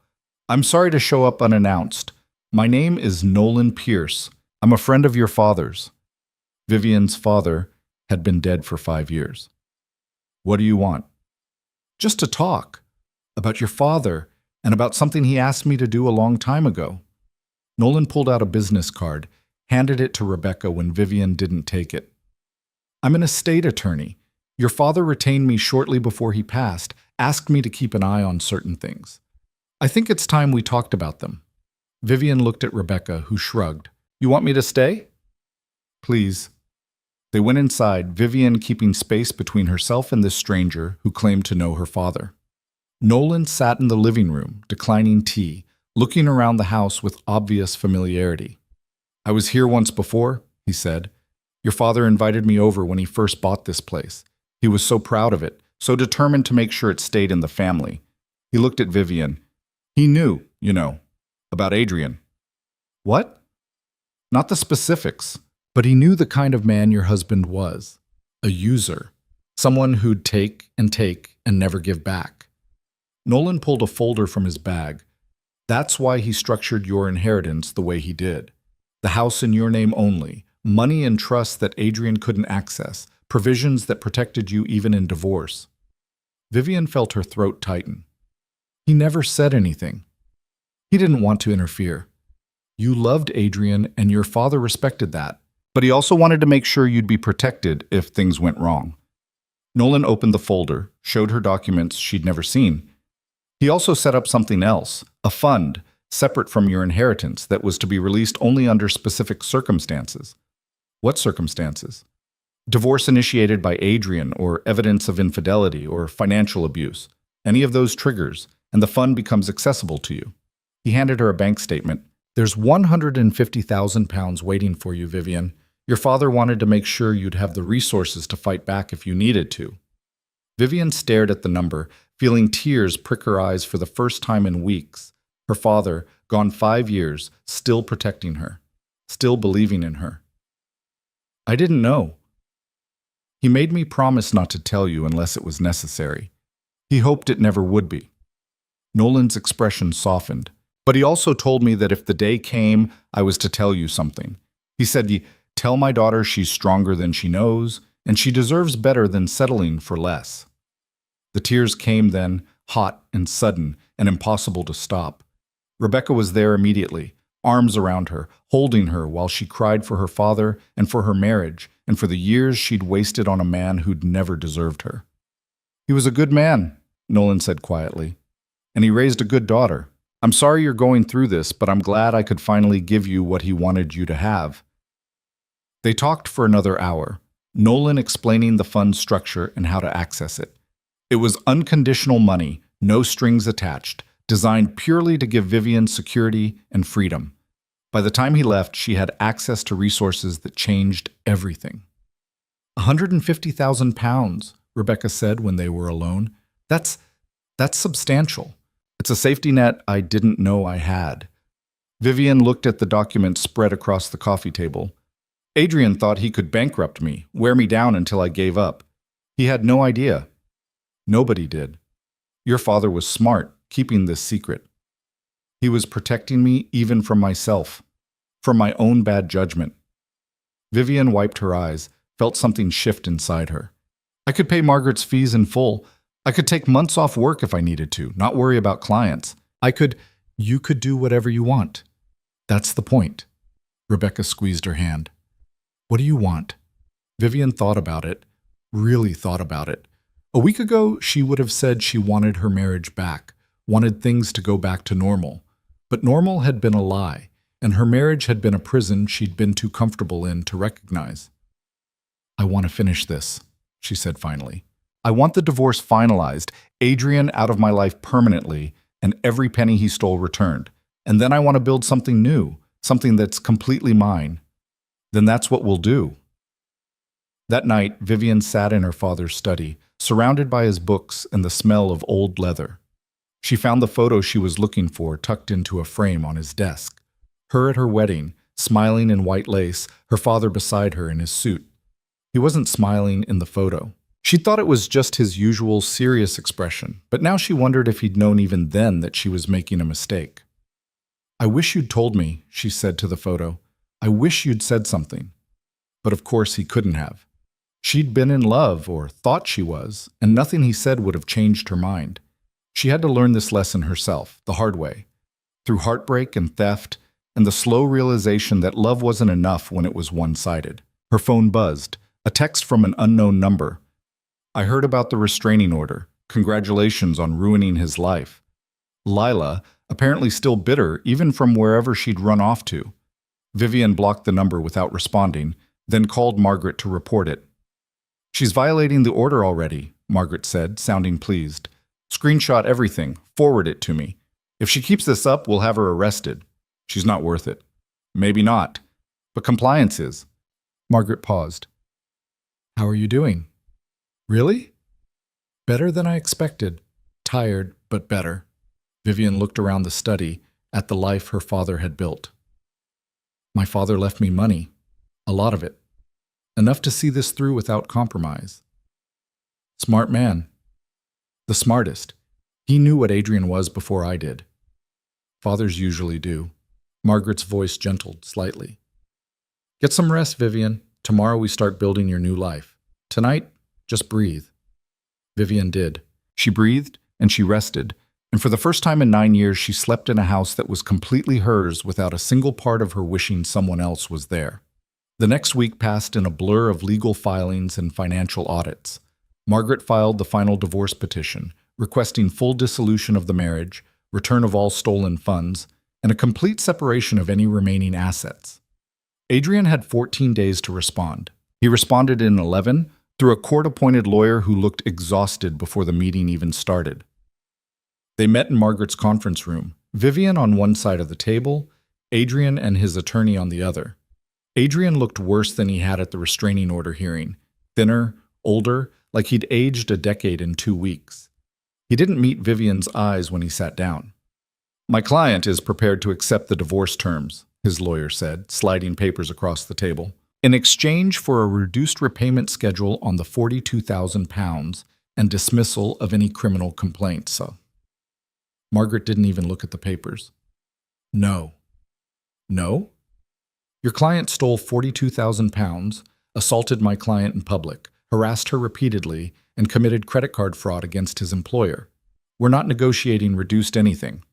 I'm sorry to show up unannounced. My name is Nolan Pierce. I'm a friend of your father's. Vivian's father had been dead for 5 years. What do you want? Just to talk. About your father, and about something he asked me to do a long time ago. Nolan pulled out a business card, handed it to Rebecca when Vivian didn't take it. I'm an estate attorney. Your father retained me shortly before he passed, asked me to keep an eye on certain things. I think it's time we talked about them. Vivian looked at Rebecca, who shrugged. You want me to stay? Please. They went inside, Vivian keeping space between herself and this stranger who claimed to know her father. Nolan sat in the living room, declining tea, looking around the house with obvious familiarity. I was here once before, he said. Your father invited me over when he first bought this place. He was so proud of it, so determined to make sure it stayed in the family. He looked at Vivian. He knew, about Adrian. What? Not the specifics, but he knew the kind of man your husband was. A user. Someone who'd take and never give back. Nolan pulled a folder from his bag. That's why he structured your inheritance the way he did. The house in your name only, money and trust that Adrian couldn't access, provisions that protected you even in divorce. Vivian felt her throat tighten. He never said anything. He didn't want to interfere. You loved Adrian and your father respected that, but he also wanted to make sure you'd be protected if things went wrong. Nolan opened the folder, showed her documents she'd never seen. He also set up something else, a fund, separate from your inheritance that was to be released only under specific circumstances. What circumstances? Divorce initiated by Adrian or evidence of infidelity or financial abuse. Any of those triggers, and the fund becomes accessible to you. He handed her a bank statement. There's £150,000 waiting for you, Vivian. Your father wanted to make sure you'd have the resources to fight back if you needed to. Vivian stared at the number, feeling tears prick her eyes for the first time in weeks. Her father, gone 5 years, still protecting her, still believing in her. I didn't know. He made me promise not to tell you unless it was necessary. He hoped it never would be.
Nolan's expression softened. But he also told me that if the day came, I was to tell you something. He said, tell my daughter she's stronger than she knows, and she deserves better than settling for less. The tears came then, hot and sudden and impossible to stop. Rebecca was there immediately, arms around her, holding her while she cried for her father and for her marriage and for the years she'd wasted on a man who'd never deserved her. He was a good man, Nolan said quietly, and he raised a good daughter. I'm sorry you're going through this, but I'm glad I could finally give you what he wanted you to have. They talked for another hour, Nolan explaining the fund structure and how to access it. It was unconditional money, no strings attached, designed purely to give Vivian security and freedom. By the time he left, she had access to resources that changed everything. £150,000, Rebecca said when they were alone. That's substantial. It's a safety net I didn't know I had. Vivian looked at the documents spread across the coffee table. Adrian thought he could bankrupt me, wear me down until I gave up. He had no idea. Nobody did. Your father was smart, keeping this secret. He was protecting me even from myself, from my own bad judgment. Vivian wiped her eyes, felt something shift inside her. I could pay Margaret's fees in full. I could take months off work if I needed to, not worry about clients. You could do whatever you want. That's the point. Rebecca squeezed her hand. What do you want? Vivian thought about it, really thought about it. A week ago, she would have said she wanted her marriage back, wanted things to go back to normal. But normal had been a lie, and her marriage had been a prison she'd been too comfortable in to recognize. I want to finish this, she said finally. I want the divorce finalized, Adrian out of my life permanently, and every penny he stole returned. And then I want to build something new, something that's completely mine. Then that's what we'll do. That night, Vivian sat in her father's study, surrounded by his books and the smell of old leather. She found the photo she was looking for tucked into a frame on his desk. Her at her wedding, smiling in white lace, her father beside her in his suit. He wasn't smiling in the photo. She thought it was just his usual serious expression, but now she wondered if he'd known even then that she was making a mistake. I wish you'd told me, she said to the photo. I wish you'd said something. But of course he couldn't have. She'd been in love, or thought she was, and nothing he said would have changed her mind. She had to learn this lesson herself, the hard way, through heartbreak and theft, and the slow realization that love wasn't enough when it was one-sided. Her phone buzzed, a text from an unknown number. I heard about the restraining order. Congratulations on ruining his life. Lila, apparently still bitter even from wherever she'd run off to. Vivian blocked the number without responding, then called Margaret to report it. She's violating the order already, Margaret said, sounding pleased. Screenshot everything, forward it to me. If she keeps this up, we'll have her arrested. She's not worth it. Maybe not, but compliance is. Margaret paused. How are you doing? Really? Better than I expected. Tired, but better. Vivian looked around the study, at the life her father had built. My father left me money, a lot of it. Enough to see this through without compromise. Smart man. The smartest. He knew what Adrian was before I did. Fathers usually do. Margaret's voice gentled slightly. Get some rest, Vivian. Tomorrow we start building your new life. Tonight, just breathe. Vivian did. She breathed and she rested, and for the first time in 9 years she slept in a house that was completely hers without a single part of her wishing someone else was there. The next week passed in a blur of legal filings and financial audits. Margaret filed the final divorce petition, requesting full dissolution of the marriage, return of all stolen funds, and a complete separation of any remaining assets. Adrian had 14 days to respond. He responded in 11 through a court-appointed lawyer who looked exhausted before the meeting even started. They met in Margaret's conference room, Vivian on one side of the table, Adrian and his attorney on the other. Adrian looked worse than he had at the restraining order hearing, thinner, older, like he'd aged a decade in 2 weeks. He didn't meet Vivian's eyes when he sat down. My client is prepared to accept the divorce terms, his lawyer said, sliding papers across the table, in exchange for a reduced repayment schedule on the £42,000 and dismissal of any criminal complaints.
Margaret didn't even look at the papers. No. No? Your client stole £42,000, assaulted my client in public, harassed her repeatedly, and committed credit card fraud against his employer. We're not negotiating reduced anything.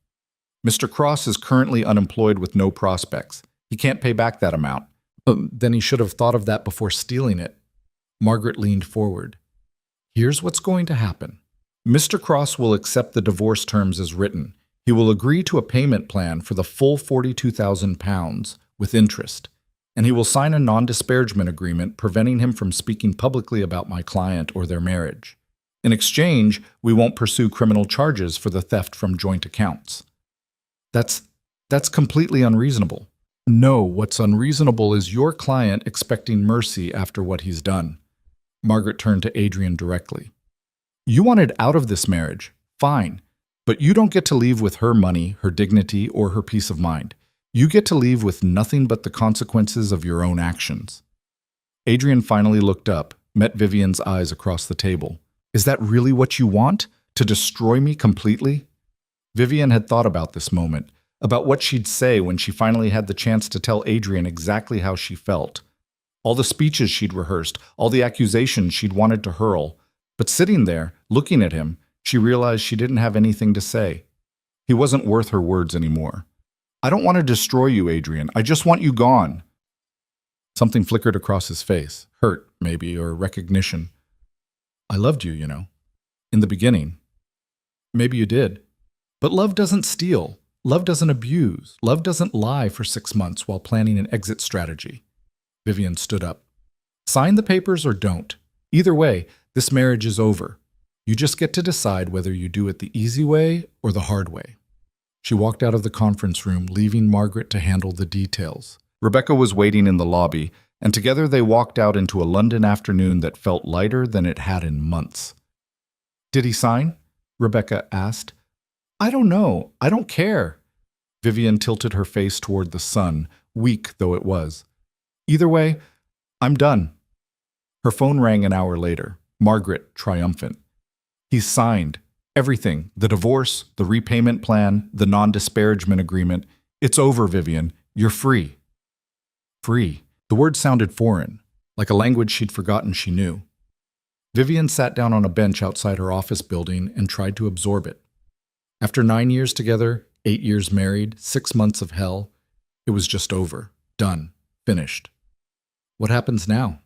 Mr. Cross is currently unemployed with no prospects. He can't pay back that amount. Then he should have thought of that before stealing it. Margaret leaned forward. Here's what's going to happen. Mr. Cross will accept the divorce terms as written. He will agree to a payment plan for the full £42,000 with interest, and he will sign a non-disparagement agreement preventing him from speaking publicly about my client or their marriage. In exchange, we won't pursue criminal charges for the theft from joint accounts. That's completely unreasonable. No, what's unreasonable is your client expecting mercy after what he's done. Margaret turned to Adrian directly. You wanted out of this marriage. Fine. But you don't get to leave with her money, her dignity, or her peace of mind. You get to leave with nothing but the consequences of your own actions. Adrian finally looked up, met Vivian's eyes across the table. Is that really what you want? To destroy me completely? Vivian had thought about this moment, about what she'd say when she finally had the chance to tell Adrian exactly how she felt. All the speeches she'd rehearsed, all the accusations she'd wanted to hurl. But sitting there, looking at him, she realized she didn't have anything to say. He wasn't worth her words anymore. I don't want to destroy you, Adrian. I just want you gone. Something flickered across his face, hurt, maybe, or recognition. I loved you, you know. In the beginning. Maybe you did. But love doesn't steal. Love doesn't abuse. Love doesn't lie for 6 months while planning an exit strategy. Vivian stood up. Sign the papers or don't. Either way, this marriage is over. You just get to decide whether you do it the easy way or the hard way. She walked out of the conference room, leaving Margaret to handle the details.
Rebecca was waiting in the lobby, and together they walked out into a London afternoon that felt lighter than it had in months.
Did he sign? Rebecca asked. I don't know. I don't care. Vivian tilted her face toward the sun, weak though it was. Either way, I'm done. Her phone rang an hour later. Margaret, triumphant. He's signed. Everything. The divorce, the repayment plan, the non-disparagement agreement. It's over, Vivian. You're free. Free. The word sounded foreign, like a language she'd forgotten she knew. Vivian sat down on a bench outside her office building and tried to absorb it. After 9 years together, 8 years married, 6 months of hell, it was just over. Done. Finished. What happens now?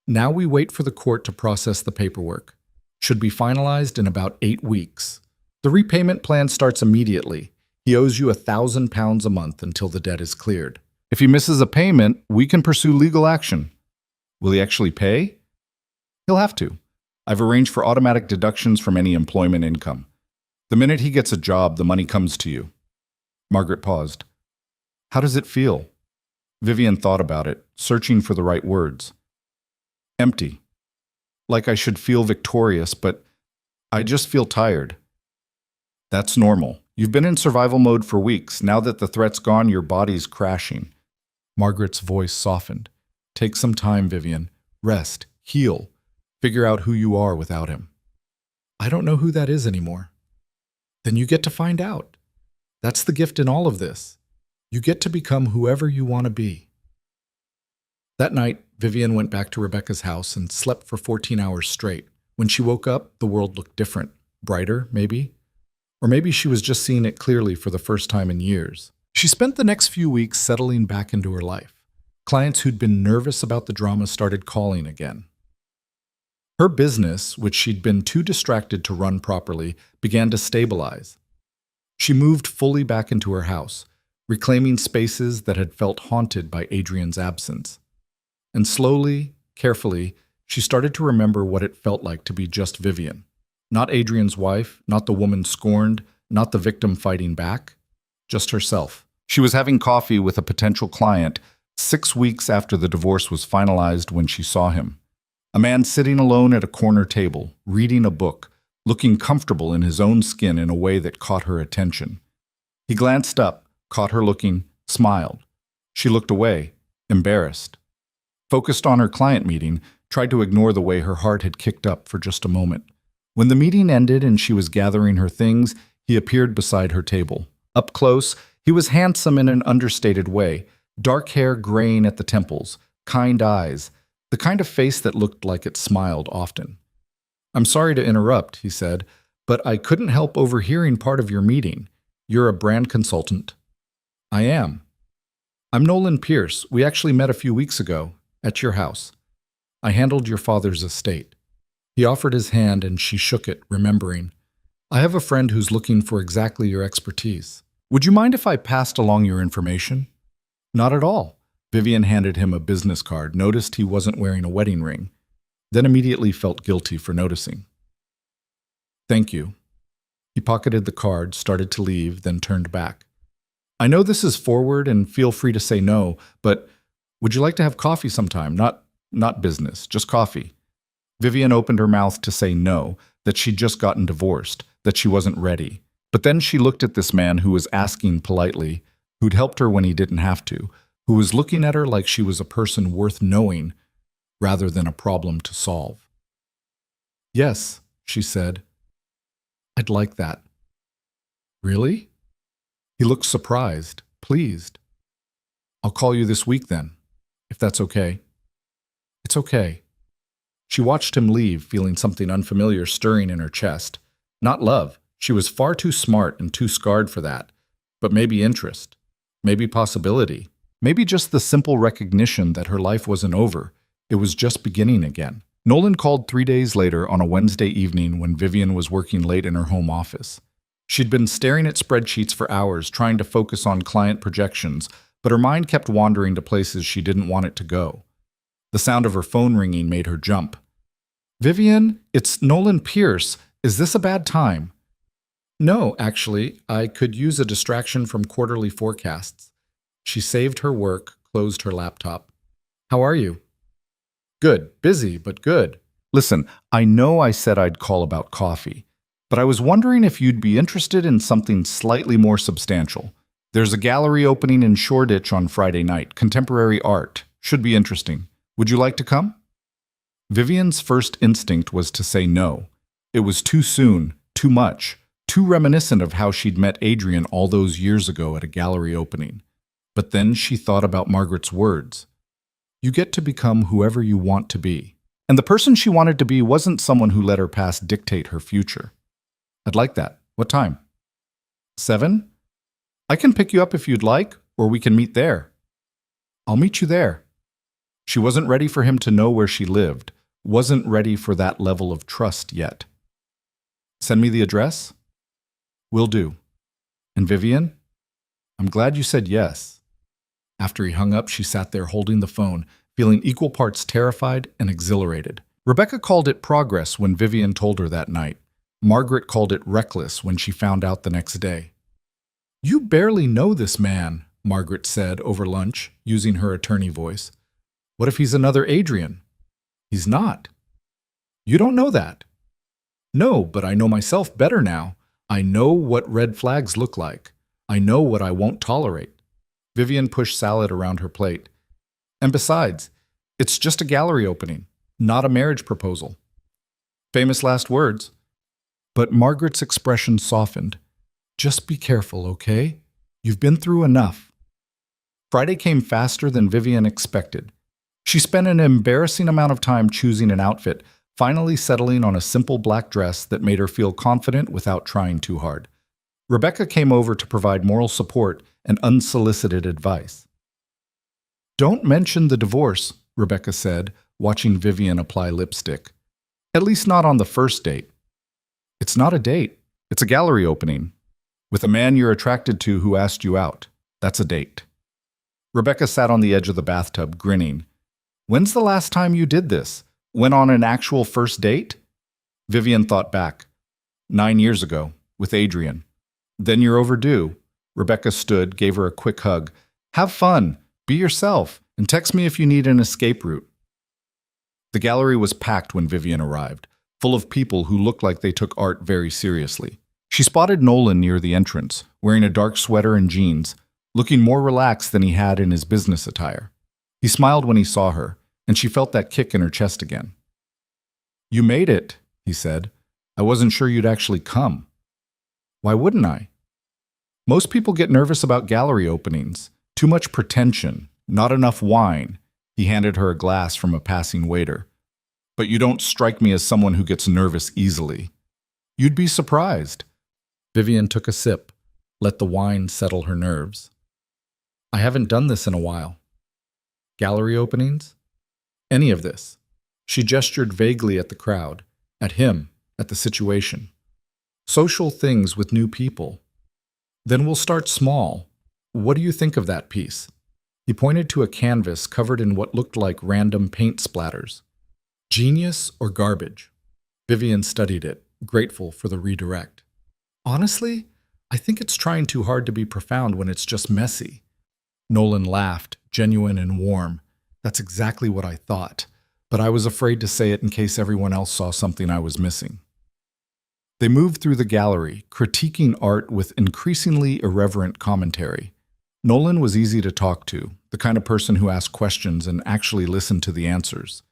Now we wait for the court to process the paperwork. Should be finalized in about 8 weeks. The repayment plan starts immediately. He owes you £1,000 a month until the debt is cleared.
If he misses a payment, we can pursue legal action. Will he actually pay? He'll have to. I've arranged for automatic deductions from any employment income. The minute he gets a job, the money comes to you. Margaret paused. How does it feel? Vivian thought about it, searching for the right words. Empty. Like I should feel victorious, but I just feel tired. That's normal. You've been in survival mode for weeks. Now that the threat's gone, your body's crashing. Margaret's voice softened. Take some time, Vivian. Rest. Heal. Figure out who you are without him.
I don't know who that is anymore. Then you get to find out. That's the gift in all of this. You get to become whoever you want to be. That night, Vivian went back to Rebecca's house and slept for 14 hours straight. When she woke up, the world looked different. Brighter, maybe? Or maybe she was just seeing it clearly for the first time in years. She spent the next few weeks settling back into her life. Clients who'd been nervous about the drama started calling again. Her business, which she'd been too distracted to run properly, began to stabilize. She moved fully back into her house, reclaiming spaces that had felt haunted by Adrian's absence. And slowly, carefully, she started to remember what it felt like to be just Vivian. Not Adrian's wife, not the woman scorned, not the victim fighting back, just herself. She was having coffee with a potential client 6 weeks after the divorce was finalized when she saw him. A man sitting alone at a corner table, reading a book, looking comfortable in his own skin in a way that caught her attention. He glanced up, caught her looking, smiled. She looked away, embarrassed. Focused on her client meeting, tried to ignore the way her heart had kicked up for just a moment. When the meeting ended and she was gathering her things, He appeared beside her table. Up close, he was handsome in an understated way, dark hair graying at the temples, kind eyes, the kind of face that looked like it smiled often. "I'm sorry to interrupt," he said, "but I couldn't help overhearing part of your meeting. You're a brand consultant." "I am. I'm Nolan Pierce. We actually met a few weeks ago, at your house. I handled your father's estate." He offered his hand and she shook it, remembering. "I have a friend who's looking for exactly your expertise. Would you mind if I passed along your information?" "Not at all." Vivian handed him a business card, noticed he wasn't wearing a wedding ring, then immediately felt guilty for noticing. "Thank you." He pocketed the card, started to leave, then turned back. "I know this is forward and feel free to say no, but would you like to have coffee sometime? Not business, just coffee." Vivian opened her mouth to say no, that she'd just gotten divorced, that she wasn't ready. But then she looked at this man who was asking politely, who'd helped her when he didn't have to, who was looking at her like she was a person worth knowing rather than a problem to solve. "Yes," she said. "I'd like that." "Really?" He looked surprised, pleased. "I'll call you this week then, if that's okay." "It's okay." She watched him leave, feeling something unfamiliar stirring in her chest. Not love. She was far too smart and too scarred for that. But maybe interest. Maybe possibility. Maybe just the simple recognition that her life wasn't over. It was just beginning again. Nolan called 3 days later on a Wednesday evening when Vivian was working late in her home office. She'd been staring at spreadsheets for hours, trying to focus on client projections, but her mind kept wandering to places she didn't want it to go. The sound of her phone ringing made her jump. "Vivian, it's Nolan Pierce. Is this a bad time?" "No, actually, I could use a distraction from quarterly forecasts." She saved her work, closed her laptop. "How are you?" "Good. Busy, but good." "Listen, I know I said I'd call about coffee, but I was wondering if you'd be interested in something slightly more substantial. There's a gallery opening in Shoreditch on Friday night, contemporary art. Should be interesting. Would you like to come?" Vivian's first instinct was to say no. It was too soon, too much, too reminiscent of how she'd met Adrian all those years ago at a gallery opening. But then she thought about Margaret's words. You get to become whoever you want to be. And the person she wanted to be wasn't someone who let her past dictate her future. "I'd like that. What time?" 7? "I can pick you up if you'd like, or we can meet there." "I'll meet you there." She wasn't ready for him to know where she lived, wasn't ready for that level of trust yet. "Send me the address?" "Will do." "And Vivian? I'm glad you said yes." After he hung up, she sat there holding the phone, feeling equal parts terrified and exhilarated. Rebecca called it progress when Vivian told her that night. Margaret called it reckless when she found out the next day. "You barely know this man," Margaret said over lunch, using her attorney voice. "What if he's another Adrian?" "He's not." "You don't know that." "No, but I know myself better now. I know what red flags look like. I know what I won't tolerate." Vivian pushed salad around her plate. "And besides, it's just a gallery opening, not a marriage proposal." Famous last words. But Margaret's expression softened. "Just be careful, okay? You've been through enough." Friday came faster than Vivian expected. She spent an embarrassing amount of time choosing an outfit, finally settling on a simple black dress that made her feel confident without trying too hard. Rebecca came over to provide moral support and unsolicited advice. "Don't mention the divorce," Rebecca said, watching Vivian apply lipstick. "At least not on the first date." "It's not a date. It's a gallery opening. With a man you're attracted to who asked you out. That's a date." Rebecca sat on the edge of the bathtub, grinning. "When's the last time you did this? Went on an actual first date?" Vivian thought back. 9 years ago, with Adrian. "Then you're overdue." Rebecca stood, gave her a quick hug. "Have fun, be yourself, and text me if you need an escape route." The gallery was packed when Vivian arrived, full of people who looked like they took art very seriously. She spotted Nolan near the entrance, wearing a dark sweater and jeans, looking more relaxed than he had in his business attire. He smiled when he saw her, and she felt that kick in her chest again. "You made it," he said. "I wasn't sure you'd actually come." Why wouldn't I? Most people get nervous about gallery openings. Too much pretension, not enough wine. He handed her a glass from a passing waiter. But you don't strike me as someone who gets nervous easily. You'd be surprised. Vivian took a sip, let the wine settle her nerves. I haven't done this in a while. Gallery openings? Any of this. She gestured vaguely at the crowd, at him, at the situation. Social things with new people. Then we'll start small. What do you think of that piece? He pointed to a canvas covered in what looked like random paint splatters. Genius or garbage? Vivian studied it, grateful for the redirect. Honestly, I think it's trying too hard to be profound when it's just messy. Nolan laughed, genuine and warm. That's exactly what I thought, but I was afraid to say it in case everyone else saw something I was missing. They moved through the gallery, critiquing art with increasingly irreverent commentary. Nolan was easy to talk to, the kind of person who asked questions and actually listened to the answers.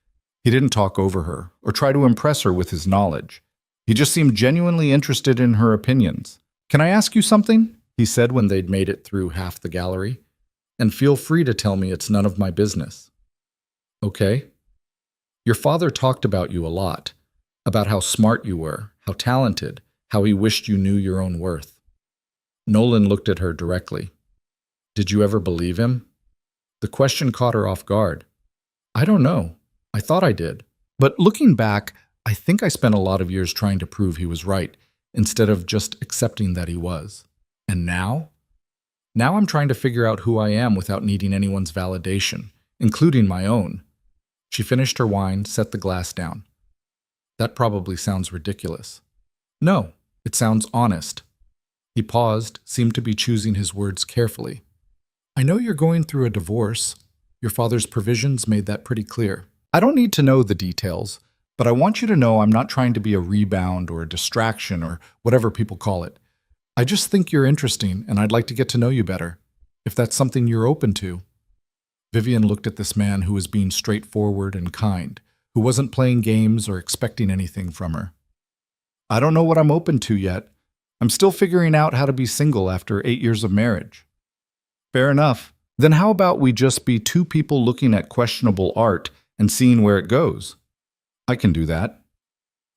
He didn't talk over her or try to impress her with his knowledge. He just seemed genuinely interested in her opinions. Can I ask you something? He said when they'd made it through half the gallery. And feel free to tell me it's none of my business. Okay. Your father talked about you a lot, about how smart you were, how talented, how he wished you knew your own worth. Nolan looked at her directly. Did you ever believe him? The question caught her off guard. I don't know. I thought I did. But looking back, I think I spent a lot of years trying to prove he was right, instead of just accepting that he was. And now? Now I'm trying to figure out who I am without needing anyone's validation, including my own. She finished her wine, set the glass down. That probably sounds ridiculous. No, it sounds honest. He paused, seemed to be choosing his words carefully. I know you're going through a divorce. Your father's provisions made that pretty clear. I don't need to know the details, but I want you to know I'm not trying to be a rebound or a distraction or whatever people call it. I just think you're interesting and I'd like to get to know you better, if that's something you're open to. Vivian looked at this man who was being straightforward and kind, who wasn't playing games or expecting anything from her. I don't know what I'm open to yet. I'm still figuring out how to be single after 8 years of marriage. Fair enough. Then how about we just be two people looking at questionable art and seeing where it goes? I can do that.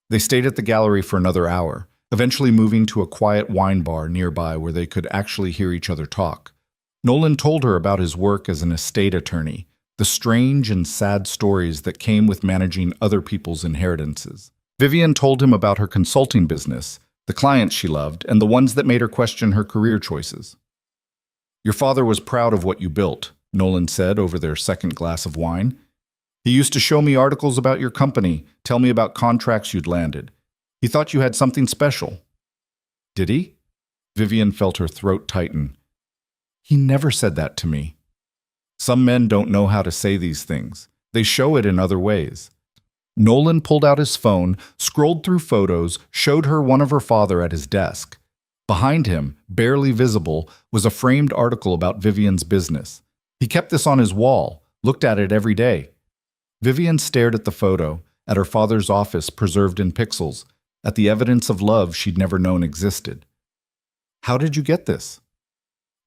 They stayed at the gallery for another hour, eventually moving to a quiet wine bar nearby where they could actually hear each other talk. Nolan told her about his work as an estate attorney, the strange and sad stories that came with managing other people's inheritances. Vivian told him about her consulting business, the clients she loved, and the ones that made her question her career choices. Your father was proud of what you built, Nolan said over their second glass of wine. He used to show me articles about your company, tell me about contracts you'd landed. He thought you had something special. Did he? Vivian felt her throat tighten. He never said that to me. Some men don't know how to say these things. They show it in other ways. Nolan pulled out his phone, scrolled through photos, showed her one of her father at his desk. Behind him, barely visible, was a framed article about Vivian's business. He kept this on his wall, looked at it every day. Vivian stared at the photo, at her father's office preserved in pixels, at the evidence of love she'd never known existed. How did you get this?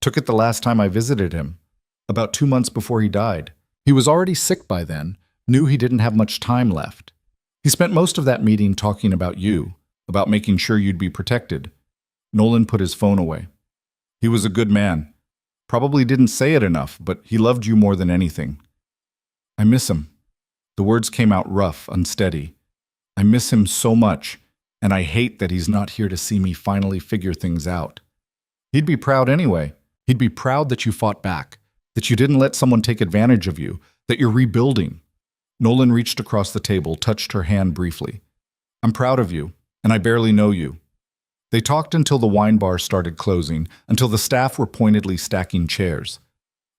Took it the last time I visited him, about 2 months before he died. He was already sick by then, knew he didn't have much time left. He spent most of that meeting talking about you, about making sure you'd be protected. Nolan put his phone away. He was a good man. Probably didn't say it enough, but he loved you more than anything. I miss him. The words came out rough, unsteady. I miss him so much, and I hate that he's not here to see me finally figure things out. He'd be proud anyway. He'd be proud that you fought back, that you didn't let someone take advantage of you, that you're rebuilding. Nolan reached across the table, touched her hand briefly. I'm proud of you, and I barely know you. They talked until the wine bar started closing, until the staff were pointedly stacking chairs.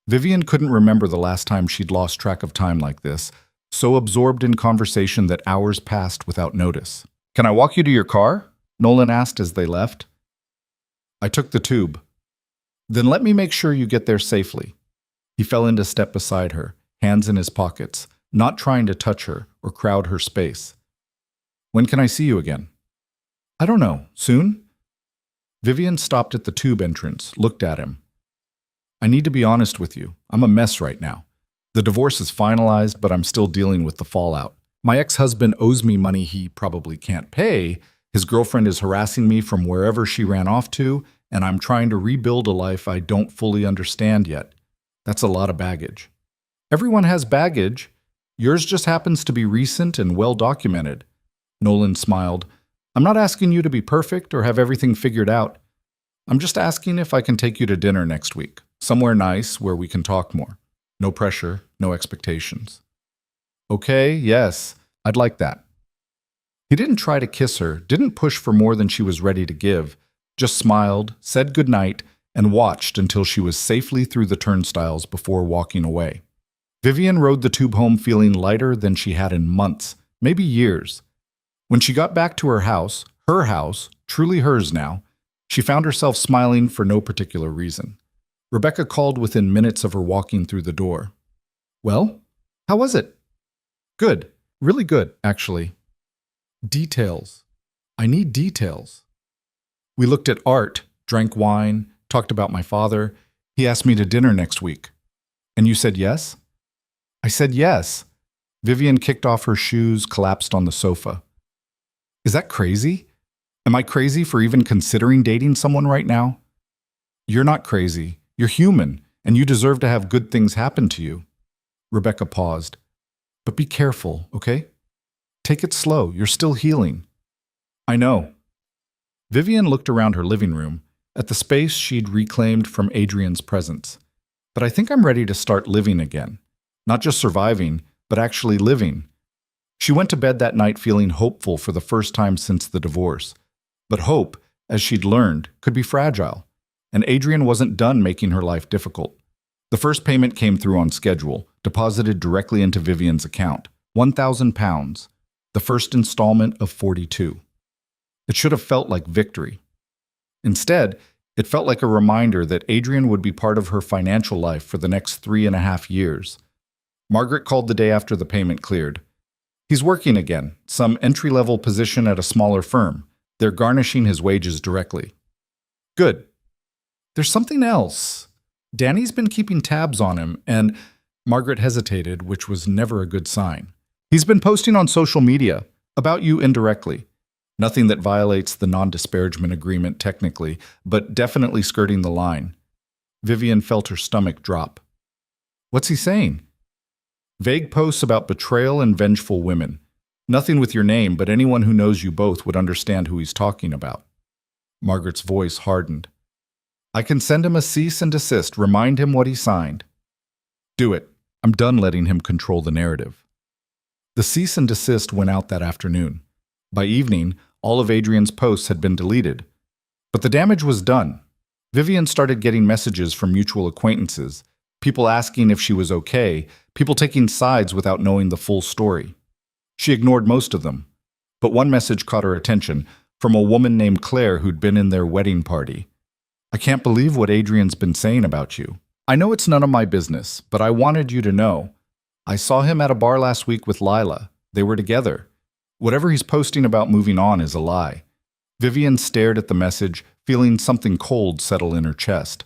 Vivian couldn't remember the last time she'd lost track of time like this, so absorbed in conversation that hours passed without notice. Can I walk you to your car? Nolan asked as they left. I took the tube. Then let me make sure you get there safely. He fell into step beside her, hands in his pockets, not trying to touch her or crowd her space. When can I see you again? I don't know. Soon? Vivian stopped at the tube entrance, looked at him. I need to be honest with you. I'm a mess right now. The divorce is finalized, but I'm still dealing with the fallout. My ex-husband owes me money he probably can't pay. His girlfriend is harassing me from wherever she ran off to, and I'm trying to rebuild a life I don't fully understand yet. That's a lot of baggage. Everyone has baggage. Yours just happens to be recent and well documented. Nolan smiled. I'm not asking you to be perfect or have everything figured out. I'm just asking if I can take you to dinner next week, somewhere nice where we can talk more. No pressure, no expectations. Okay, yes, I'd like that. He didn't try to kiss her, didn't push for more than she was ready to give, just smiled, said goodnight, and watched until she was safely through the turnstiles before walking away. Vivian rode the tube home feeling lighter than she had in months, maybe years. When she got back to her house, truly hers now, she found herself smiling for no particular reason. Rebecca called within minutes of her walking through the door. Well, how was it? Good. Really good, actually. Details. I need details. We looked at art, drank wine, talked about my father. He asked me to dinner next week. And you said yes? I said yes. Vivian kicked off her shoes, collapsed on the sofa. Is that crazy? Am I crazy for even considering dating someone right now? You're not crazy. You're human, and you deserve to have good things happen to you. Rebecca paused. But be careful, okay? Take it slow. You're still healing. I know. Vivian looked around her living room, at the space she'd reclaimed from Adrian's presence. But I think I'm ready to start living again. Not just surviving, but actually living. She went to bed that night feeling hopeful for the first time since the divorce. But hope, as she'd learned, could be fragile. And Adrian wasn't done making her life difficult. The first payment came through on schedule, deposited directly into Vivian's account. £1,000, the first installment of 42. It should have felt like victory. Instead, it felt like a reminder that Adrian would be part of her financial life for the next 3.5 years. Margaret called the day after the payment cleared. He's working again, some entry-level position at a smaller firm. They're garnishing his wages directly. Good. There's something else. Danny's been keeping tabs on him, and Margaret hesitated, which was never a good sign. He's been posting on social media, about you indirectly. Nothing that violates the non-disparagement agreement technically, but definitely skirting the line. Vivian felt her stomach drop. What's he saying? Vague posts about betrayal and vengeful women. Nothing with your name, but anyone who knows you both would understand who he's talking about. Margaret's voice hardened. I can send him a cease and desist, remind him what he signed. Do it. I'm done letting him control the narrative. The cease and desist went out that afternoon. By evening, all of Adrian's posts had been deleted. But the damage was done. Vivian started getting messages from mutual acquaintances, people asking if she was okay, people taking sides without knowing the full story. She ignored most of them. But one message caught her attention, from a woman named Claire who'd been in their wedding party. I can't believe what Adrian's been saying about you. I know it's none of my business, but I wanted you to know. I saw him at a bar last week with Lila. They were together. Whatever he's posting about moving on is a lie. Vivian stared at the message, feeling something cold settle in her chest.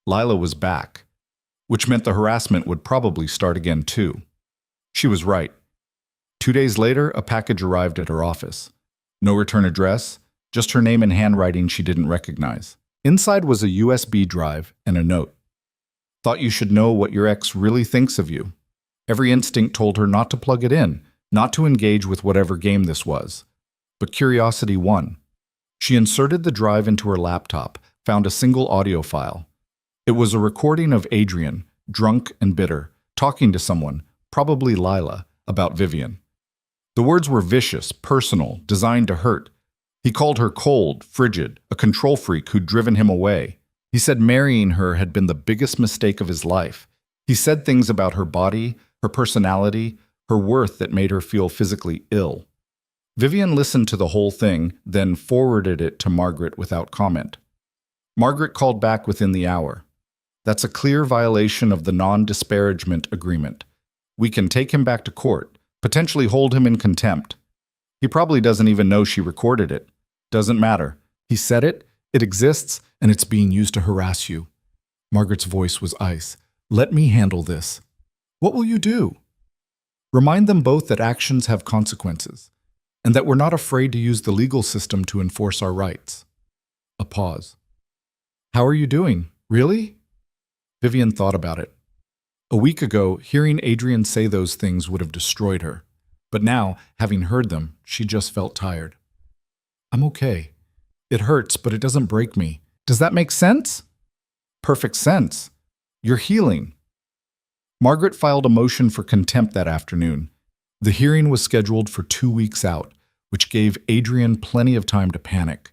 Lila was back, which meant the harassment would probably start again too. She was right. 2 days later, a package arrived at her office. No return address, just her name in handwriting she didn't recognize. Inside was a USB drive and a note. Thought you should know what your ex really thinks of you. Every instinct told her not to plug it in, not to engage with whatever game this was. But curiosity won. She inserted the drive into her laptop, found a single audio file. It was a recording of Adrian, drunk and bitter, talking to someone, probably Lila, about Vivian. The words were vicious, personal, designed to hurt. He called her cold, frigid, a control freak who'd driven him away. He said marrying her had been the biggest mistake of his life. He said things about her body, her personality, her worth that made her feel physically ill. Vivian listened to the whole thing, then forwarded it to Margaret without comment. Margaret called back within the hour. That's a clear violation of the non-disparagement agreement. We can take him back to court, potentially hold him in contempt. He probably doesn't even know she recorded it. Doesn't matter. He said it, It exists, and it's being used to harass you. Margaret's voice was ice. Let me handle this. What will you do? Remind them both that actions have consequences, and that we're not afraid to use the legal system to enforce our rights. A pause. How are you doing? Really? Vivian thought about it. A week ago, hearing Adrian say those things would have destroyed her. But now, having heard them, she just felt tired. I'm okay. It hurts, but it doesn't break me. Does that make sense? Perfect sense. You're healing. Margaret filed a motion for contempt that afternoon. The hearing was scheduled for 2 weeks out, which gave Adrian plenty of time to panic.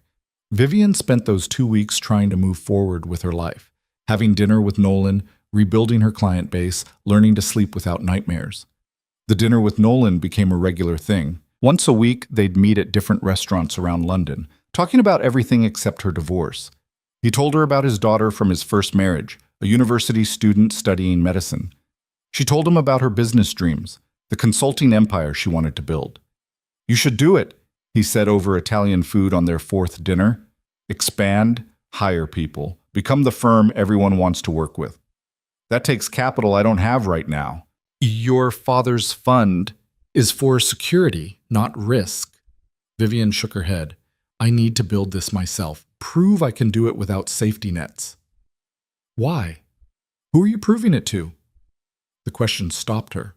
Vivian spent those 2 weeks trying to move forward with her life, having dinner with Nolan, rebuilding her client base, learning to sleep without nightmares. The dinner with Nolan became a regular thing. Once a week, they'd meet at different restaurants around London, talking about everything except her divorce. He told her about his daughter from his first marriage, a university student studying medicine. She told him about her business dreams, the consulting empire she wanted to build. You should do it, he said over Italian food on their 4th dinner. Expand, hire people, become the firm everyone wants to work with. That takes capital I don't have right now. Your father's fund is for security, not risk. Vivian shook her head. I need to build this myself. Prove I can do it without safety nets. Why? Who are you proving it to? The question stopped her.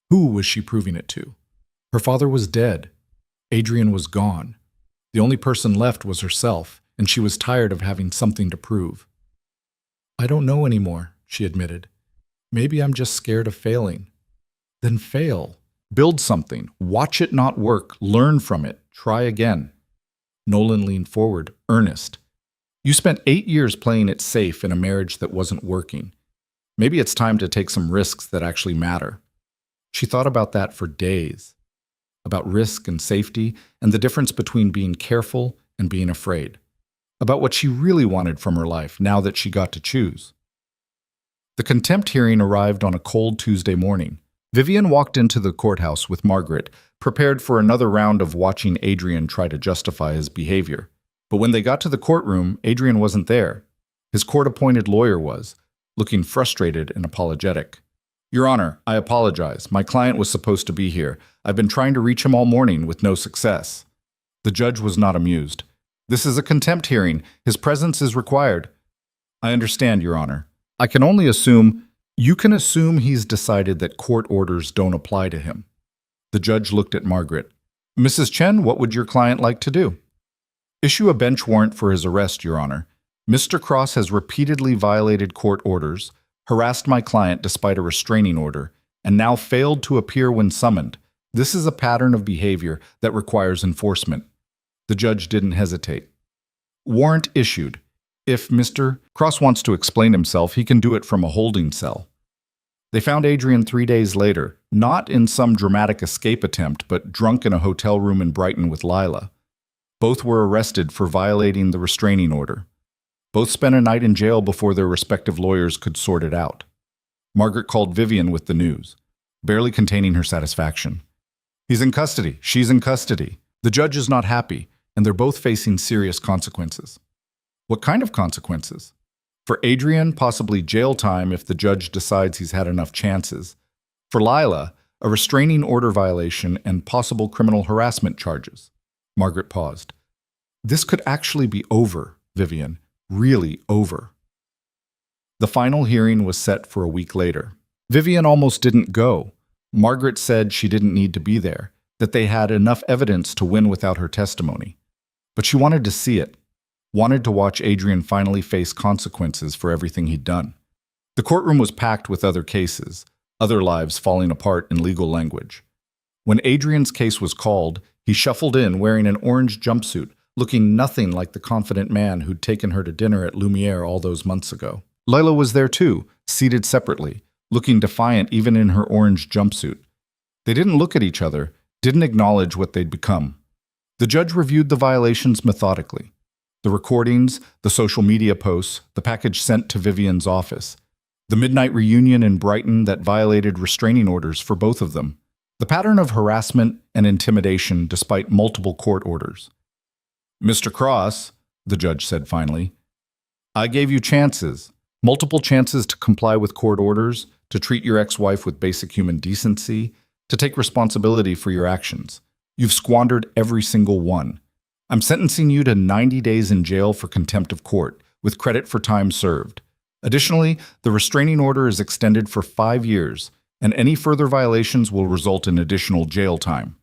Who was she proving it to? Her father was dead. Adrian was gone. The only person left was herself, and she was tired of having something to prove. I don't know anymore, she admitted. Maybe I'm just scared of failing. Then fail. Build something. Watch it not work. Learn from it. Try again. Nolan leaned forward, earnest. You spent 8 years playing it safe in a marriage that wasn't working. Maybe it's time to take some risks that actually matter. She thought about that for days. About risk and safety, and the difference between being careful and being afraid. About what she really wanted from her life now that she got to choose. The contempt hearing arrived on a cold Tuesday morning. Vivian walked into the courthouse with Margaret, prepared for another round of watching Adrian try to justify his behavior. But when they got to the courtroom, Adrian wasn't there. His court-appointed lawyer was, looking frustrated and apologetic. Your Honor, I apologize. My client was supposed to be here. I've been trying to reach him all morning with no success. The judge was not amused. This is a contempt hearing. His presence is required. I understand, Your Honor. I can only assume... You can assume he's decided that court orders don't apply to him. The judge looked at Margaret. Mrs. Chen, what would your client like to do? Issue a bench warrant for his arrest, Your Honor. Mr. Cross has repeatedly violated court orders, harassed my client despite a restraining order, and now failed to appear when summoned. This is a pattern of behavior that requires enforcement. The judge didn't hesitate. Warrant issued. If Mr. Cross wants to explain himself, he can do it from a holding cell. They found Adrian 3 days later, not in some dramatic escape attempt, but drunk in a hotel room in Brighton with Laya. Both were arrested for violating the restraining order. Both spent a night in jail before their respective lawyers could sort it out. Margaret called Vivian with the news, barely containing her satisfaction. He's in custody. She's in custody. The judge is not happy, and they're both facing serious consequences. What kind of consequences? For Adrian, possibly jail time if the judge decides he's had enough chances. For Lila, a restraining order violation and possible criminal harassment charges. Margaret paused. This could actually be over, Vivian. Really over. The final hearing was set for a week later. Vivian almost didn't go. Margaret said she didn't need to be there, that they had enough evidence to win without her testimony. But she wanted to see it. Wanted to watch Adrian finally face consequences for everything he'd done. The courtroom was packed with other cases, other lives falling apart in legal language. When Adrian's case was called, he shuffled in wearing an orange jumpsuit, looking nothing like the confident man who'd taken her to dinner at Lumiere all those months ago. Lila was there too, seated separately, looking defiant even in her orange jumpsuit. They didn't look at each other, didn't acknowledge what they'd become. The judge reviewed the violations methodically. The recordings, the social media posts, the package sent to Vivian's office. The midnight reunion in Brighton that violated restraining orders for both of them. The pattern of harassment and intimidation despite multiple court orders. Mr. Cross,
the judge said finally. I gave you chances, multiple chances to comply with court orders, to treat your ex-wife with basic human decency, to take responsibility for your actions. You've squandered every single one. I'm sentencing you to 90 days in jail for contempt of court, with credit for time served. Additionally, the restraining order is extended for 5 years, and any further violations will result in additional jail time.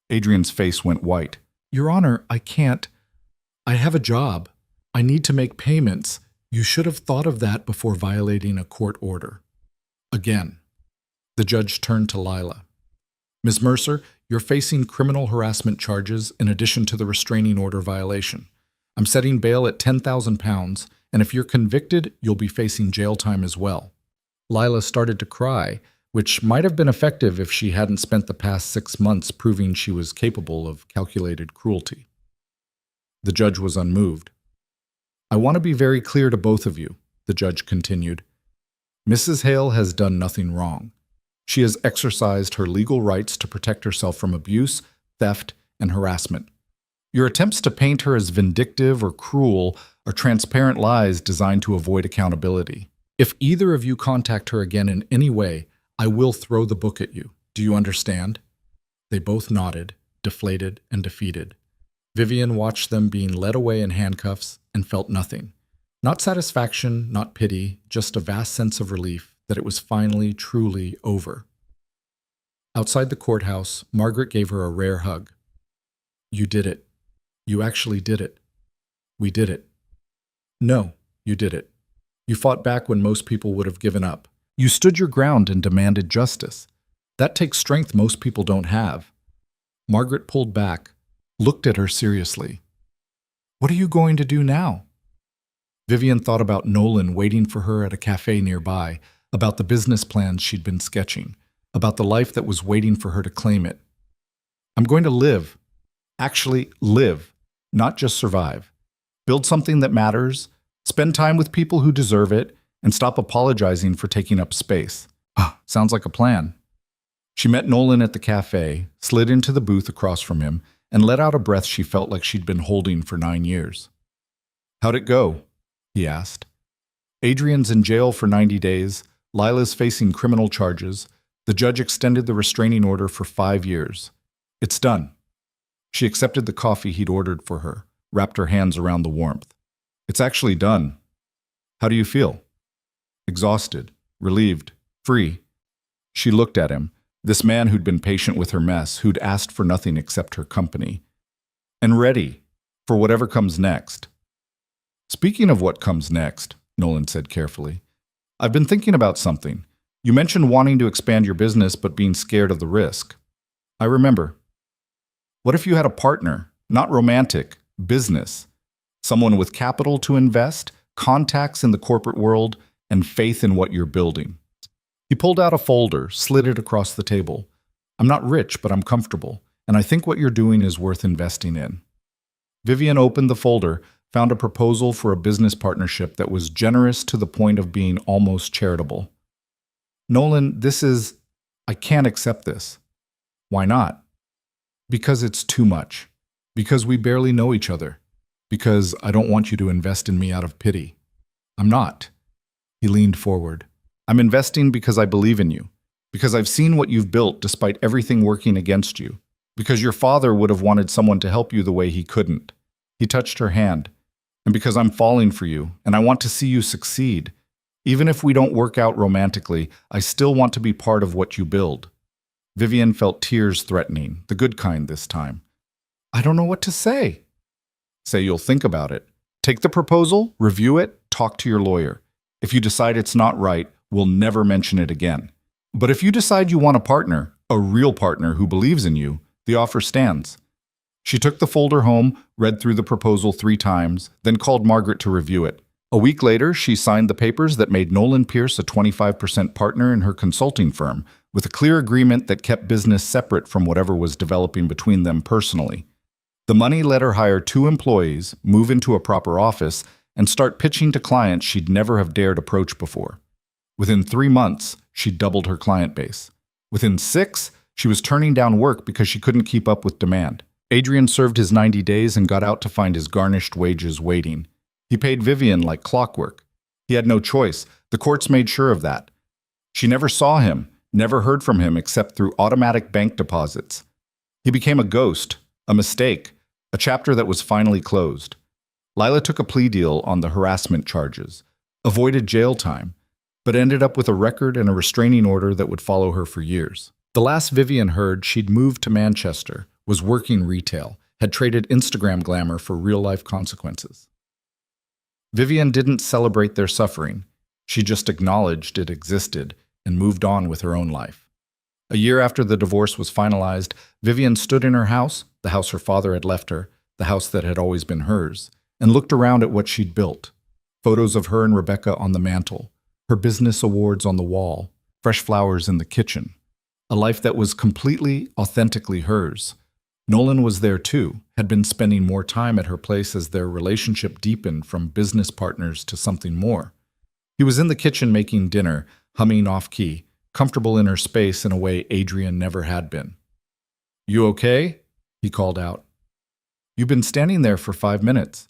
Adrian's face went white.
Your Honor, I can't. I have a job. I need to make payments. You should have thought of that before violating a court order. Again. The judge turned to Lila. Ms. Mercer, you're facing criminal harassment charges in addition to the restraining order violation. I'm setting bail at £10,000, and if you're convicted, you'll be facing jail time as well. Lila started to cry, which might have been effective if she hadn't spent the past 6 months proving she was capable of calculated cruelty. The judge was unmoved. I want to be very clear to both of you, the judge continued. Mrs. Hale has done nothing wrong. She has exercised her legal rights to protect herself from abuse, theft, and harassment. Your attempts to paint her as vindictive or cruel are transparent lies designed to avoid accountability. If either of you contact her again in any way, I will throw the book at you. Do you understand? They both nodded, deflated and defeated. Vivian watched them being led away in handcuffs and felt nothing. Not satisfaction, not pity, just a vast sense of relief that it was finally, truly over. Outside the courthouse, Margaret gave her a rare hug. You did it. You actually did it. We did it. No, you did it. You fought back when most people would have given up. You stood your ground and demanded justice. That takes strength most people don't have. Margaret pulled back, looked at her seriously. What are you going to do now? Vivian thought about Nolan waiting for her at a cafe nearby, about the business plans she'd been sketching, about the life that was waiting for her to claim it. I'm going to live. Actually live, not just survive. Build something that matters, spend time with people who deserve it, and stop apologizing for taking up space. Sounds like a plan. She met Nolan at the cafe, slid into the booth across from him, and let out a breath she felt like she'd been holding for 9 years. How'd it go? He asked. Adrian's in jail for 90 days, Lila's facing criminal charges. The judge extended the restraining order for 5 years. It's done. She accepted the coffee he'd ordered for her, wrapped her hands around the warmth. It's actually done. How do you feel? Exhausted, relieved, free. She looked at him, this man who'd been patient with her mess, who'd asked for nothing except her company. And ready for whatever comes next. Speaking of what comes next, Nolan said carefully, I've been thinking about something. You mentioned wanting to expand your business but being scared of the risk. I remember. What if you had a partner, not romantic, business? Someone with capital to invest, contacts in the corporate world, and faith in what you're building. He pulled out a folder, slid it across the table. I'm not rich, but I'm comfortable, and I think what you're doing is worth investing in. Vivian opened the folder, found a proposal for a business partnership that was generous to the point of being almost charitable. Nolan, I can't accept this. Why not? Because it's too much. Because we barely know each other. Because I don't want you to invest in me out of pity. I'm not. He leaned forward. I'm investing because I believe in you. Because I've seen what you've built despite everything working against you. Because your father would have wanted someone to help you the way he couldn't. He touched her hand. And because I'm falling for you, and I want to see you succeed. Even if we don't work out romantically, I still want to be part of what you build. Vivian felt tears threatening, the good kind this time. I don't know what to say. Say you'll think about it. Take the proposal, review it, talk to your lawyer. If you decide it's not right, we'll never mention it again. But if you decide you want a partner, a real partner who believes in you, the offer stands. She took the folder home, read through the proposal 3 times, then called Margaret to review it. A week later, she signed the papers that made Nolan Pierce a 25% partner in her consulting firm, with a clear agreement that kept business separate from whatever was developing between them personally. The money let her hire 2 employees, move into a proper office, and start pitching to clients she'd never have dared approach before. Within 3 months, she doubled her client base. Within 6, she was turning down work because she couldn't keep up with demand.
Adrian served his 90 days and got out to find his garnished wages waiting. He paid Vivian like clockwork. He had no choice. The courts made sure of that. She never saw him, never heard from him except through automatic bank deposits. He became a ghost, a mistake, a chapter that was finally closed. Lila took a plea deal on the harassment charges, avoided jail time, but ended up with a record and a restraining order that would follow her for years. The last Vivian heard, she'd moved to Manchester, was working retail, had traded Instagram glamour for real-life consequences. Vivian didn't celebrate their suffering. She just acknowledged it existed and moved on with her own life. A year after the divorce was finalized, Vivian stood in her house, the house her father had left her, the house that had always been hers, and looked around at what she'd built. Photos of her and Rebecca on the mantle, her business awards on the wall, fresh flowers in the kitchen. A life that was completely, authentically hers. Nolan was there too, had been spending more time at her place as their relationship deepened from business partners to something more. He was in the kitchen making dinner, humming off-key, comfortable in her space in a way Adrian never had been. "You okay?" he called out. "You've been standing there for 5 minutes."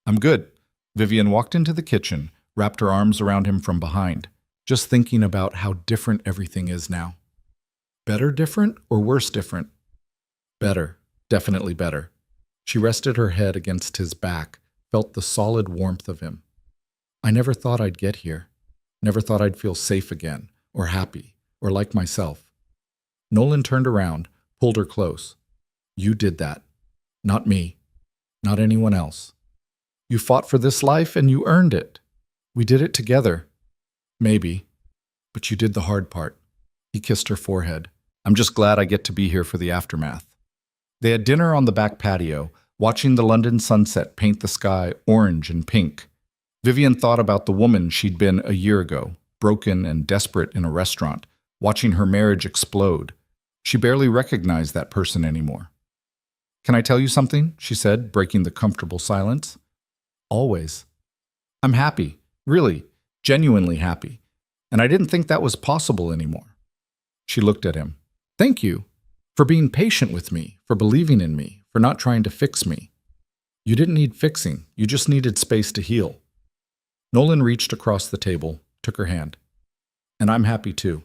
"I'm good." Vivian walked into the kitchen, wrapped her arms around him from behind, just thinking about how different everything is now. Better different or worse different? Better, definitely better. She rested her head against his back, felt the solid warmth of him. "I never thought I'd get here. Never thought I'd feel safe again, or happy, or like myself." Nolan turned around, pulled her close. "You did that. Not me. Not anyone else. You fought for this life and you earned it. We did it together. Maybe. But you did the hard part." He kissed her forehead. "I'm just glad I get to be here for the aftermath." They had dinner on the back patio, watching the London sunset paint the sky orange and pink. Vivian thought about the woman she'd been a year ago, broken and desperate in a restaurant, watching her marriage explode. She barely recognized that person anymore. "Can I tell you something?" she said, breaking the comfortable silence. "Always. I'm happy, really, genuinely happy, and I didn't think that was possible anymore." She looked at him. "Thank you. For being patient with me, for believing in me, for not trying to fix me. You didn't need fixing, you just needed space to heal." Nolan reached across the table, took her hand. "And I'm happy too.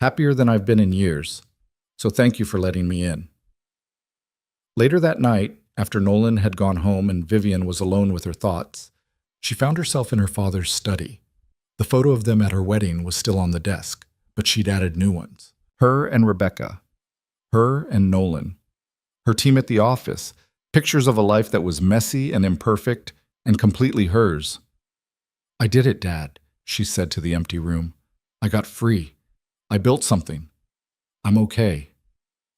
Happier than I've been in years. So thank you for letting me in." Later that night, after Nolan had gone home and Vivian was alone with her thoughts, she found herself in her father's study. The photo of them at her wedding was still on the desk, but she'd added new ones. Her and Rebecca. Her and Nolan. Her team at the office. Pictures of a life that was messy and imperfect and completely hers. "I did it, Dad," she said to the empty room. "I got free. I built something. I'm okay."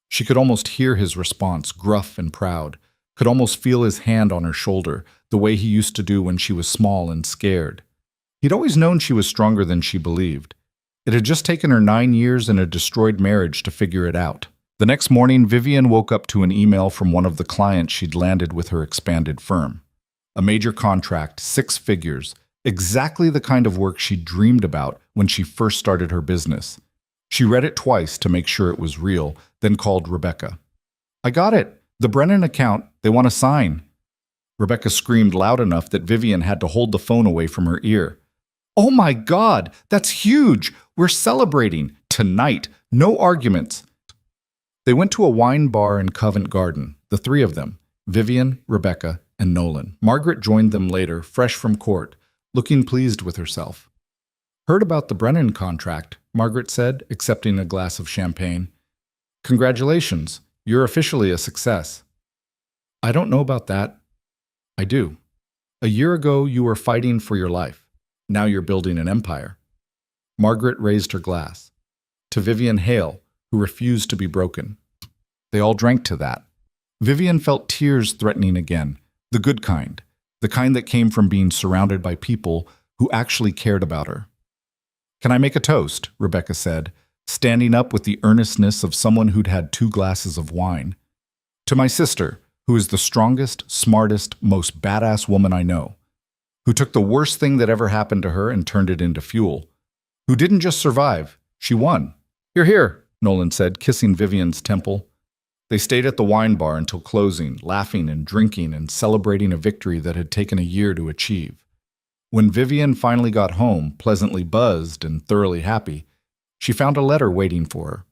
She could almost hear his response, gruff and proud, could almost feel his hand on her shoulder, the way he used to do when she was small and scared. He'd always known she was stronger than she believed. It had just taken her 9 years and a destroyed marriage to figure it out. The next morning, Vivian woke up to an email from one of the clients she'd landed with her expanded firm. A major contract, 6 figures, exactly the kind of work she'd dreamed about when she first started her business. She read it twice to make sure it was real, then called Rebecca. "I got it. The Brennan account. They want to sign." Rebecca screamed loud enough that Vivian had to hold the phone away from her ear. "Oh my God, that's huge. We're celebrating. Tonight. No arguments." They went to a wine bar in Covent Garden, the 3 of them, Vivian, Rebecca, and Nolan. Margaret joined them later, fresh from court, looking pleased with herself. "Heard about the Brennan contract," Margaret said, accepting a glass of champagne. "Congratulations, you're officially a success." "I don't know about that." "I do. A year ago, you were fighting for your life. Now you're building an empire." Margaret raised her glass. To Vivian Hale, who refused to be broken. They all drank to that. Vivian felt tears threatening again, the good kind, the kind that came from being surrounded by people who actually cared about her. "Can I make a toast?" Rebecca said, standing up with the earnestness of someone who'd had 2 glasses of wine. "To my sister, who is the strongest, smartest, most badass woman I know, who took the worst thing that ever happened to her and turned it into fuel, who didn't just survive, she won." "You're here," Nolan said, kissing Vivian's temple. They stayed at the wine bar until closing, laughing and drinking and celebrating a victory that had taken a year to achieve. When Vivian finally got home, pleasantly buzzed and thoroughly happy, she found a letter waiting for her.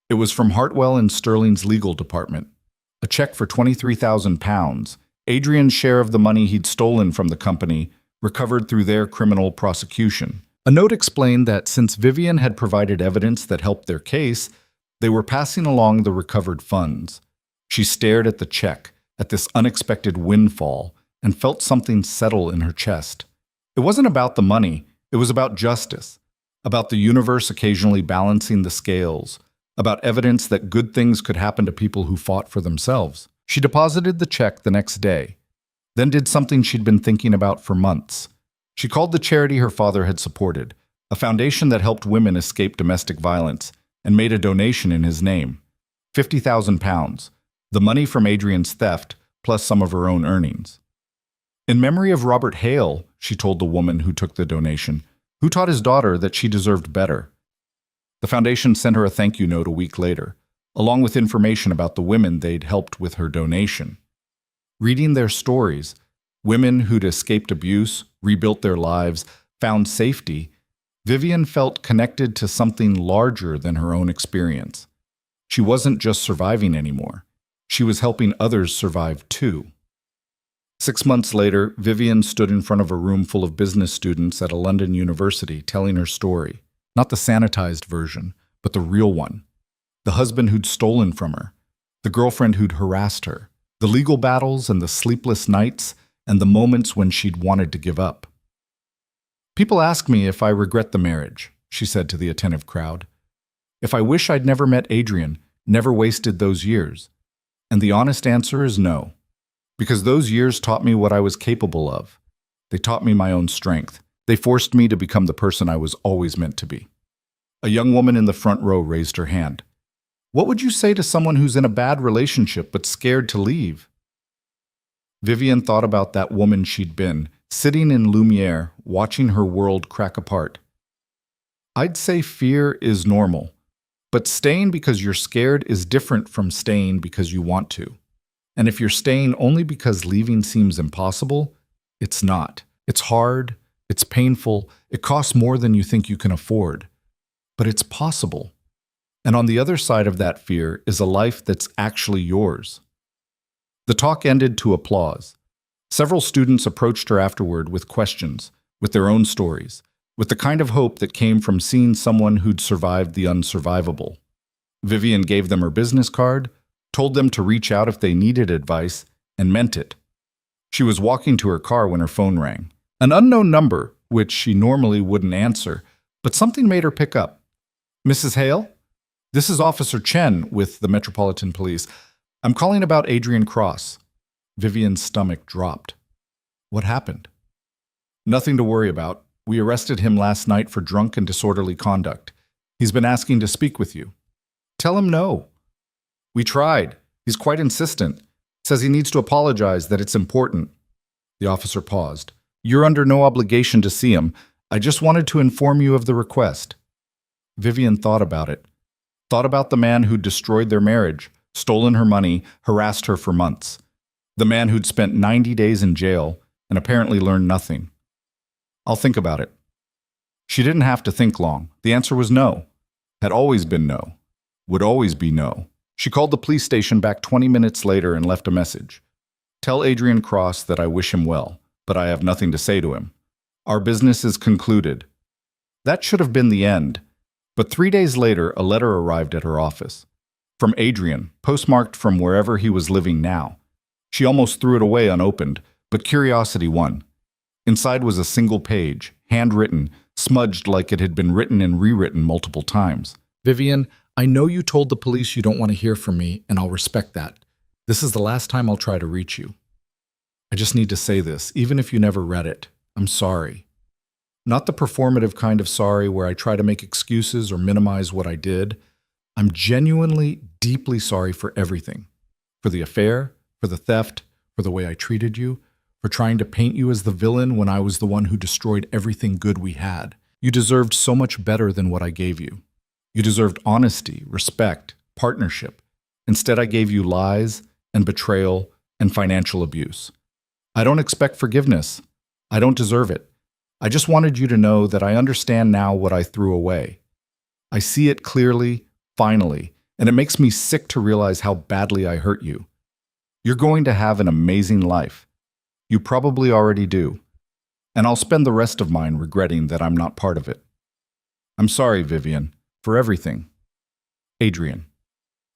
It was from Hartwell and Sterling's legal department. A check for £23,000, Adrian's share of the money he'd stolen from the company, recovered through their criminal prosecution. A note explained that since Vivian had provided evidence that helped their case, they were passing along the recovered funds. She stared at the check, at this unexpected windfall, and felt something settle in her chest. It wasn't about the money, it was about justice, about the universe occasionally balancing the scales, about evidence that good things could happen to people who fought for themselves. She deposited the check the next day, then did something she'd been thinking about for months. She called the charity her father had supported, a foundation that helped women escape domestic violence, and made a donation in his name. £50,000, the money from Adrian's theft, plus some of her own earnings. In memory of Robert Hale, she told the woman who took the donation, who taught his daughter that she deserved better. The foundation sent her a thank you note a week later, along with information about the women they'd helped with her donation. Reading their stories, women who'd escaped abuse, rebuilt their lives, found safety, Vivian felt connected to something larger than her own experience. She wasn't just surviving anymore. She was helping others survive too. 6 months later, Vivian stood in front of a room full of business students at a London university telling her story. Not the sanitized version, but the real one. The husband who'd stolen from her, the girlfriend who'd harassed her, the legal battles and the sleepless nights and the moments when she'd wanted to give up. People ask me if I regret the marriage, she said to the attentive crowd. If I wish I'd never met Adrian, never wasted those years. And the honest answer is no. Because those years taught me what I was capable of. They taught me my own strength. They forced me to become the person I was always meant to be. A young woman in the front row raised her hand. What would you say to someone who's in a bad relationship but scared to leave? Vivian thought about that woman she'd been, sitting in Lumiere, watching her world crack apart. I'd say fear is normal, but staying because you're scared is different from staying because you want to. And if you're staying only because leaving seems impossible, it's not. It's hard, it's painful, it costs more than you think you can afford. But it's possible. And on the other side of that fear is a life that's actually yours. The talk ended to applause. Several students approached her afterward with questions, with their own stories, with the kind of hope that came from seeing someone who'd survived the unsurvivable. Vivian gave them her business card, told them to reach out if they needed advice, and meant it. She was walking to her car when her phone rang. An unknown number, which she normally wouldn't answer, but something made her pick up. Mrs. Hale? This is Officer Chen with the Metropolitan Police. I'm calling about Adrian Cross. Vivian's stomach dropped. What happened? Nothing to worry about. We arrested him last night for drunk and disorderly conduct. He's been asking to speak with you. Tell him no. We tried. He's quite insistent. Says he needs to apologize, that it's important. The officer paused. You're under no obligation to see him. I just wanted to inform you of the request. Vivian thought about it. Thought about the man who'd destroyed their marriage, stolen her money, harassed her for months. The man who'd spent 90 days in jail and apparently learned nothing. I'll think about it. She didn't have to think long. The answer was no. Had always been no. Would always be no. She called the police station back 20 minutes later and left a message. Tell Adrian Cross that I wish him well, but I have nothing to say to him. Our business is concluded. That should have been the end. But 3 days later, a letter arrived at her office. From Adrian, postmarked from wherever he was living now. She almost threw it away unopened, but curiosity won. Inside was a single page, handwritten, smudged like it had been written and rewritten multiple times. Vivian, I know you told the police you don't want to hear from me, and I'll respect that. This is the last time I'll try to reach you. I just need to say this, even if you never read it. I'm sorry. Not the performative kind of sorry where I try to make excuses or minimize what I did. I'm genuinely, deeply sorry for everything. For the affair, for the theft, for the way I treated you, for trying to paint you as the villain when I was the one who destroyed everything good we had. You deserved so much better than what I gave you. You deserved honesty, respect, partnership. Instead, I gave you lies and betrayal and financial abuse. I don't expect forgiveness. I don't deserve it. I just wanted you to know that I understand now what I threw away. I see it clearly, finally, and it makes me sick to realize how badly I hurt you. You're going to have an amazing life. You probably already do. And I'll spend the rest of mine regretting that I'm not part of it. I'm sorry, Vivian, for everything. Adrian.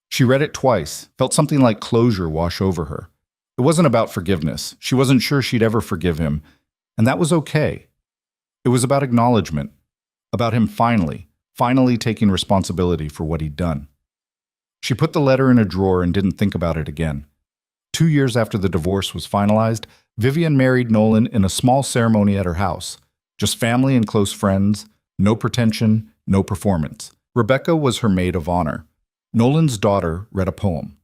She read it twice, felt something like closure wash over her. It wasn't about forgiveness. She wasn't sure she'd ever forgive him, and that was okay. It was about acknowledgement, about him finally taking responsibility for what he'd done. She put the letter in a drawer and didn't think about it again. 2 years after the divorce was finalized, Vivian married Nolan in a small ceremony at her house. Just family and close friends, no pretension, no performance. Rebecca was her maid of honor. Nolan's daughter read a poem.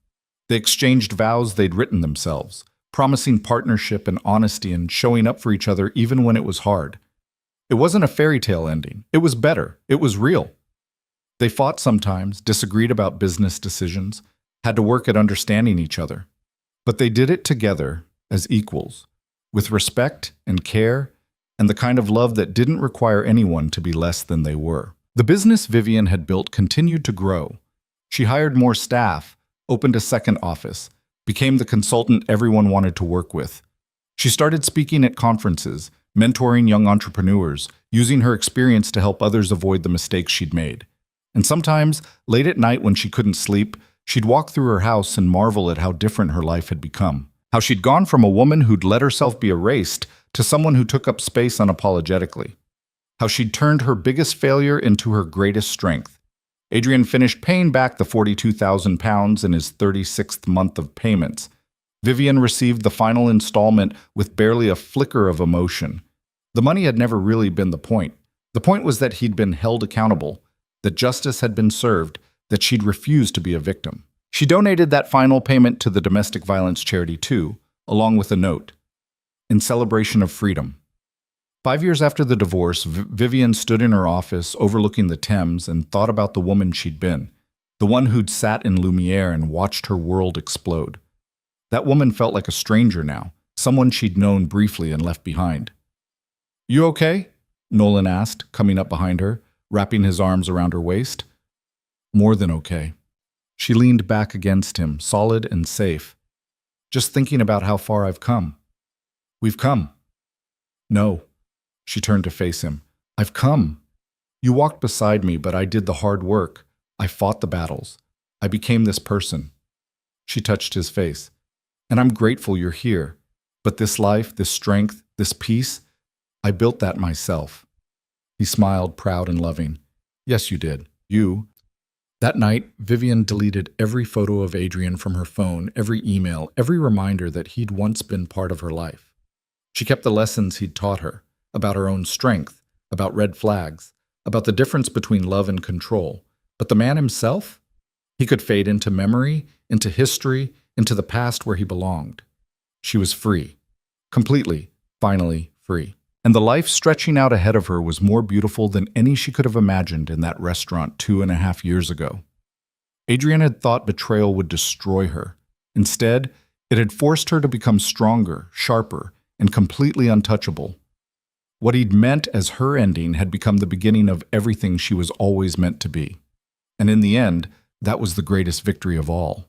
They exchanged vows they'd written themselves, promising partnership and honesty and showing up for each other even when it was hard. It wasn't a fairy tale ending. It was better. It was real. They fought sometimes, disagreed about business decisions, had to work at understanding each other. But they did it together as equals, with respect and care and the kind of love that didn't require anyone to be less than they were. The business Vivian had built continued to grow. She hired more staff, opened a second office, became the consultant everyone wanted to work with. She started speaking at conferences, mentoring young entrepreneurs, using her experience to help others avoid the mistakes she'd made. And sometimes, late at night when she couldn't sleep, she'd walk through her house and marvel at how different her life had become. How she'd gone from a woman who'd let herself be erased to someone who took up space unapologetically. How she'd turned her biggest failure into her greatest strength. Adrian finished paying back the £42,000 in his 36th month of payments. Vivian received the final installment with barely a flicker of emotion. The money had never really been the point. The point was that he'd been held accountable, that justice had been served, that she'd refused to be a victim. She donated that final payment to the domestic violence charity too, along with a note, in celebration of freedom. 5 years after the divorce, Vivian stood in her office overlooking the Thames and thought about the woman she'd been, the one who'd sat in Lumiere and watched her world explode. That woman felt like a stranger now, someone she'd known briefly and left behind. "You okay?" Nolan asked, coming up behind her, wrapping his arms around her waist. "More than okay." She leaned back against him, solid and safe. "Just thinking about how far I've come." "We've come." "No." She turned to face him. "I've come. You walked beside me, but I did the hard work. I fought the battles. I became this person." She touched his face. "And I'm grateful you're here. But this life, this strength, this peace, I built that myself." He smiled, proud and loving. "Yes, you did. You." That night, Vivian deleted every photo of Adrian from her phone, every email, every reminder that he'd once been part of her life. She kept the lessons he'd taught her, about her own strength, about red flags, about the difference between love and control. But the man himself? He could fade into memory, into history, into the past where he belonged. She was free. Completely, finally free. And the life stretching out ahead of her was more beautiful than any she could have imagined in that restaurant 2.5 years ago. Adrian had thought betrayal would destroy her. Instead, it had forced her to become stronger, sharper, and completely untouchable. What he'd meant as her ending had become the beginning of everything she was always meant to be. And in the end, that was the greatest victory of all.